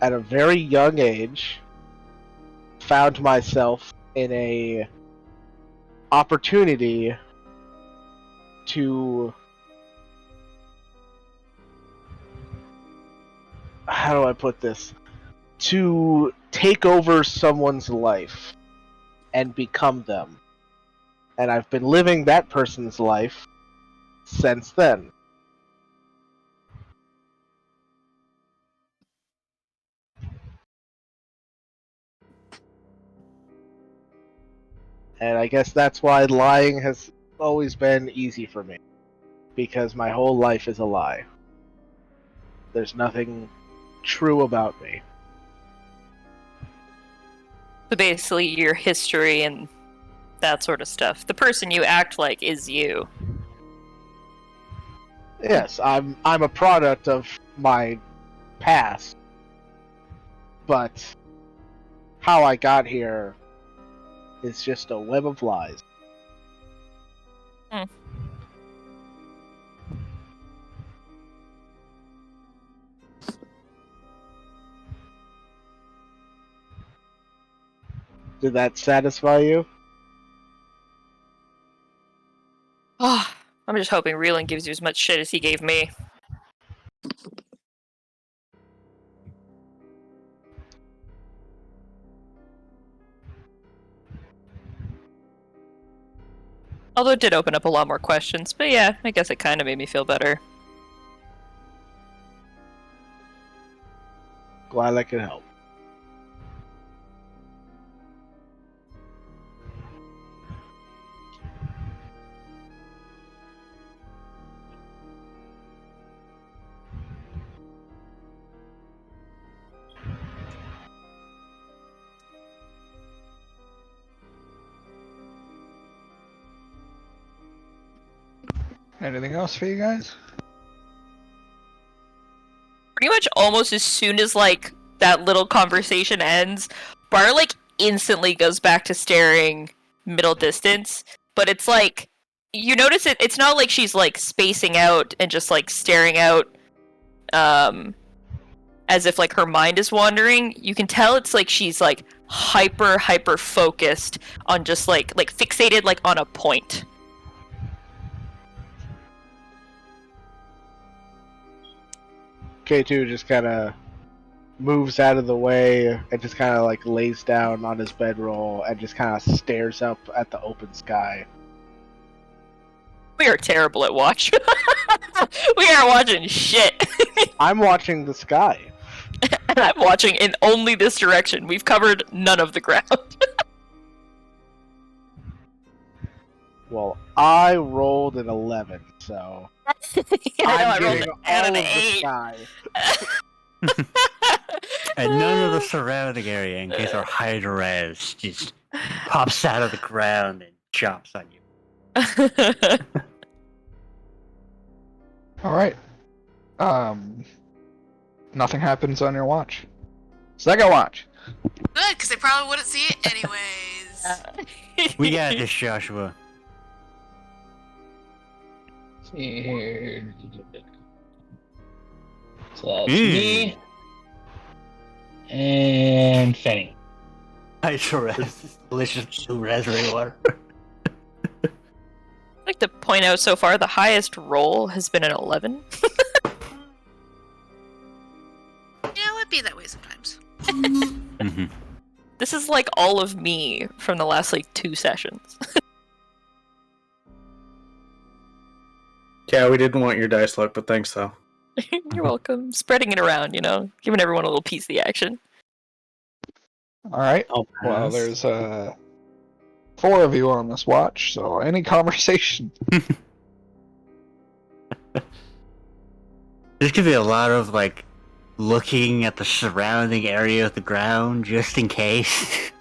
at a very young age, found myself in a opportunity to... How do I put this? To take over someone's life and become them. And I've been living that person's life since then. And I guess that's why lying has always been easy for me. Because my whole life is a lie. There's nothing true about me. So basically, your history and that sort of stuff. The person you act like is you. Yes, I'm a product of my past, but how I got here is just a web of lies. Hmm. Did that satisfy you? Oh, I'm just hoping Reeling gives you as much shit as he gave me. Although it did open up a lot more questions, but yeah, I guess it kind of made me feel better. Glad I could help. Anything else for you guys? Pretty much almost as soon as, like, that little conversation ends, Bar, like, instantly goes back to staring middle distance, but it's like, you notice it's not like she's, like, spacing out and just, like, staring out, as if, like, her mind is wandering. You can tell it's like she's, like, hyper focused on just, like fixated, like, on a point. K2 just kind of moves out of the way and just kind of like lays down on his bedroll and just kind of stares up at the open sky. We are terrible at watch. We are watching shit. I'm watching the sky. I'm watching in only this direction. We've covered none of the ground. Well, I rolled an 11, so I I'm rolled getting an all of the 8. sky. And none of the surrounding area, in case our hydro-res just pops out of the ground and chops on you. Alright. Nothing happens on your watch. Second watch. Good, because they probably wouldn't see it anyways. We got this, Joshua. See here. So that's me and Fenny. Hydro-res. Delicious blue raspberry water. I'd like to point out so far the highest roll has been an 11. Yeah, it would be that way sometimes. Mm-hmm. This is like all of me from the last like 2 sessions. Yeah, we didn't want your dice luck, but thanks though. You're welcome. Spreading it around, you know, giving everyone a little piece of the action. Alright. I'll Well, pass. there's 4 of you on this watch, so any conversation. There's gonna be a lot of, like, looking at the surrounding area of the ground, just in case.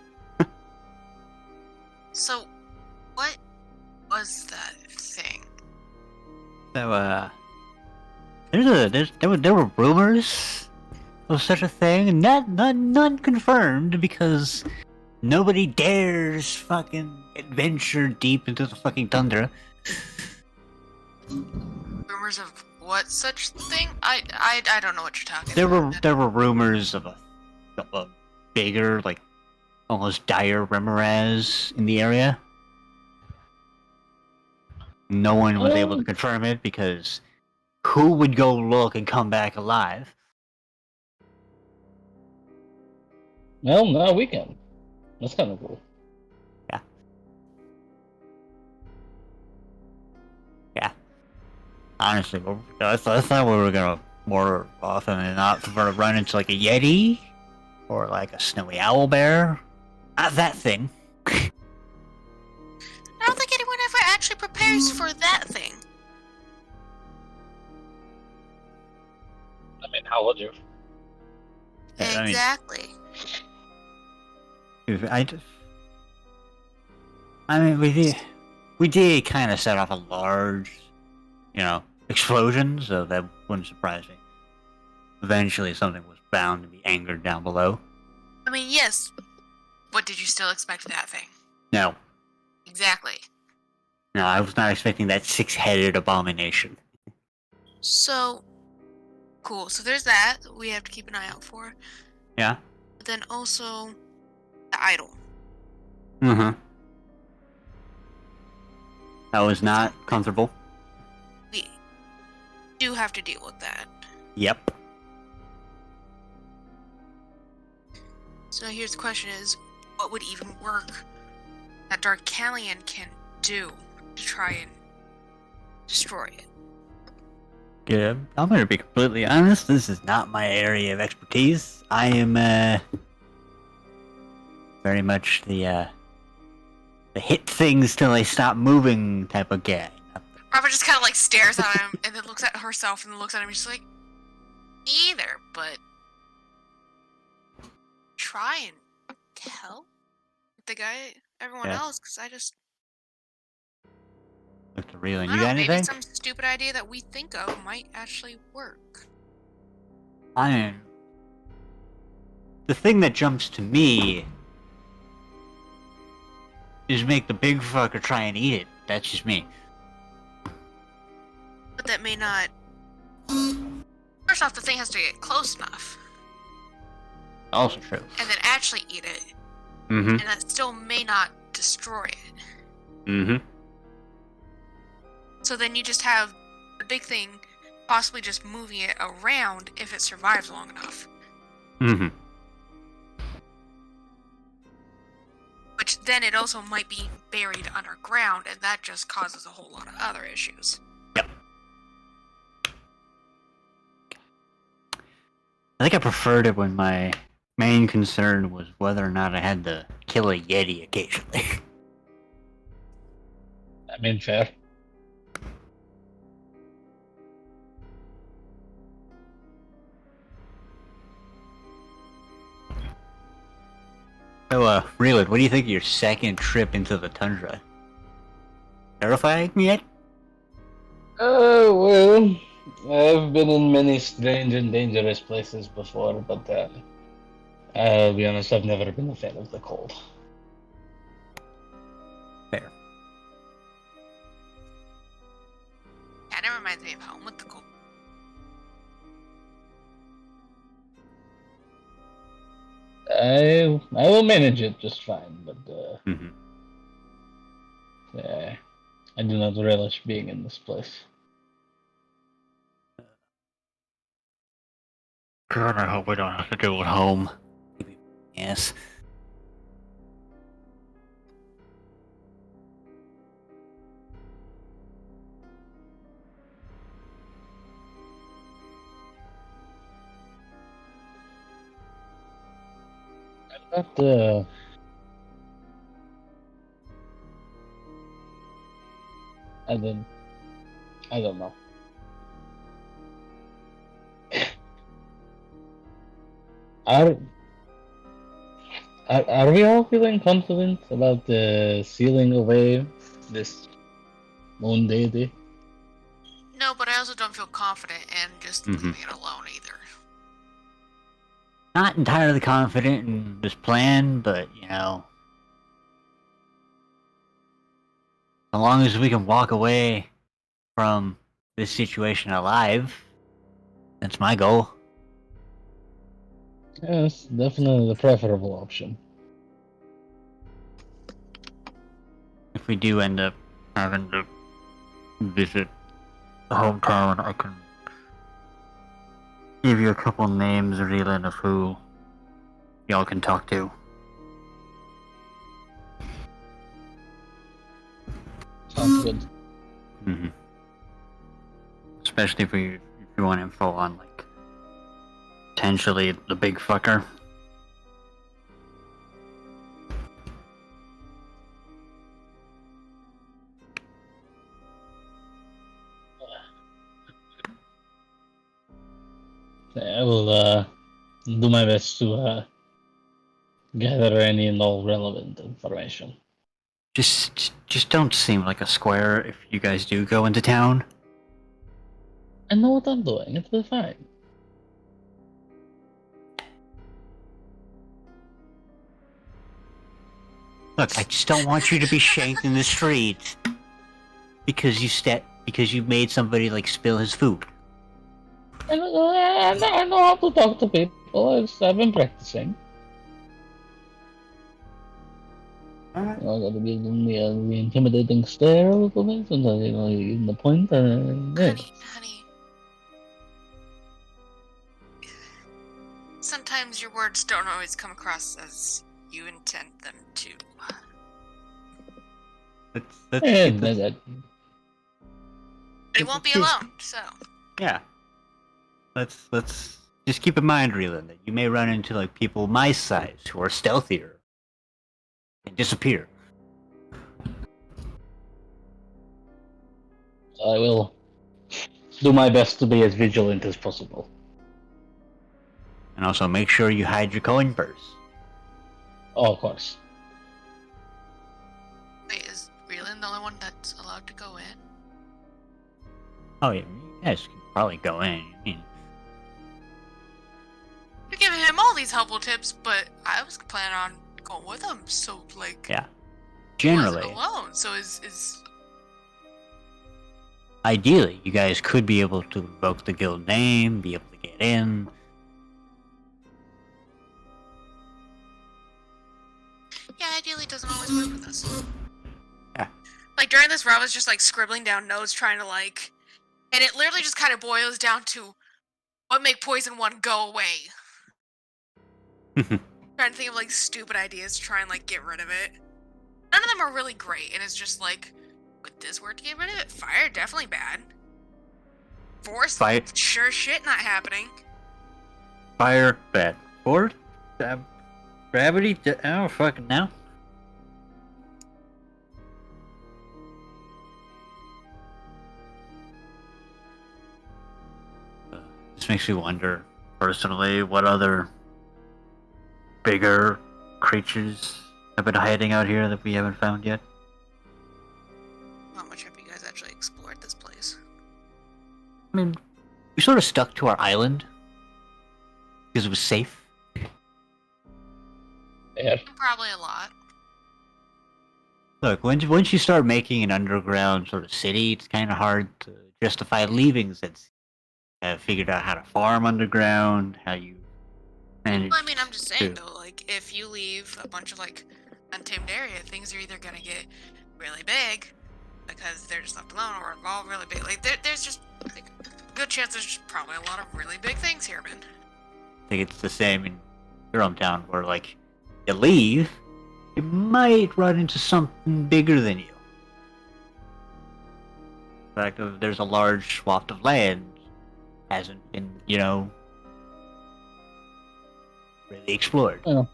So, what was that thing? So, there were rumors of such a thing, and none confirmed, because nobody dares fucking adventure deep into the fucking tundra. Rumors of what such thing? I don't know what you're talking There about. were rumors of a bigger, like, almost dire remoraz in the area. No one was able to confirm it, because who would go look and come back alive? Well, no, we can. That's kind of cool. Honestly, I thought we were gonna more often than not run into like a yeti or like a snowy owl bear. Not that thing. I don't think anyone ever actually prepares for that thing. I mean, how would you? Exactly. I mean, we did kind of set off a large, explosion, so that wouldn't surprise me. Eventually, something was bound to be angered down below. I mean, yes. What did you still expect that thing? No. Exactly. No, I was not expecting that six-headed abomination. So, cool. So there's that we have to keep an eye out for. Yeah? But then also, the idol. Mm-hmm. That was not comfortable. We do have to deal with that. Yep. So here's the question is, what would even work that Darkalion can do to try and destroy it? Yeah, I'm gonna be completely honest, this is not my area of expertise. I am, very much the hit things till they stop moving type of guy. Robert just kind of like stares at him and then looks at herself and then looks at him and she's like, either, but try and tell the guy, everyone else, because I just, Look to reel in. I You don't got know, maybe anything? some stupid idea that we think of might actually work. I mean, the thing that jumps to me is make the big fucker try and eat it. That's just me. But that may not... First off, the thing has to get close enough. Also true. And then actually eat it. Mm-hmm. And that still may not destroy it. Mm-hmm. So then you just have the big thing possibly just moving it around if it survives long enough. Mm-hmm. Which then it also might be buried underground, and that just causes a whole lot of other issues. Yep. I think I preferred it when my main concern was whether or not I had to kill a Yeti occasionally. I mean, fair. So, Reelid, what do you think of your second trip into the tundra? Terrifying yet? Oh, well, I've been in many strange and dangerous places before, but I'll be honest, I've never been a fan of the cold. Fair. Kind of reminds me of home with the cold. I will manage it just fine, but Mm-hmm. yeah, I do not relish being in this place. God, I hope we don't have to do it home. Yes. I'm not, I don't know. Are we all feeling confident about sealing away this moon deity? No, but I also don't feel confident in just Mhm. leaving it alone either. Not entirely confident in this plan, but, as long as we can walk away from this situation alive, that's my goal. Yes, definitely the preferable option. If we do end up having to visit the hometown, I can give you a couple names, Reelan, of who y'all can talk to. Sounds good. Mm-hmm. Especially if you want info on, like, potentially the big fucker. I will do my best to gather any and all relevant information. Just don't seem like a square if you guys do go into town. I know what I'm doing. It's fine. Look, I just don't want you to be shanked in the street because you made somebody like spill his food. I know how to talk to people. I've been practicing. Alright. I gotta give them the intimidating stare a little bit, and then you give them the point. Yeah. Honey. Sometimes your words don't always come across as you intend them to. Let's Yeah, keep this- that- But he won't be alone, so. yeah. Let's just keep in mind, Reelan, that you may run into like people my size who are stealthier and disappear. I will do my best to be as vigilant as possible. And also make sure you hide your coin purse. Oh, of course. Wait, is Reelan the only one that's allowed to go in? Oh yeah, you guys can probably go in. I mean, You're giving him all these helpful tips, but I was planning on going with him, so like. yeah. he wasn't Generally, alone, so is ideally, you guys could be able to invoke the guild name, be able to get in. yeah, ideally it doesn't always work with us. Yeah. Like during this, Rob was just like scribbling down notes, trying to like, and it literally just kind of boils down to what make poison one go away. Trying to think of like stupid ideas to try and like get rid of it. None of them are really great, and it's just like, would this work to get rid of it? Fire, definitely bad. Force, Fire. sure shit, not happening. Fire, bad. Force, gravity, I don't fucking know. This makes me wonder, personally, what other bigger creatures have been hiding out here that we haven't found yet. How much have you guys actually explored this place? I mean, we sort of stuck to our island because it was safe. Yeah. Probably a lot. Look, once you start making an underground sort of city, it's kind of hard to justify leaving since you have figured out how to farm underground, how you manage. Well, I mean, I'm just saying to- though, like, if you leave a bunch of like untamed area, things are either gonna get really big because they're just left alone, or evolve really big. Like, there's just like a good chance there's just probably a lot of really big things here, man. I think it's the same in your hometown, where like you leave, you might run into something bigger than you. In fact, there's a large swath of land hasn't been, really explored. Well,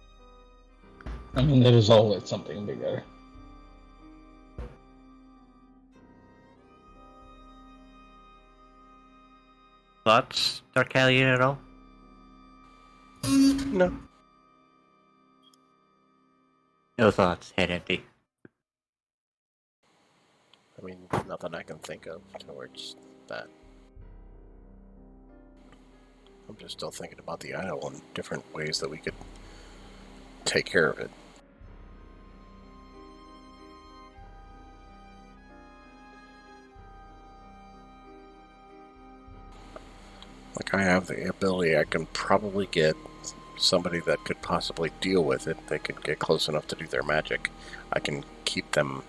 I mean, there is always something bigger. Thoughts, Darkalion, at all? No. No thoughts. Head empty. I mean, nothing I can think of towards that. I'm just still thinking about the idol and different ways that we could take care of it. Like, I have the ability, I can probably get somebody that could possibly deal with it. They could get close enough to do their magic. I can keep them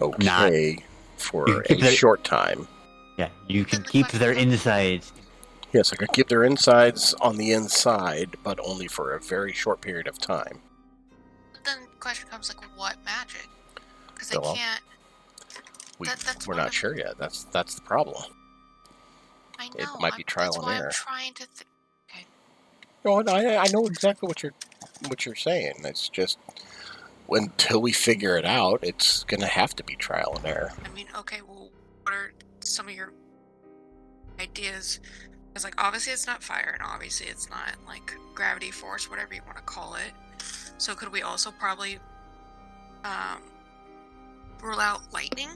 okay for a short time. Yeah, you can keep their insides. Yes, I can keep their insides on the inside, but only for a very short period of time. But then the question comes like, what magic? Because they Well, can't. That's We're one not of- sure yet. That's the problem. I know. It might be trial that's and why error. I'm trying to. No, I know exactly what you're saying. It's just until we figure it out, it's gonna have to be trial and error. I mean, okay. Well, what are some of your ideas Because, like, obviously it's not fire, and obviously it's not, like, gravity force, whatever you want to call it. So could we also probably rule out lightning?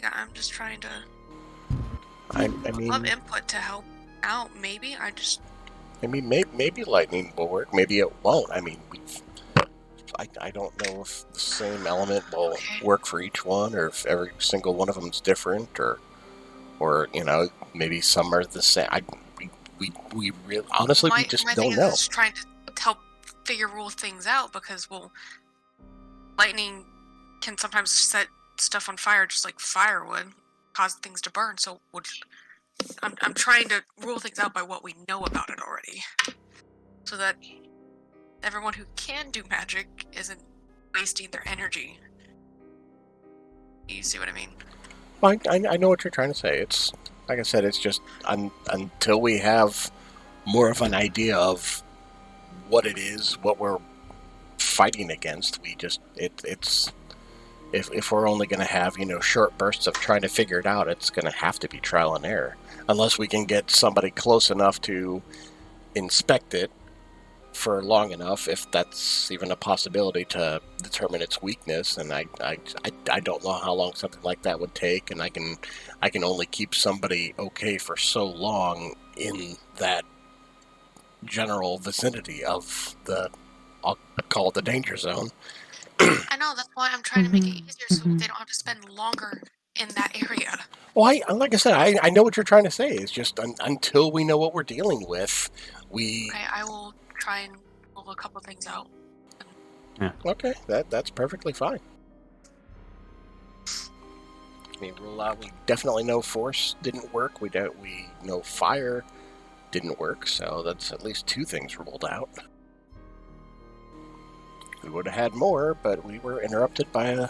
Yeah, I'm just trying to I mean, love input to help out, maybe. maybe lightning will work. Maybe it won't. I mean, I don't know if the same element will work for each one, or if every single one of them is different, or maybe some are the same. We really, honestly, we just my don't thing know. is trying to help rule things out, because, well, lightning can sometimes set stuff on fire, just like fire would, cause things to burn. So I'm trying to rule things out by what we know about it already, so that everyone who can do magic isn't wasting their energy. You see what I mean? Well, I know what you're trying to say. It's like I said. It's just until we have more of an idea of what it is, what we're fighting against. It's if we're only going to have short bursts of trying to figure it out, it's going to have to be trial and error, unless we can get somebody close enough to inspect it for long enough, if that's even a possibility, to determine its weakness. And I don't know how long something like that would take, and I can only keep somebody okay for so long in that general vicinity of I'll call it the danger zone. I know, that's why I'm trying to make it easier, so they don't have to spend longer in that area. Well, like I said, I know what you're trying to say. It's just until we know what we're dealing with, we... Okay, I will try and rule a couple things out. Yeah. Okay, that's perfectly fine. I mean, rule out, we definitely know force didn't work. We know fire didn't work, so that's at least 2 things ruled out. We would have had more, but we were interrupted by a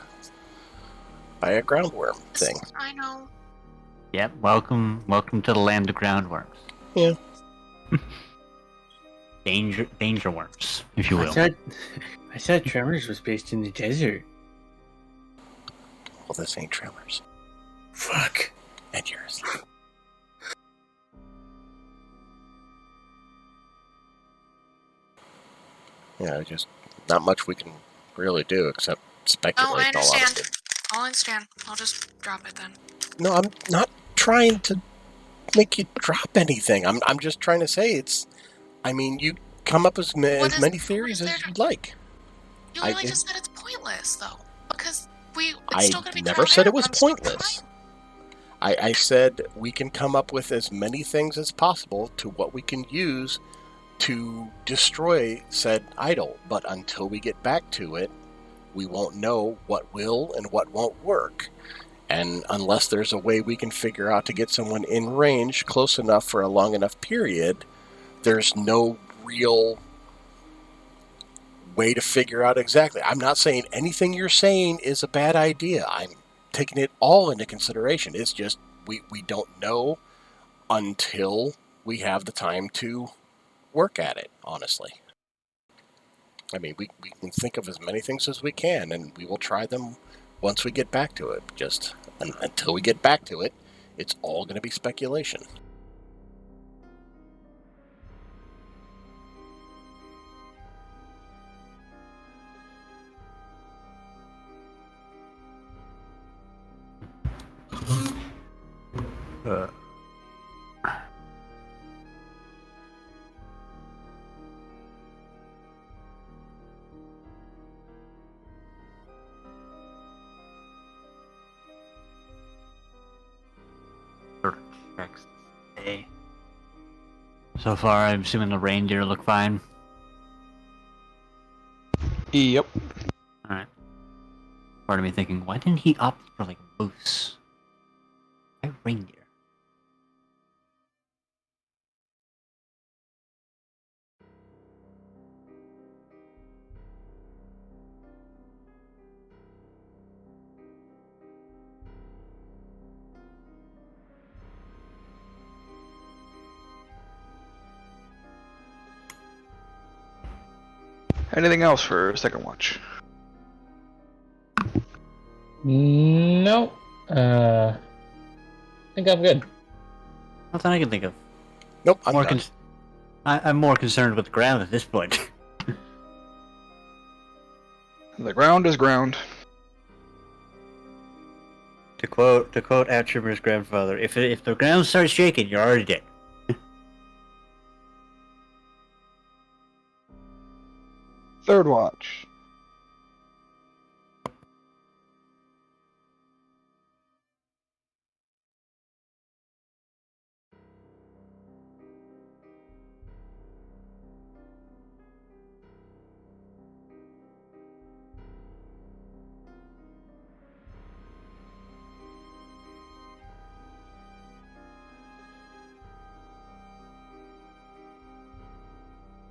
groundworm thing. I know. Yep, welcome to the land of groundworms. Yeah. Danger worms, if you will. I thought Tremors was based in the desert. Well, this ain't Tremors. Fuck. And yours. Yeah, just not much we can really do except speculate. Oh, I in all understand. honesty. I'll understand. I'll just drop it then. No, I'm not trying to make you drop anything. I'm just trying to say it's... I mean, you come up as many theories as you'd like. You literally just said it's pointless, though. Because it's I still gonna be never trial said and it was error, but I'm still pointless. trying. I said we can come up with as many things as possible to what we can use to destroy said idol, but until we get back to it, we won't know what will and what won't work. And unless there's a way we can figure out to get someone in range close enough for a long enough period, there's no real way to figure out exactly. I'm not saying anything you're saying is a bad idea. I'm taking it all into consideration. It's just we don't know until we have the time to work at it, honestly. I mean, we can think of as many things as we can, and we will try them once we get back to it. Just until we get back to it, it's all going to be speculation. Checks today. So far, I'm assuming the reindeer look fine. Yep. Alright. Part of me thinking, why didn't he opt for, like, a moose? Why reindeer? Anything else for second watch? No. I think I'm good. Nothing I can think of. Nope, I'm More done. I'm more concerned with the ground at this point. The ground is ground. To quote Atrimmer's grandfather, if the ground starts shaking, you're already dead. Third watch.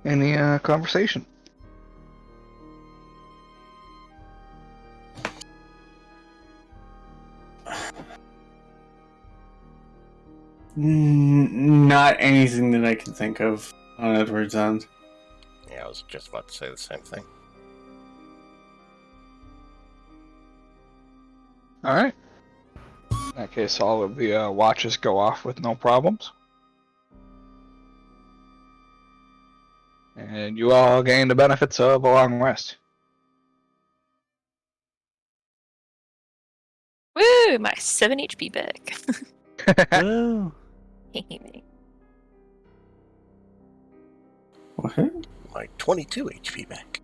Any conversation? Not anything that I can think of on Edward's end. Yeah, I was just about to say the same thing. All right. In that case, all of the watches go off with no problems. And you all gain the benefits of a long rest. Woo! My 7 HP back. Woo! What? Like 22 HP back.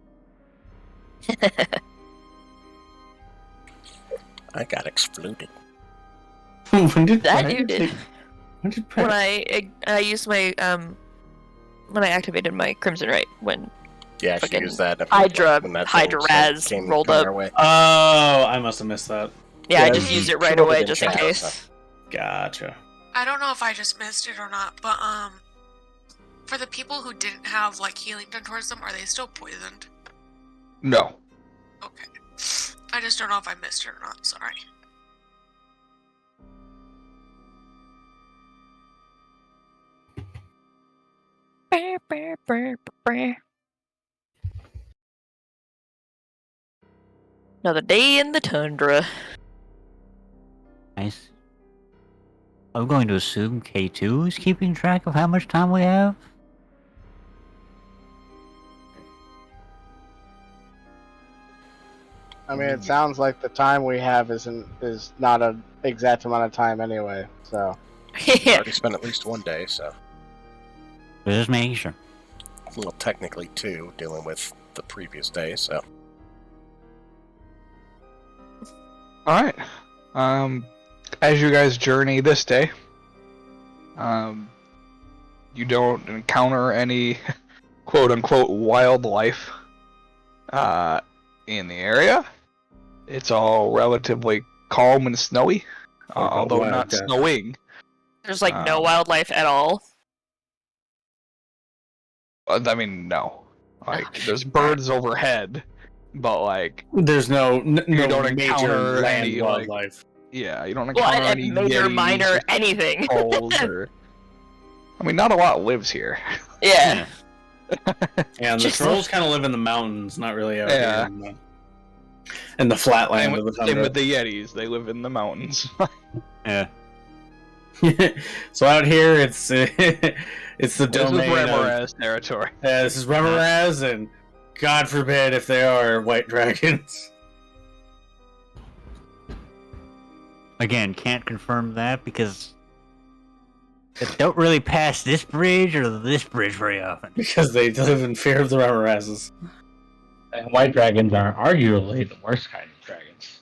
I got exploded. When did That Brad you did. take- When did Brad- When I used my when I activated my Crimson Right when Yeah, she Fucking used that. Hydra when that Hydra thing Raz came rolled our up. way. Oh, I must have missed that. Yeah, I Yeah, just he used it right wrote it away in just in chat, case. so. Gotcha. I don't know if I just missed it or not, but for the people who didn't have like healing done towards them, are they still poisoned? No. Okay. I just don't know if I missed it or not. Sorry. Another day in the tundra. Nice. I'm going to assume K2 is keeping track of how much time we have. I mean, it sounds like the time we have is not an exact amount of time anyway. So We Yeah. already spent at least one day, so. We're just making sure. Well, technically two, dealing with the previous day, so. All right. As you guys journey this day, you don't encounter any quote-unquote wildlife in the area. It's all relatively calm and snowy, although wild not death. snowing. There's like no Um, wildlife at all. I mean, no. Like, there's birds overhead, but like, There's no you don't major encounter land any, like, wildlife. yeah, you don't Well, encounter and any major, yetis minor, or anything. trolls or. I mean, not a lot lives here. Yeah. And the Just trolls kind of live in the mountains, not really out Yeah. here in the flat Same land of the with, same tundra. with the yetis; they live in the mountains. Yeah. So out here, it's it's the This is domain of Remoraz territory. this is Remoraz, and God forbid if they are white dragons. Again, can't confirm that because they don't really pass this bridge or this bridge very often. Because they live in fear of the Remorazes. And white dragons are arguably the worst kind of dragons.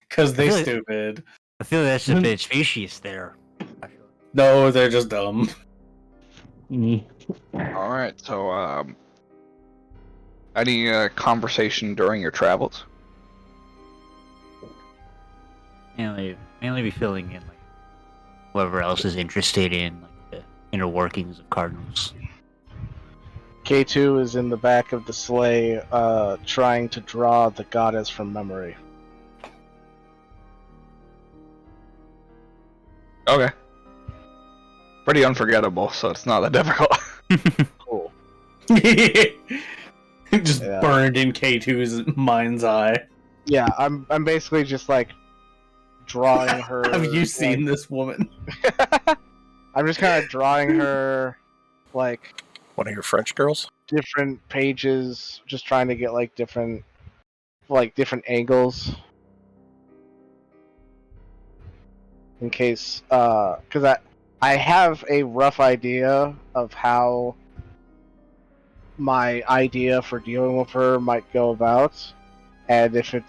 Because they Really? stupid. I feel that's a bit species there. No, they're just dumb. All right, so any conversation during your travels? Mainly be filling in like whoever else is interested in like the inner workings of cardinals. K2 is in the back of the sleigh, trying to draw the goddess from memory. Okay. Pretty unforgettable, so it's not that difficult. Cool. Just Yeah. burned in K2's mind's eye. Yeah, I'm basically just like drawing her. Have you seen this woman? I'm just kind of drawing her, like, One of your French girls? different pages, just trying to get like different angles. In case, because I have a rough idea of how my idea for dealing with her might go about, and if it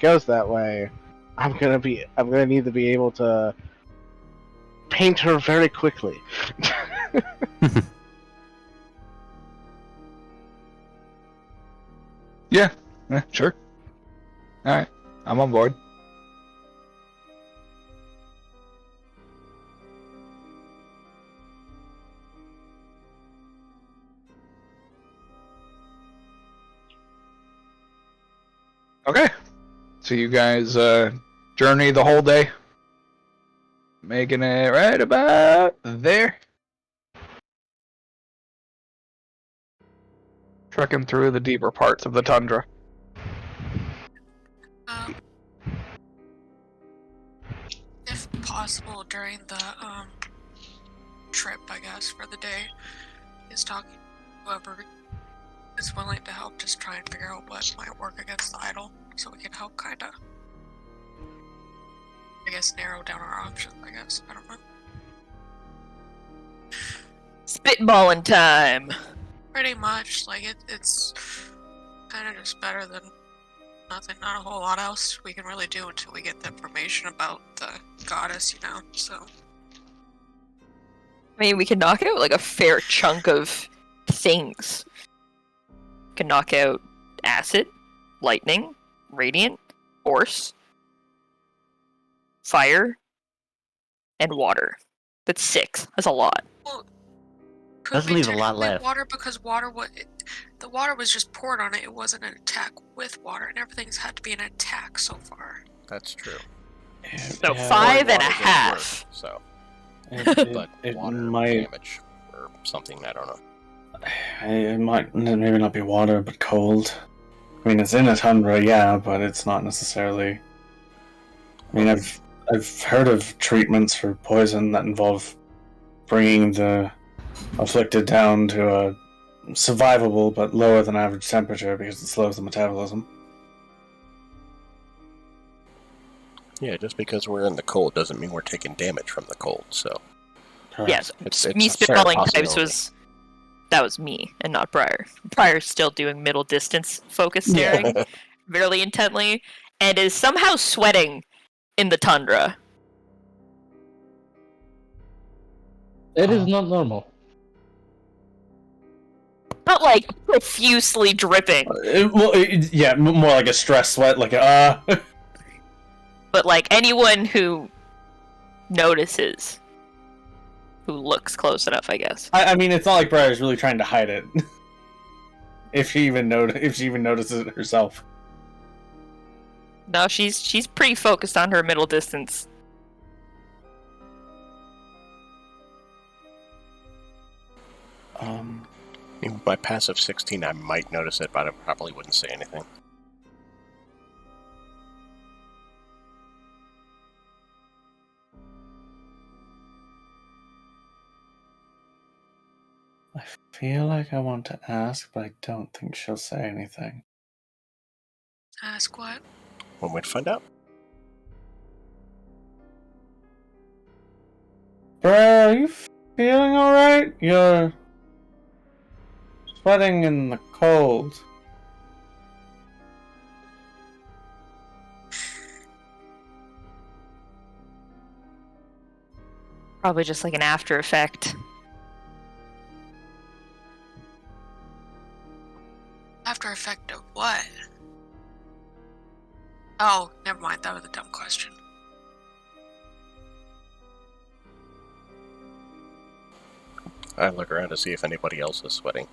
goes that way, I'm gonna need to be able to paint her very quickly. Yeah, sure. Alright, I'm on board. Okay, so you guys journey the whole day, making it right about there. Trekking through the deeper parts of the tundra. If possible, during the trip, I guess, for the day, is talking to whoever is willing to help, just try and figure out what might work against the idol, so we can help kind of, I guess, narrow down our options, I guess. I don't know. Spitballing time. Pretty much, like, it's kind of just better than nothing, not a whole lot else we can really do until we get the information about the goddess, you know, so. I mean, we can knock out like a fair chunk of things. We can knock out acid, lightning, radiant, force, fire, and water. That's 6. That's a lot. Well, Doesn't leave a lot left. Water, because the water was just poured on it. It wasn't an attack with water, and everything's had to be an attack so far. That's true. So 5 and a half. So, It but water might, damage or something. I don't know. it might maybe not be water, but cold. I mean, it's in a tundra, yeah, but it's not necessarily. I mean, I've heard of treatments for poison that involve bringing the afflicted down to a survivable but lower than average temperature because it slows the metabolism. Yeah, just because we're in the cold doesn't mean we're taking damage from the cold. So Yes, It's me a fair spitballing types possibility. that was me and not Briar. Briar's still doing middle distance focus staring really intently and is somehow sweating in the tundra. It is not normal. Not like profusely dripping, Yeah, more like a stress sweat, like but like anyone who notices, who looks close enough, I guess. I mean, it's not like Briar's really trying to hide it. if she even notices it herself. No, she's pretty focused on her middle distance. I mean, with my passive 16, I might notice it, but I probably wouldn't say anything. I feel like I want to ask, but I don't think she'll say anything. Ask what? One way to find out. Briar, are you feeling alright? You're sweating in the cold. Probably just like an after effect. After effect of what? Oh, never mind. That was a dumb question. I look around to see if anybody else is sweating.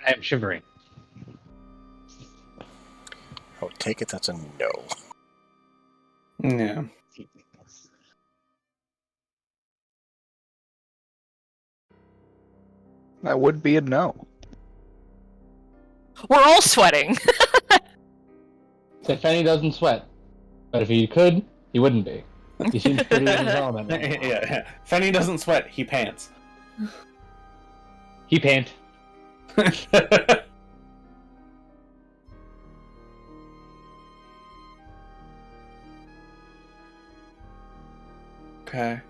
I am shivering. I would take it that's a no. Yeah. That would be a no. We're all sweating. That Fenny doesn't sweat. But if he could, he wouldn't be. He seems pretty in his element. Yeah. Fenny doesn't sweat, he pants. He pant. Okay.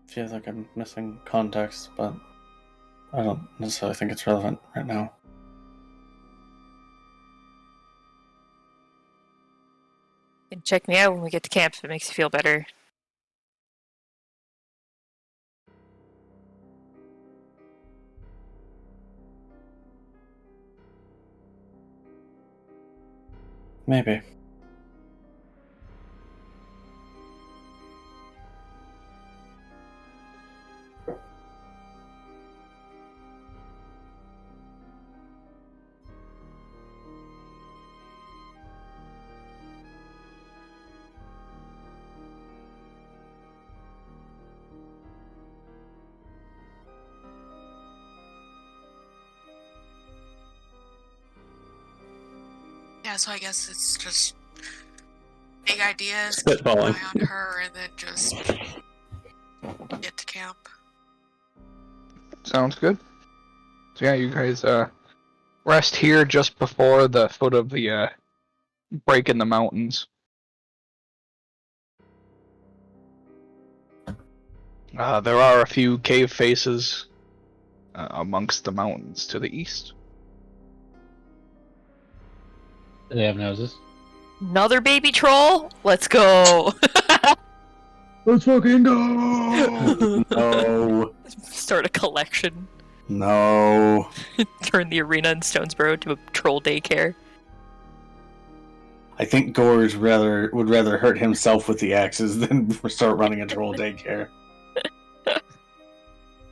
Feels like I'm missing context, but I don't necessarily think it's relevant right now. You can check me out when we get to camp if it makes you feel better. Maybe. Yeah, so I guess it's just big ideas, keep an Spitballing. eye on her, and then just get to camp. Sounds good. So yeah, you guys rest here just before the foot of the break in the mountains. There are a few cave faces amongst the mountains to the east. Do they have noses? Another baby troll? Let's go! Let's fucking go! No. Start a collection. No. Turn the arena in Stonesboro to a troll daycare. I think Gorge would rather hurt himself with the axes than start running a troll daycare.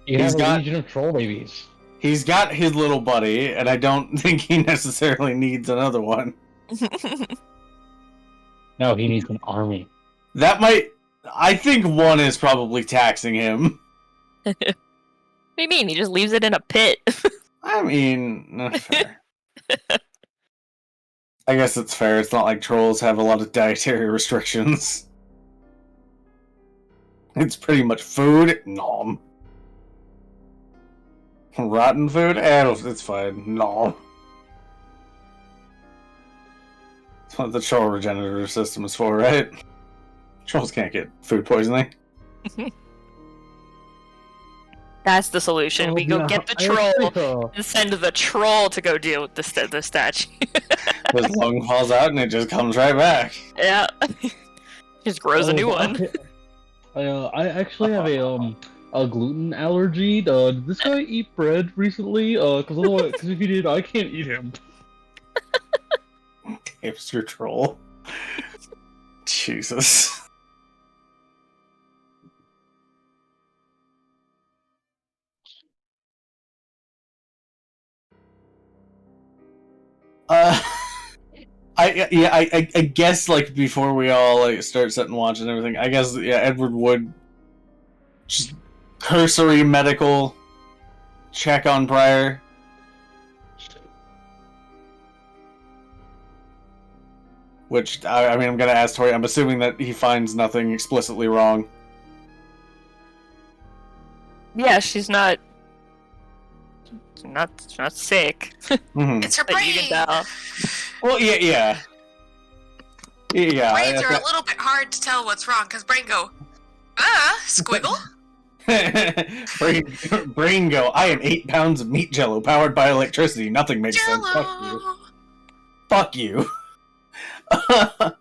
You He's have got- a legion of troll babies. He's got his little buddy, and I don't think he necessarily needs another one. No, he needs an army. I think one is probably taxing him. What do you mean? He just leaves it in a pit. I mean, fair. I guess it's fair. It's not like trolls have a lot of dietary restrictions. It's pretty much food. Nom. Rotten food? It's fine. Nom. That's what the troll regenerative system is for, right? Trolls can't get food poisoning. That's the solution. We go get the troll and send the troll to go deal with the statue. His lung falls out and it just comes right back. Yeah. Just grows a new one. I actually have a gluten allergy. Did this guy eat bread recently? Because if he did, I can't eat him. Hipster troll. Jesus. I guess like before we all like start setting watch and everything, I guess Edward would just cursory medical check on Briar. Which I mean, I'm gonna ask Tori. I'm assuming that he finds nothing explicitly wrong. Yeah, she's not sick. Mm-hmm. It's her But you can brain! tell. Well, yeah. Brains are a little bit hard to tell what's wrong, because brain go, squiggle? brain go. I am 8 pounds of meat jello powered by electricity. Nothing makes sense. Jello! Fuck you. Not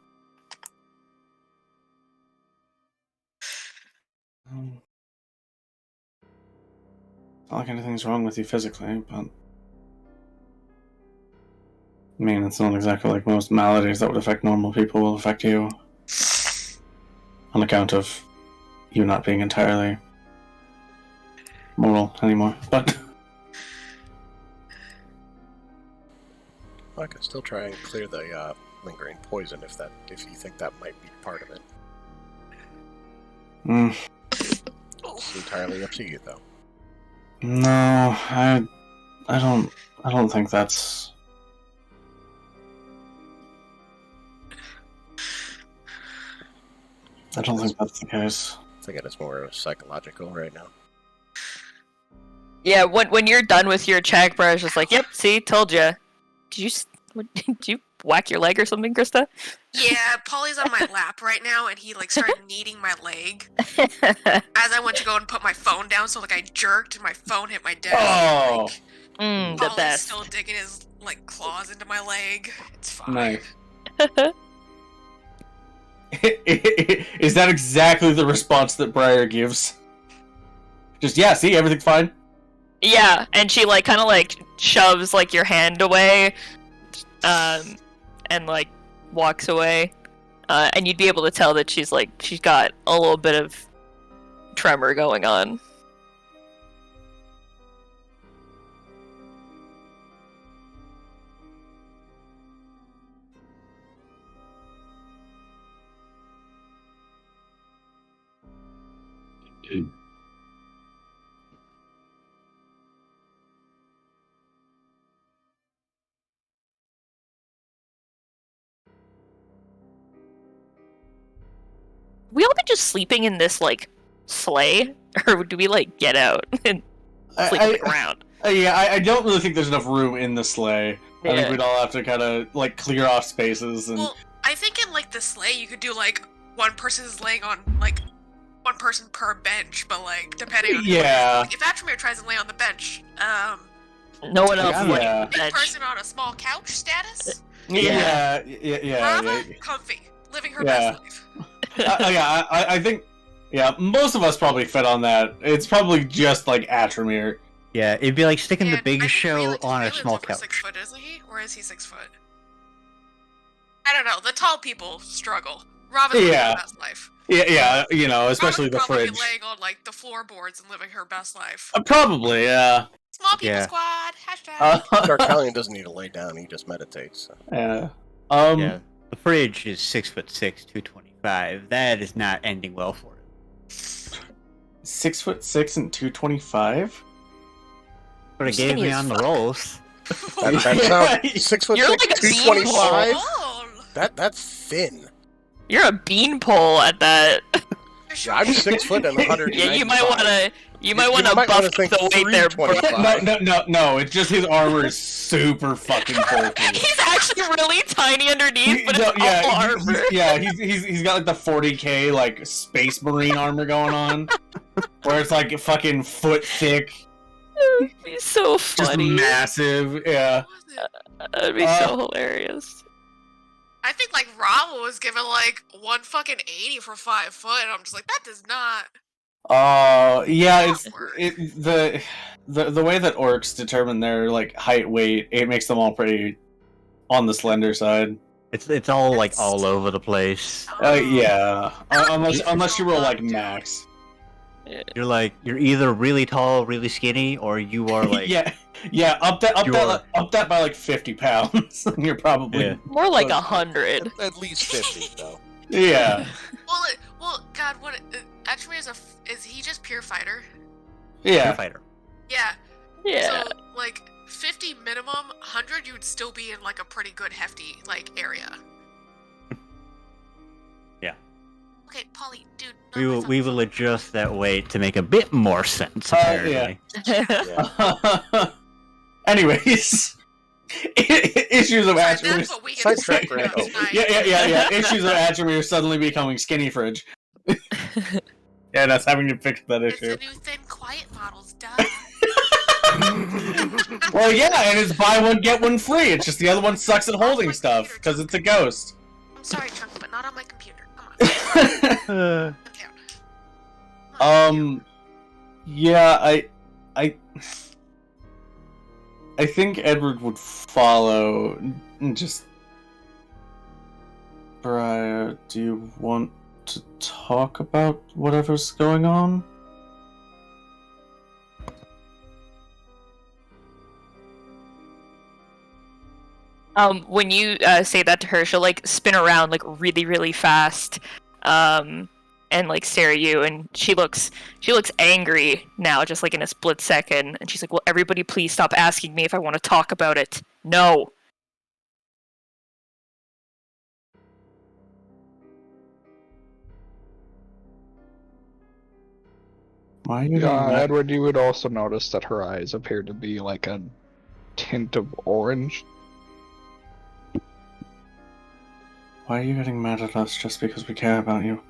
like anything's wrong with you physically, but I mean, it's not exactly like most maladies that would affect normal people will affect you. On account of you not being entirely moral anymore. But I can still try and clear the lingering poison if you think that might be part of it. It's entirely up to you, though. No, I don't think that's. I don't think that's the case. I think it's more psychological right now. Yeah, when you're done with your check, Briar's just like, "Yep, see, told ya." Did you whack your leg or something, Krista? Yeah, Polly's on my lap right now, and he like started kneading my leg as I went to go and put my phone down. So like I jerked, and my phone hit my desk. Oh, Like, The Polly's best. still digging his like claws into my leg. It's fine. nice. Is that exactly the response that Briar gives? Just yeah, see, everything's fine. Yeah, and she like kind of like shoves like your hand away, and like walks away, and you'd be able to tell that she's got a little bit of tremor going on. We all been just sleeping in this like sleigh, or do we like get out and sleep on the ground? I don't really think there's enough room in the sleigh. I think Yeah. we'd all have to kind of like clear off spaces and. Well, I think in like the sleigh you could do like one person is laying on like one person per bench, but like depending on Yeah. like, if Atramir tries to lay on the bench, No one else Yeah. like Yeah. the bench. person on a small couch status, Yeah. Rava, comfy, living her Yeah. best life. I think. Yeah, most of us probably fit on that. It's probably just like Atramir. Yeah, it'd be like sticking the And big I think show Raylan's on a over small 6 couch. foot, isn't he? Or is he 6 foot? I don't know. The tall people struggle. Rava's living Yeah. her best life. Yeah, you know, especially Rava's the probably fridge. laying on like the floorboards and living her best life. Probably, yeah. Small people Yeah. squad. Hashtag. Darkalion doesn't need to lay down; he just meditates. So. Yeah. Yeah, the fridge is 6'6", 225. That is not ending well for it. 6'6" and 225. But it Skinny gave me as on the fuck. rolls. That sounds 6 foot You're 6, like a 225. Oh, That's thin. You're a beanpole at that. Yeah, I'm 6 foot and 100. Yeah, you might wanna might buff wanna up think the weight there, bro. 325. No, it's just his armor is super fucking bulky. He's actually really tiny underneath, but No, it's all armor. he's got like the 40k like space marine armor going on, where it's like fucking foot thick, He's so just funny. massive. Yeah. That'd be so hilarious. I think like Rava was given like one fucking 80 for 5 foot, and I'm just like, that does not. Yeah, it's Awkward. the way that orcs determine their like height weight, it makes them all pretty on the slender side. It's all like all over the place. Yeah, unless you roll like max. You're either really tall, really skinny, or you are like yeah, up that You're- by like 50 pounds. You're probably Yeah. More like Close. 100. At least 50, though. yeah. Well, God, what? Atramir is he just pure fighter? Yeah. fighter. Yeah. Yeah. So like 50 minimum, 100 you would still be in like a pretty good hefty like area. Yeah. Okay, Polly, dude. We will adjust that weight to make a bit more sense. Apparently. Anyways, issues of That's Atramir. what we get Sidetrack, to right? tonight. Yeah. Issues of Atramir suddenly becoming skinny fridge. Yeah, that's having to fix that It's issue. the new thin quiet models, duh. Well, yeah, and it's buy one get one free. It's just the other one sucks at holding stuff because it's a ghost. I'm sorry, Chunk, but not on my computer. Come on. Okay. Yeah, I think Edward would follow. Just, Briar, do you want to talk about whatever's going on? When you say that to her, she'll like spin around like really, really fast, and like stare at you, and she looks angry now, just like in a split second, and she's like, "Will everybody please stop asking me if I want to talk about it? No." Why are you getting mad? Edward, you would also notice that her eyes appear to be like a tint of orange. Why are you getting mad at us just because we care about you?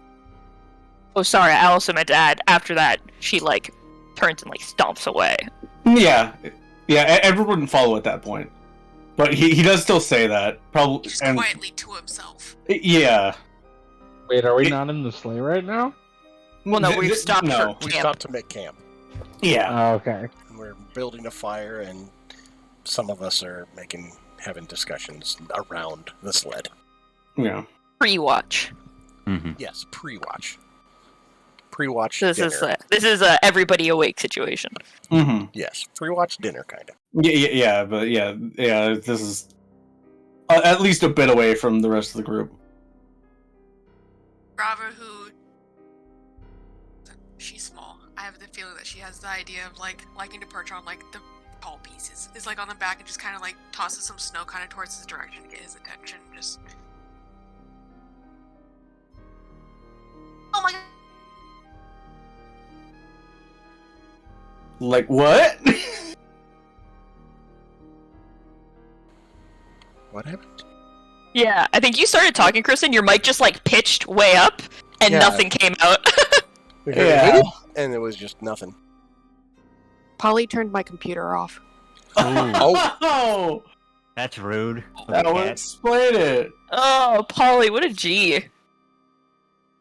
Oh, sorry, I also meant to add, after that, she like turns and like stomps away. Yeah, Edward wouldn't follow at that point, but he does still say that probably Just and quietly to himself. yeah. Wait, are we not in the sleigh right now? Well, no, we've stopped No, for We camp. stopped to make camp. Yeah. Oh, okay. And we're building a fire, and some of us are having discussions around the sled. Yeah. Pre-watch. Mm-hmm. Yes, pre-watch. Pre-watch This dinner. is a everybody awake situation. Mm-hmm. Yes, pre-watch dinner, kind of. Yeah, but yeah. This is at least a bit away from the rest of the group. Brava, who she's small. I have the feeling that she has the idea of like liking to perch on like the tall pieces. Is like on the back and just kind of like tosses some snow kind of towards his direction to get his attention. Just. Oh my god. Like what? What happened? Yeah, I think you started talking, Kristen. Your mic just like pitched way up, and Yeah. nothing came out. We heard Yeah. it, and it was just nothing. Polly turned my computer off. Oh, That's rude. that would explain it. Oh, Polly, what a G.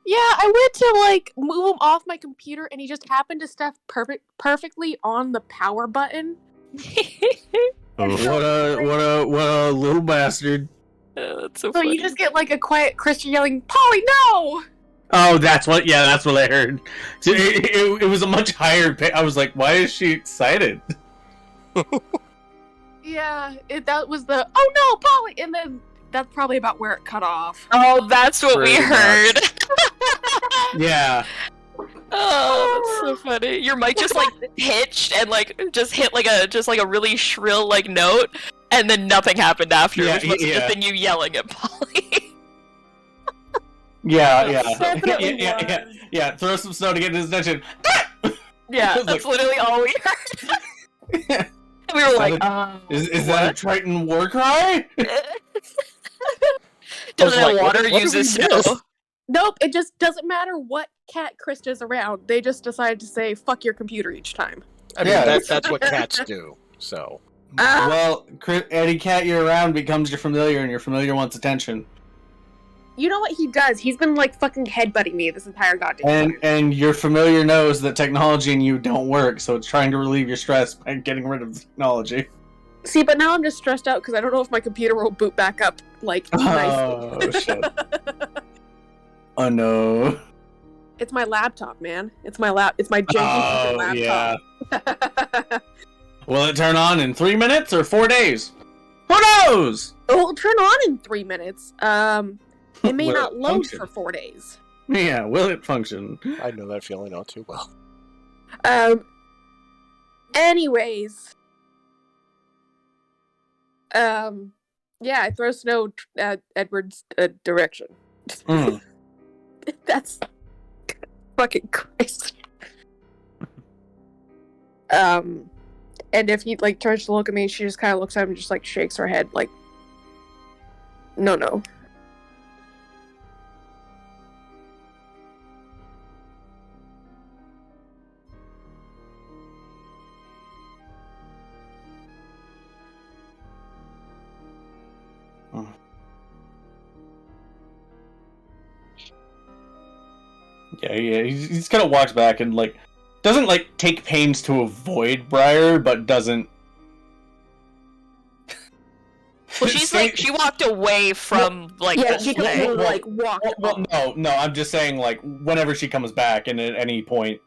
Yeah, I went to like move him off my computer, and he just happened to step perfectly on the power button. Oof. What a little bastard. That's so So funny. you just get like a quiet Christian yelling, "Polly, no!" Oh, that's what I heard. So it was a much higher pitch. I was like, why is she excited? Yeah, that was the "oh no, Polly," and then that's probably about where it cut off. Oh, that's what we Pretty heard. Yeah. Oh, that's so funny. Your mic just like pitched and like just hit like a really shrill like note, and then nothing happened after, Yeah, which must have yeah. just been you yelling at Polly. Yeah. Definitely Yeah. Throw some snow to get his attention. Yeah, Like- that's literally all we heard. We were like, Is that a Triton war cry? doesn't like, water what uses did we miss? snow? Nope, it just doesn't matter what cat Krista's around. They just decide to say "fuck your computer" each time. I mean, Yeah. that's what cats do. So Well, any cat you're around becomes your familiar, and your familiar wants attention. You know what he does? He's been like fucking headbutting me this entire goddamn time. And your familiar knows that technology and you don't work, so it's trying to relieve your stress by getting rid of the technology. See, but now I'm just stressed out because I don't know if my computer will boot back up like Oh, nicely. shit. Oh no. It's my laptop, man. It's my janky fucking yeah. laptop. Will it turn on in 3 minutes or 4 days? Who knows? It will turn on in 3 minutes. It may Will not it load function? for 4 days. Yeah, will it function? I know that feeling all too well. Anyways. Yeah, I throw snow at Edward's direction. Mm. That's fucking Christ. And if he like turns to look at me, she just kind of looks at him and just like shakes her head, like, no. Yeah, he's kind of walks back and like doesn't like take pains to avoid Briar, but doesn't. Well, she's like she walked away from like Yeah, the she sleigh. didn't like walk. No, I'm just saying like whenever she comes back and at any point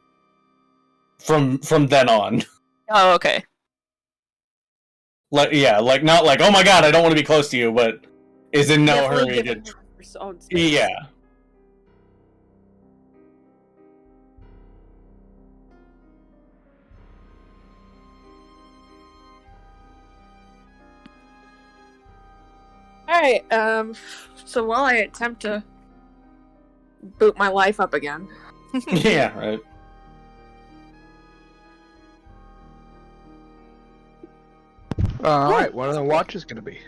from then on. Oh, okay. Like not like, oh my god, I don't want to be close to you, but is in no Definitely hurry giving to. her her own space. Yeah. Alright, so while I attempt to boot my life up again. Yeah, right. Alright, what are the watches gonna be?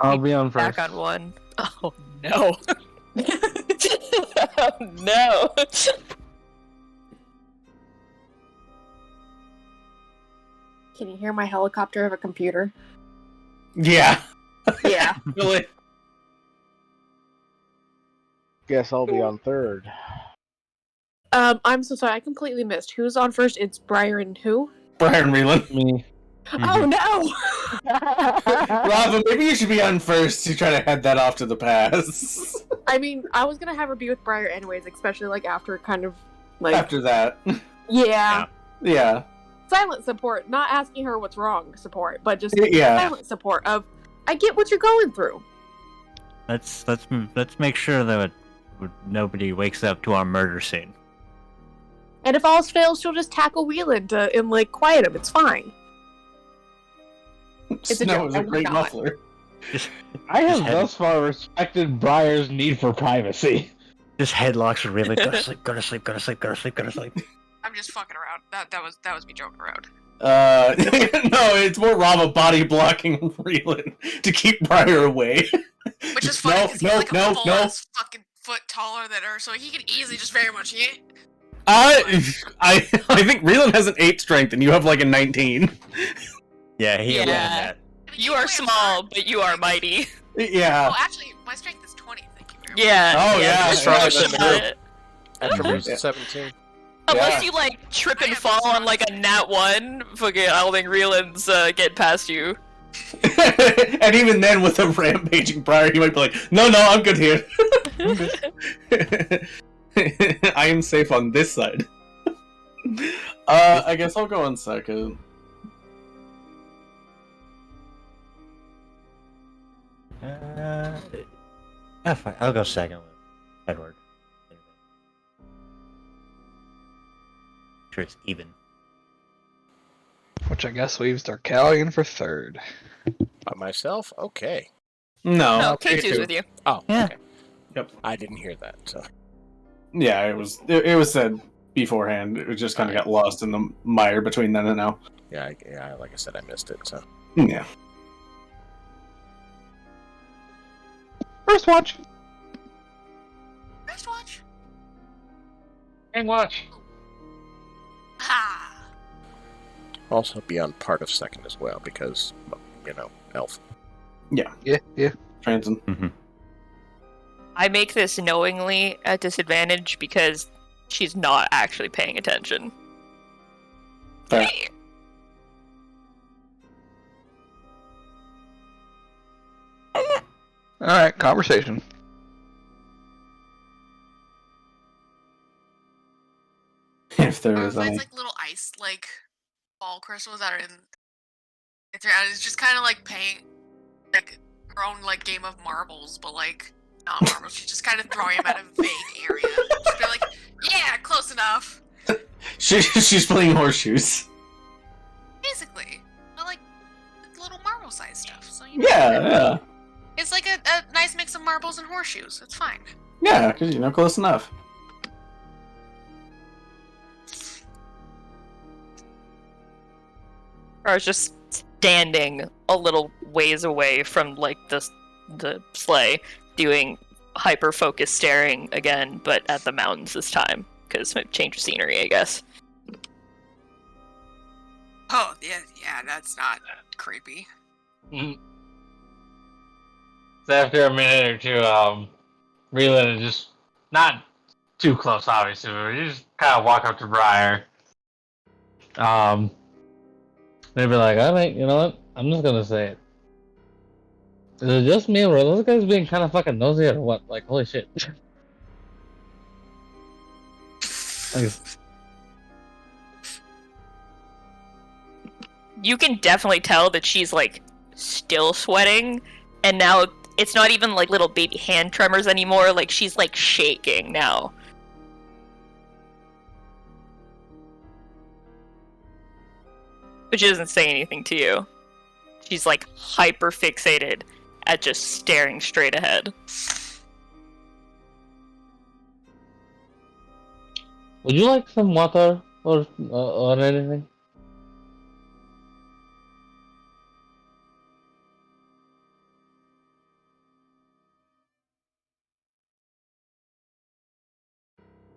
I'll be on first. Back on one. Oh no. Oh no. Can you hear my helicopter of a computer? Yeah. Yeah. Really. Guess I'll be on third. I'm so sorry, I completely missed. Who's on first? It's Briar and who? Brian Reeland. Me. Oh no! Lava, maybe you should be on first to try to head that off to the pass. I mean, I was gonna have her be with Briar anyways, especially like after kind of like After that. yeah. Yeah. Silent support, not asking her what's wrong support, but just Yeah. silent support of I get what you're going through. Let's make sure that nobody wakes up to our murder scene. And if all else fails, she'll just tackle Wheeland and like quiet him. It's fine. It's a Snow joke. is a I'm great not. muffler. I have head- thus far respected Briar's need for privacy. Just headlocks really. Go to sleep. Go to sleep. Go to sleep. Go to sleep. Go to sleep. I'm just fucking around. That was me joking around. No, it's more Rava body blocking Reeland to keep Briar away. Which is funny because he's like a no. full-ass fucking foot taller than her, so he can easily just very much I think Reeland has an 8 strength and you have like a 19. Yeah, he Yeah. allowed that. You are small, but you are mighty. Yeah. Oh, actually, my strength is 20. Thank you very much. Yeah. Oh, yeah. that's Strongest right. in the group. Yeah. Introverts Yeah. at 17. Unless Yeah. you like trip I and am fall on strong. like a nat 1, fucking I don't think Reeland's getting past you. And even then, with a rampaging Briar, you might be like, no, I'm good here. I am safe on this side. I guess I'll go on second. Fine. I'll go second with Edward. Sure, it's even. Which I guess leaves Darkalion for third. By myself? Okay. No. No, K2's with you. Oh, Yeah. okay. Yep. I didn't hear that, so. Yeah, it was said beforehand. It just kind of got lost in the mire between then and now. Yeah, like I said, I missed it, so. Yeah. First watch. First watch. And watch. Ha! Also be on part of second as well, because, elf. Yeah. Transon. I make this knowingly at disadvantage because she's not actually paying attention. Fair. Alright, conversation. If there Or is finds any. like little ice ball crystals that are in. It's just kind of like paying like her own like game of marbles, but like not marbles. She's just kind of throwing them at a vague area. Just be like, yeah, close enough. She's playing horseshoes. Basically, but like little marble size stuff. So you know, Yeah. it's like a nice mix of marbles and horseshoes. It's fine. Yeah, because close enough. I was just standing a little ways away from like the sleigh, doing hyper focused staring again, but at the mountains this time because change of scenery, I guess. Oh yeah, that's not creepy. So after a minute or two, Reeland is just not too close, obviously, but you just kind of walk up to Briar. They'd be like, alright, you know what? I'm just gonna say it. Is it just me, or are those guys being kind of fucking nosy, or what? Like, holy shit. you can definitely tell that she's like still sweating, and now it's not even like little baby hand tremors anymore. Like she's like shaking now. But she doesn't say anything to you. She's like hyper fixated at just staring straight ahead. Would you like some water or anything?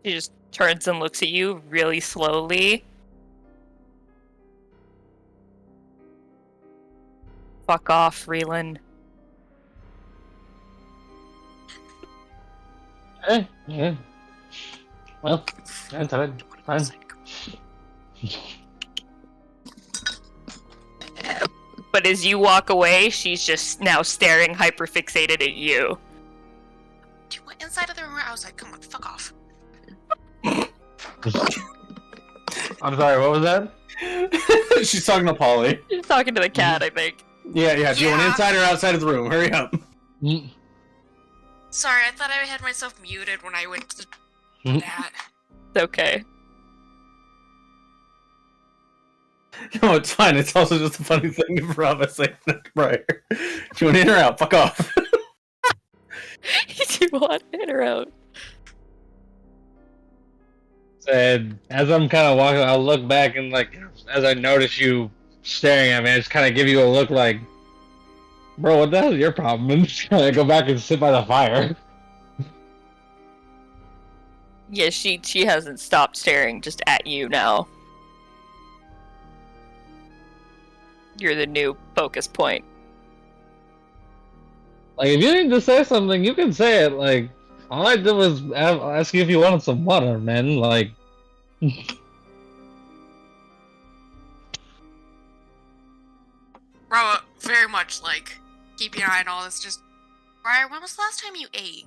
She just turns and looks at you really slowly. Fuck off, Reelan. Yeah. Well, that's fine. But as you walk away, she's just now staring hyperfixated at you. She went inside of the room. I was like, come on, fuck off. I'm sorry, what was that? She's talking to Polly. She's talking to the cat, I think. Yeah. Do you want inside or outside of the room? Hurry up. Sorry, I thought I had myself muted when I went to that. It's okay. No, it's fine. It's also just a funny thing to Rob saying that prior. Do you want in or out? Fuck off. You want in or out? And as I'm kind of walking, I'll look back and like, as I notice you staring at me, I just kind of give you a look like, bro, what the hell is your problem? And just kind of go back and sit by the fire. Yeah, she hasn't stopped staring just at you now. You're the new focus point. Like, if you need to say something, you can say it. Like, all I did was ask you if you wanted some water, man. Like, Bro, very much like, keeping an eye on all this. Just, Briar, when was the last time you ate?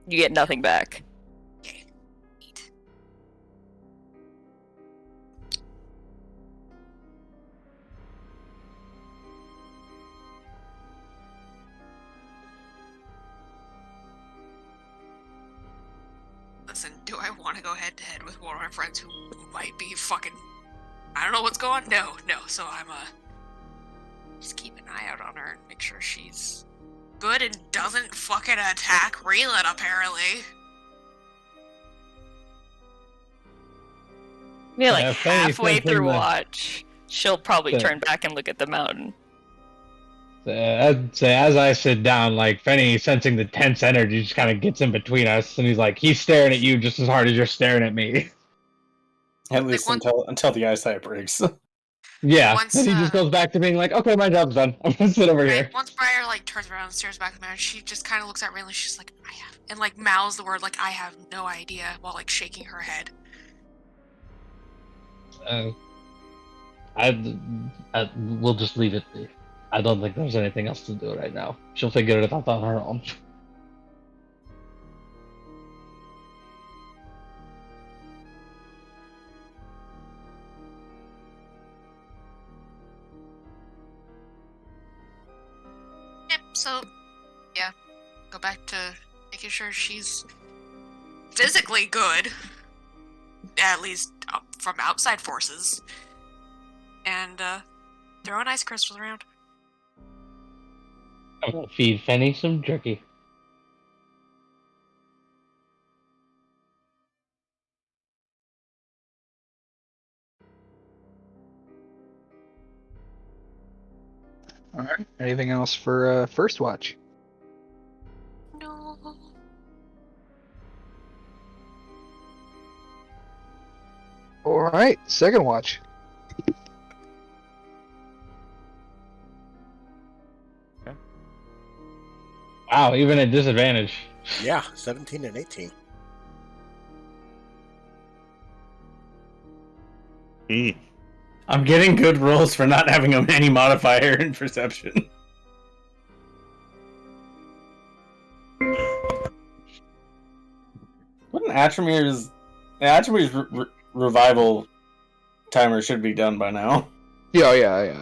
You get nothing back. Okay. Eat. Listen, do I want to go head to head with one of my friends who might be fucking... I don't know what's going on? No. So I'm, just keep an eye out on her and make sure she's good and doesn't fucking attack Reelan, apparently. Yeah, like Yeah, Fanny halfway said through something that- watch, she'll probably Yeah. turn back and look at the mountain. I'd say as I sit down, like, Fenny, sensing the tense energy, just kind of gets in between us, and he's like, he's staring at you just as hard as you're staring at me. At least one- until the eyesight breaks. Yeah, Once, and he just goes back to being like, okay, my job's done. I'm gonna sit over here. Right, once Briar, like, turns around and stares back at the man, she just kind of looks at Reelan, she's like, I have... And, like, mouths the word, like, I have no idea, while, like, shaking her head. We'll just leave it there. I don't think there's anything else to do right now. She'll figure it out on her own. Yep, so, yeah. Go back to making sure she's physically good. At least from outside forces. And, throw an ice crystal around. I'm gonna feed Fenny some jerky. Alright. Anything else for first watch? No. Alright, second watch. Wow, even at disadvantage. Yeah, 17 and 18. I'm getting good rolls for not having any modifier in perception. Wouldn't Atramir's revival timer should be done by now. Yeah.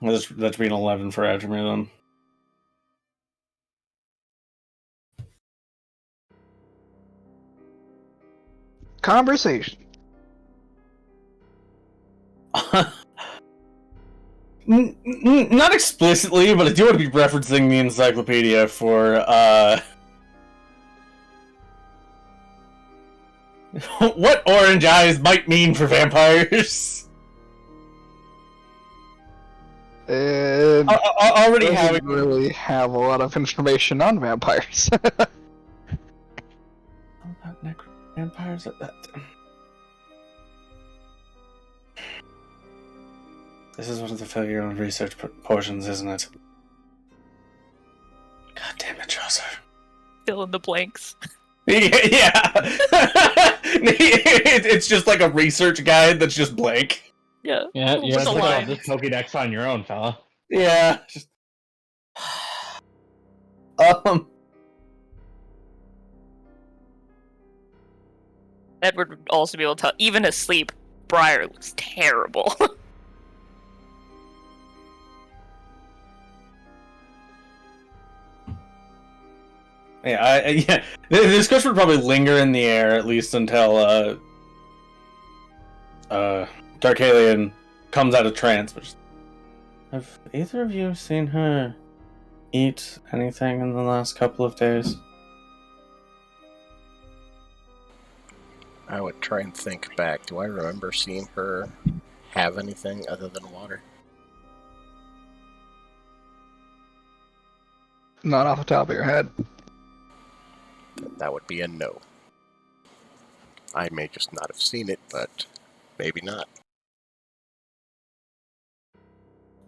That's being 11 for Atramir then. Conversation. Not explicitly, but I do want to be referencing the encyclopedia for what orange eyes might mean for vampires. Already having really have a lot of information on vampires. vampires. This is one of the failure on research portions, isn't it? God damn it, Chaucer. Fill in the blanks. Yeah. It's just like a research guide that's just blank. Yeah. Yeah, you have What's to a look line? at this Pokédex on your own, fella. Yeah. Just... Edward would also be able to tell, even asleep, Briar looks terrible. Yeah, the discussion would probably linger in the air at least until Darkalion comes out of trance. But have either of you seen her eat anything in the last couple of days? I would try and think back. Do I remember seeing her have anything other than water? Not off the top of your head. That would be a no. I may just not have seen it, but maybe not.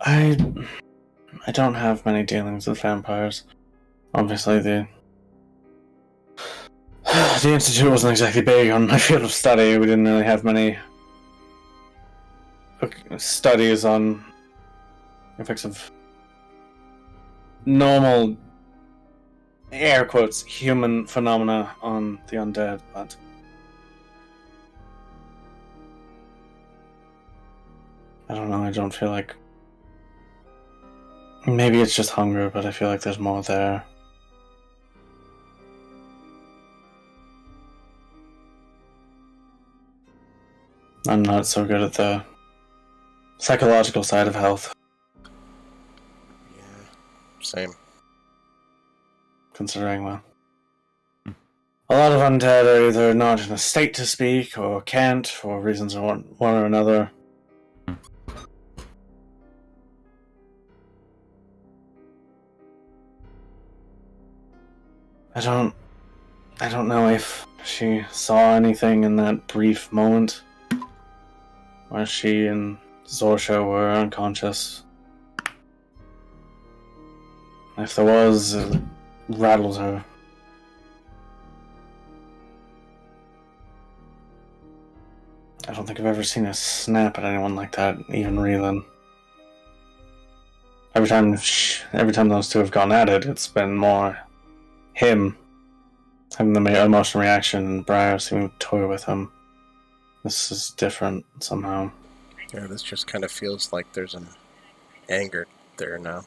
I don't have many dealings with vampires. Obviously, the Institute wasn't exactly big on my field of study. We didn't really have many studies on effects of normal, air quotes, human phenomena on the undead, but I don't know, I don't feel like... Maybe it's just hunger, but I feel like there's more there. I'm not so good at the psychological side of health. Yeah, same. Considering, well, a lot of undead are either not in a state to speak, or can't, for reasons of one or another. I don't know if she saw anything in that brief moment where she and Zorsha were unconscious. If there was, it rattled her. I don't think I've ever seen her snap at anyone like that, even reeling. Every time those two have gone at it, it's been more him having the emotional reaction and Briar seeming to toy with him. This is different somehow. Yeah, this just kind of feels like there's an anger there now.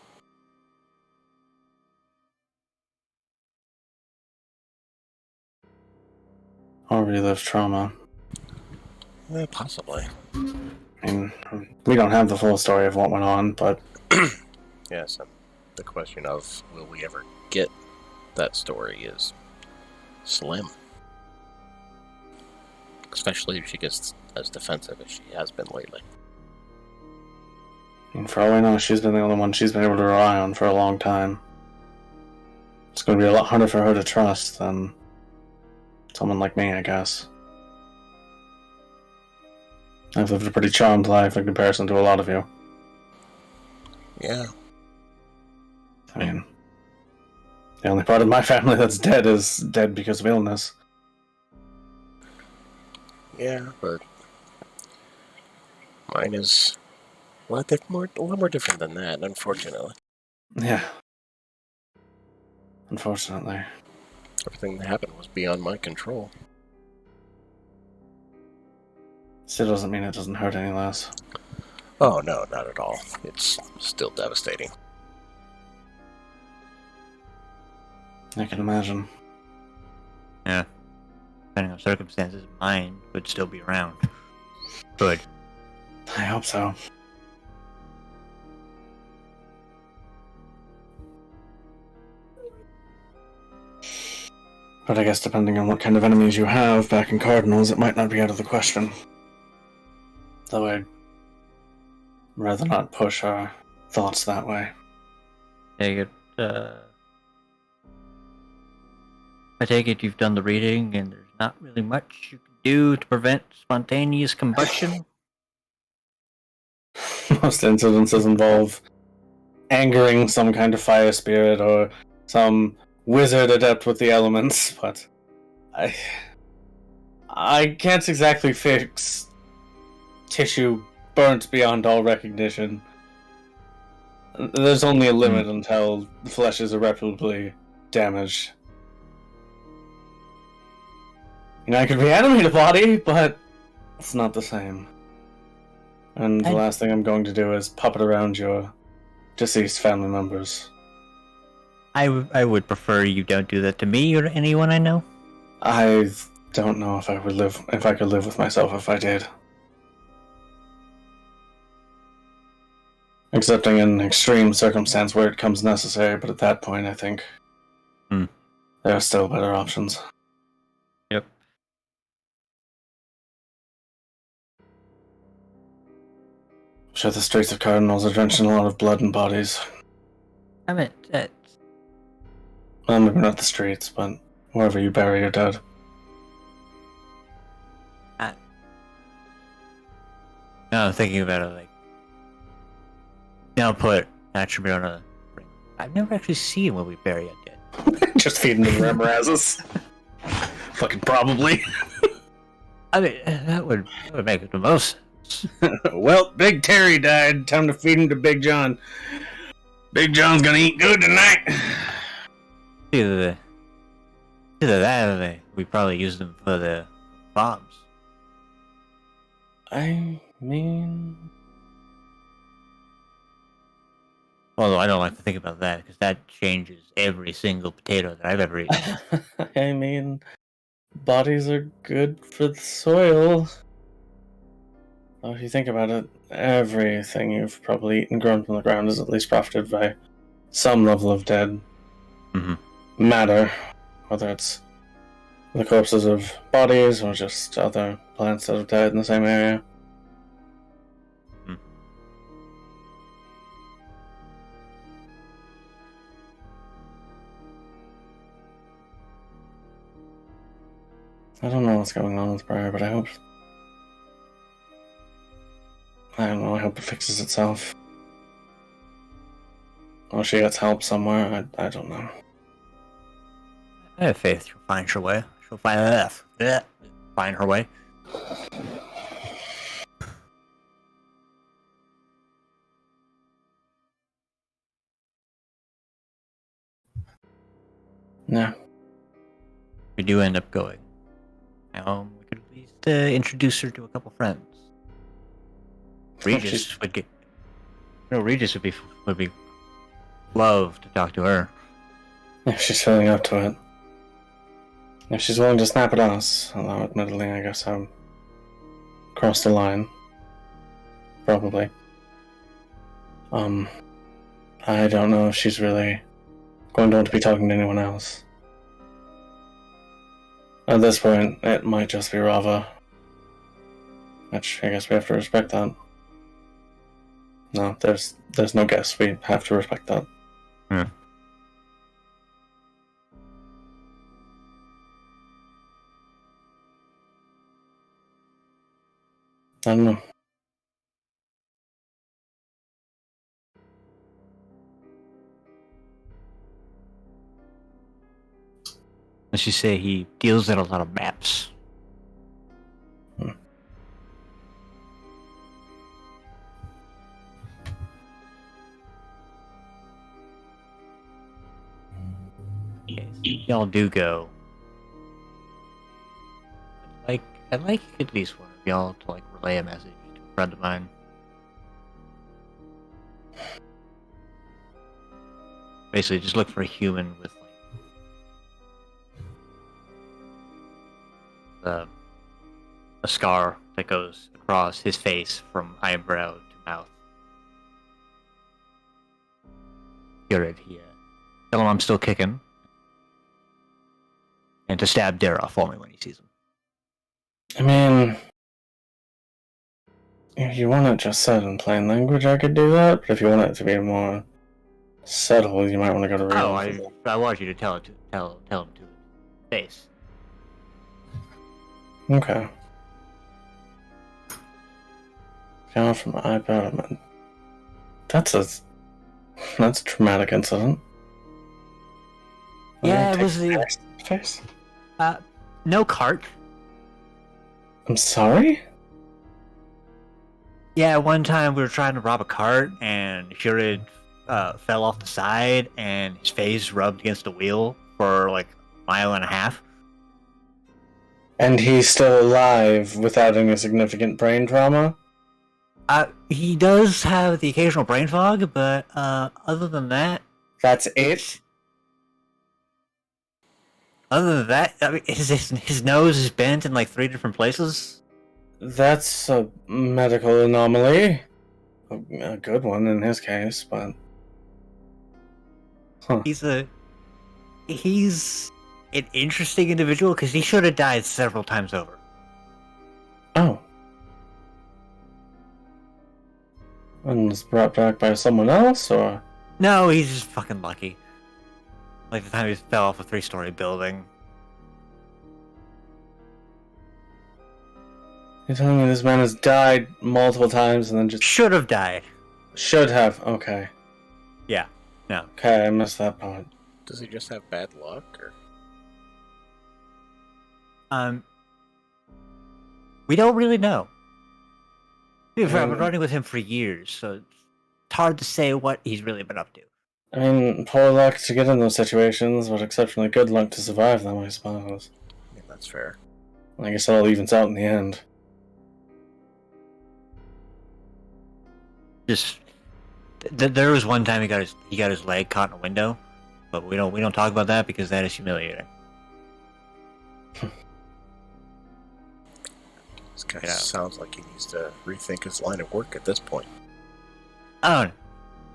Or relive trauma. Possibly. I mean, we don't have the full story of what went on, but... Yes, and the question of will we ever get that story is slim. Especially if she gets as defensive as she has been lately. And for all we know, she's been the only one she's been able to rely on for a long time. It's going to be a lot harder for her to trust than someone like me, I guess. I've lived a pretty charmed life in comparison to a lot of you. Yeah. I mean, the only part of my family that's dead is dead because of illness. Yeah, but mine is a lot more different than that, unfortunately. Yeah. Unfortunately. Everything that happened was beyond my control. Still doesn't mean it doesn't hurt any less. Oh, no, not at all. It's still devastating. I can imagine. Yeah. Depending on circumstances, mine would still be around. Good. I hope so. But I guess depending on what kind of enemies you have back in Cardinals, it might not be out of the question. Though I'd rather not push our thoughts that way. I take it you've done the reading, and there's not really much you can do to prevent spontaneous combustion? Most incidences involve angering some kind of fire spirit or some wizard adept with the elements, but I can't exactly fix tissue burnt beyond all recognition. There's only a limit until the flesh is irreparably damaged. You know, I could reanimate a body, but it's not the same. And the last thing I'm going to do is puppet around your deceased family members. I would prefer you don't do that to me or anyone I know. I don't know if I could live with myself if I did. Excepting in extreme circumstance where it comes necessary, but at that point I think there are still better options. Yep. I'm sure the streets of Cardinals are drenched in a lot of blood and bodies. I meant that. Well, maybe not the streets, but wherever you bury your dead. No, I'm thinking about it like. Now put attribute on a ring. I've never actually seen when we bury a dead. Just feed them to the Remorazes. Fucking probably. I mean, that would make it the most sense. Well, Big Terry died. Time to feed him to Big John. Big John's gonna eat good tonight. Either that or we probably use them for the bombs. I mean... Although I don't like to think about that, because that changes every single potato that I've ever eaten. I mean, bodies are good for the soil. Well, if you think about it, everything you've probably eaten grown from the ground is at least profited by some level of dead matter. Whether it's the corpses of bodies or just other plants that have died in the same area. I don't know what's going on with Briar, but I hope it fixes itself. Or she gets help somewhere, I don't know. I have faith she'll find her way. She'll find find her way. Yeah. We do end up going. We could at least introduce her to a couple friends. Regis would get. Regis would be love to talk to her. If she's feeling up to it. If she's willing to snap at us, although admittedly I guess I'm crossed the line. Probably. I don't know if she's really going to want to be talking to anyone else. At this point, it might just be Rava. Which, I guess we have to respect that. No, there's no guess. We have to respect that. Yeah. I don't know. Let's just say he deals in a lot of maps. Yes, y'all do go I'd like at least one of y'all to like relay a message to a friend of mine. Basically, just look for a human with like a scar that goes across his face from eyebrow to mouth. You're it, yeah. Tell him I'm still kicking. And to stab Dara for me when he sees him. I mean, if you want it just said in plain language, I could do that. But if you want it to be more subtle, you might want to go to real. Oh, I want you to tell him to his face. Okay. Down from eyebrow to mouth. That's a traumatic incident. Yeah, it was the face. no cart. I'm sorry? Yeah, one time we were trying to rob a cart and Shurid fell off the side and his face rubbed against the wheel for like a mile and a half. And he's still alive without any significant brain trauma? He does have the occasional brain fog, but other than that... That's it? Other than that, I mean, his nose is bent in like 3 different places. That's a medical anomaly. A good one in his case, but... Huh. He's an interesting individual because he should have died several times over. Oh. And was brought back by someone else, or? No, he's just fucking lucky. Like the time he fell off a 3-story building. You're telling me this man has died multiple times and then just... Should have died. Should have, okay. Yeah, no. Okay, I missed that part. Does he just have bad luck, or? We don't really know. I've been running with him for years, so it's hard to say what he's really been up to. I mean, poor luck to get in those situations, but exceptionally good luck to survive them, I suppose. Yeah, that's fair. I guess it all evens out in the end. Just there was one time he got his leg caught in a window, but we don't talk about that because that is humiliating. This guy sounds like he needs to rethink his line of work at this point. Oh,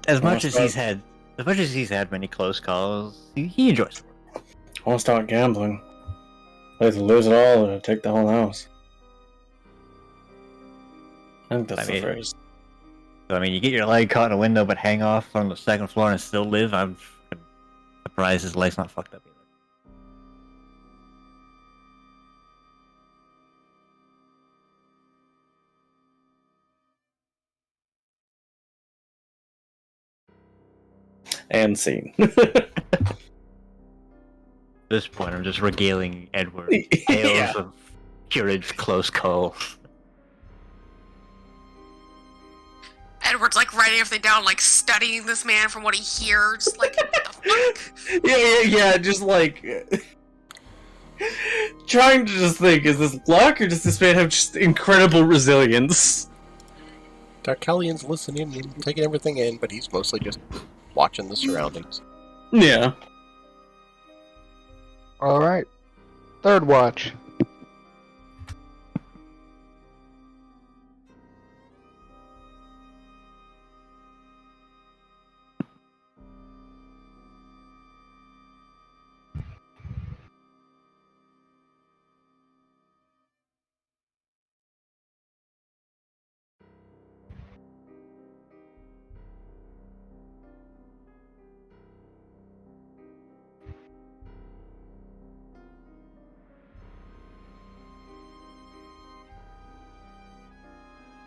as much as he's had many close calls, he enjoys it. I want to start gambling. Either lose it all or take the whole house. I think that's the phrase. So, I mean, you get your leg caught in a window but hang off from the 2nd floor and still live? I'm surprised his life's not fucked up either. And scene. At this point, I'm just regaling Edward tales of Curid's close call. Edward's like writing everything down, like studying this man from what he hears. Like, what the fuck? Yeah, just like... trying to just think, is this luck or does this man have just incredible resilience? Darkelian's listening and taking everything in, but he's mostly just watching the surroundings. Yeah. Alright. 3rd watch.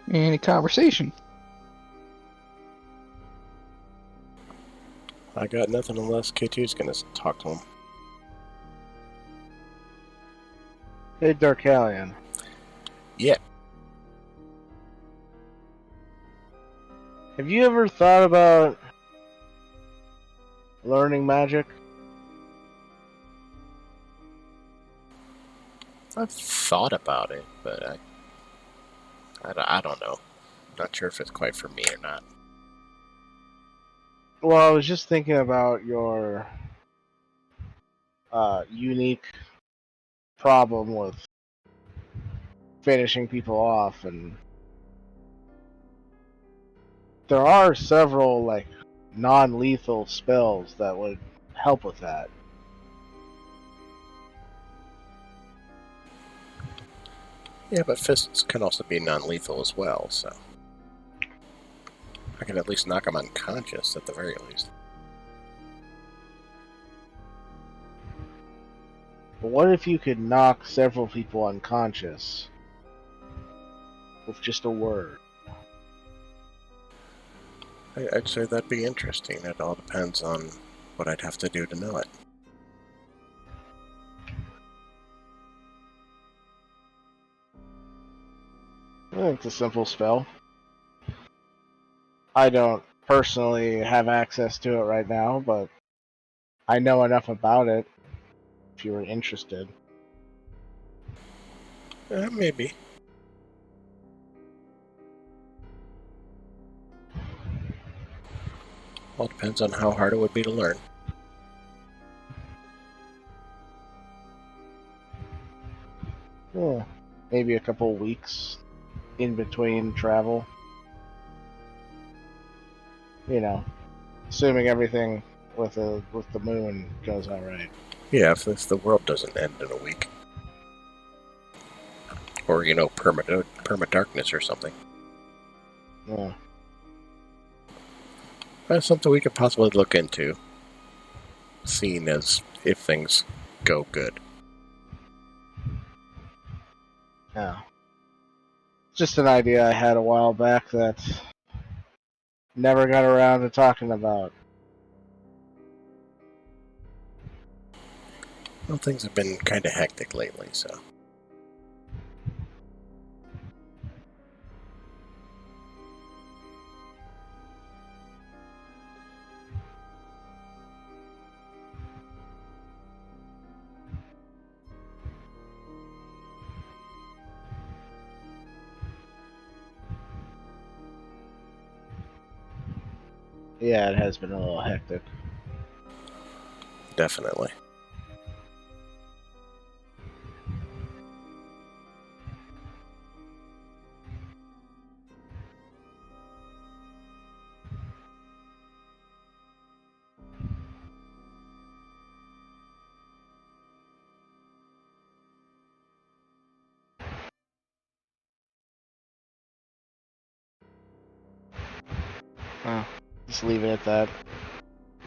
Any conversation? I got nothing unless K2's gonna talk to him. Hey, Darkelion. Yeah. Have you ever thought about learning magic? I've thought about it, but I don't know. Not sure if it's quite for me or not. Well, I was just thinking about your unique problem with finishing people off, and there are several like non-lethal spells that would help with that. Yeah, but fists can also be non-lethal as well, so I can at least knock them unconscious at the very least. But what if you could knock several people unconscious with just a word? I'd say that'd be interesting. It all depends on what I'd have to do to know it. I think it's a simple spell. I don't personally have access to it right now, but I know enough about it if you were interested. Maybe. All depends on how hard it would be to learn. Yeah, maybe a couple weeks in between travel. You know, assuming everything with the moon goes all right. Yeah, if the world doesn't end in a week. Or, perma-darkness or something. Yeah. That's something we could possibly look into. Seeing as if things go good. Yeah. Just an idea I had a while back that never got around to talking about. Well, things have been kind of hectic lately, so. Yeah, it has been a little hectic. Definitely. Just leave it at that.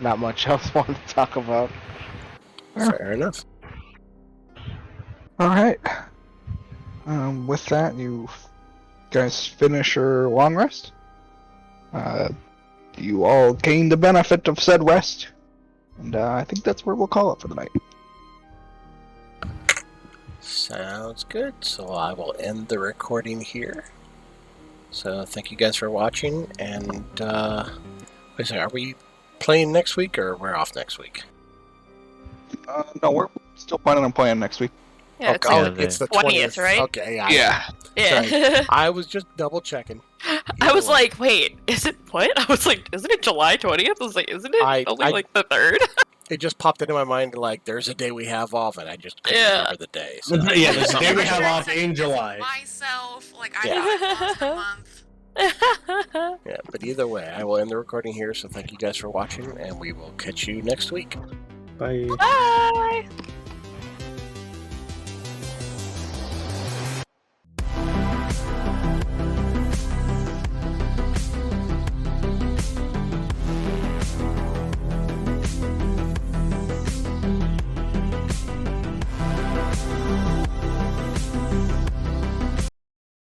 Not much else wanted to talk about. Fair enough. Alright. With that, you guys finish your long rest. You all gain the benefit of said rest. And I think that's where we'll call it for the night. Sounds good. So I will end the recording here. So thank you guys for watching. And, wait a second, are we playing next week or we're off next week? No, we're still planning on playing next week. Yeah, It's the 20th, right? Okay, Yeah. Sorry. I was just double checking. I was like, wait, is it what? I was like, isn't it July 20th? I was like, isn't it only like the 3rd? It just popped into my mind like there's a day we have off, and I just couldn't remember the day. So. Yeah, there's a day we have off in July. Myself, like I lost a month. Yeah, but either way, I will end the recording here. So thank you guys for watching, and we will catch you next week. Bye. Bye!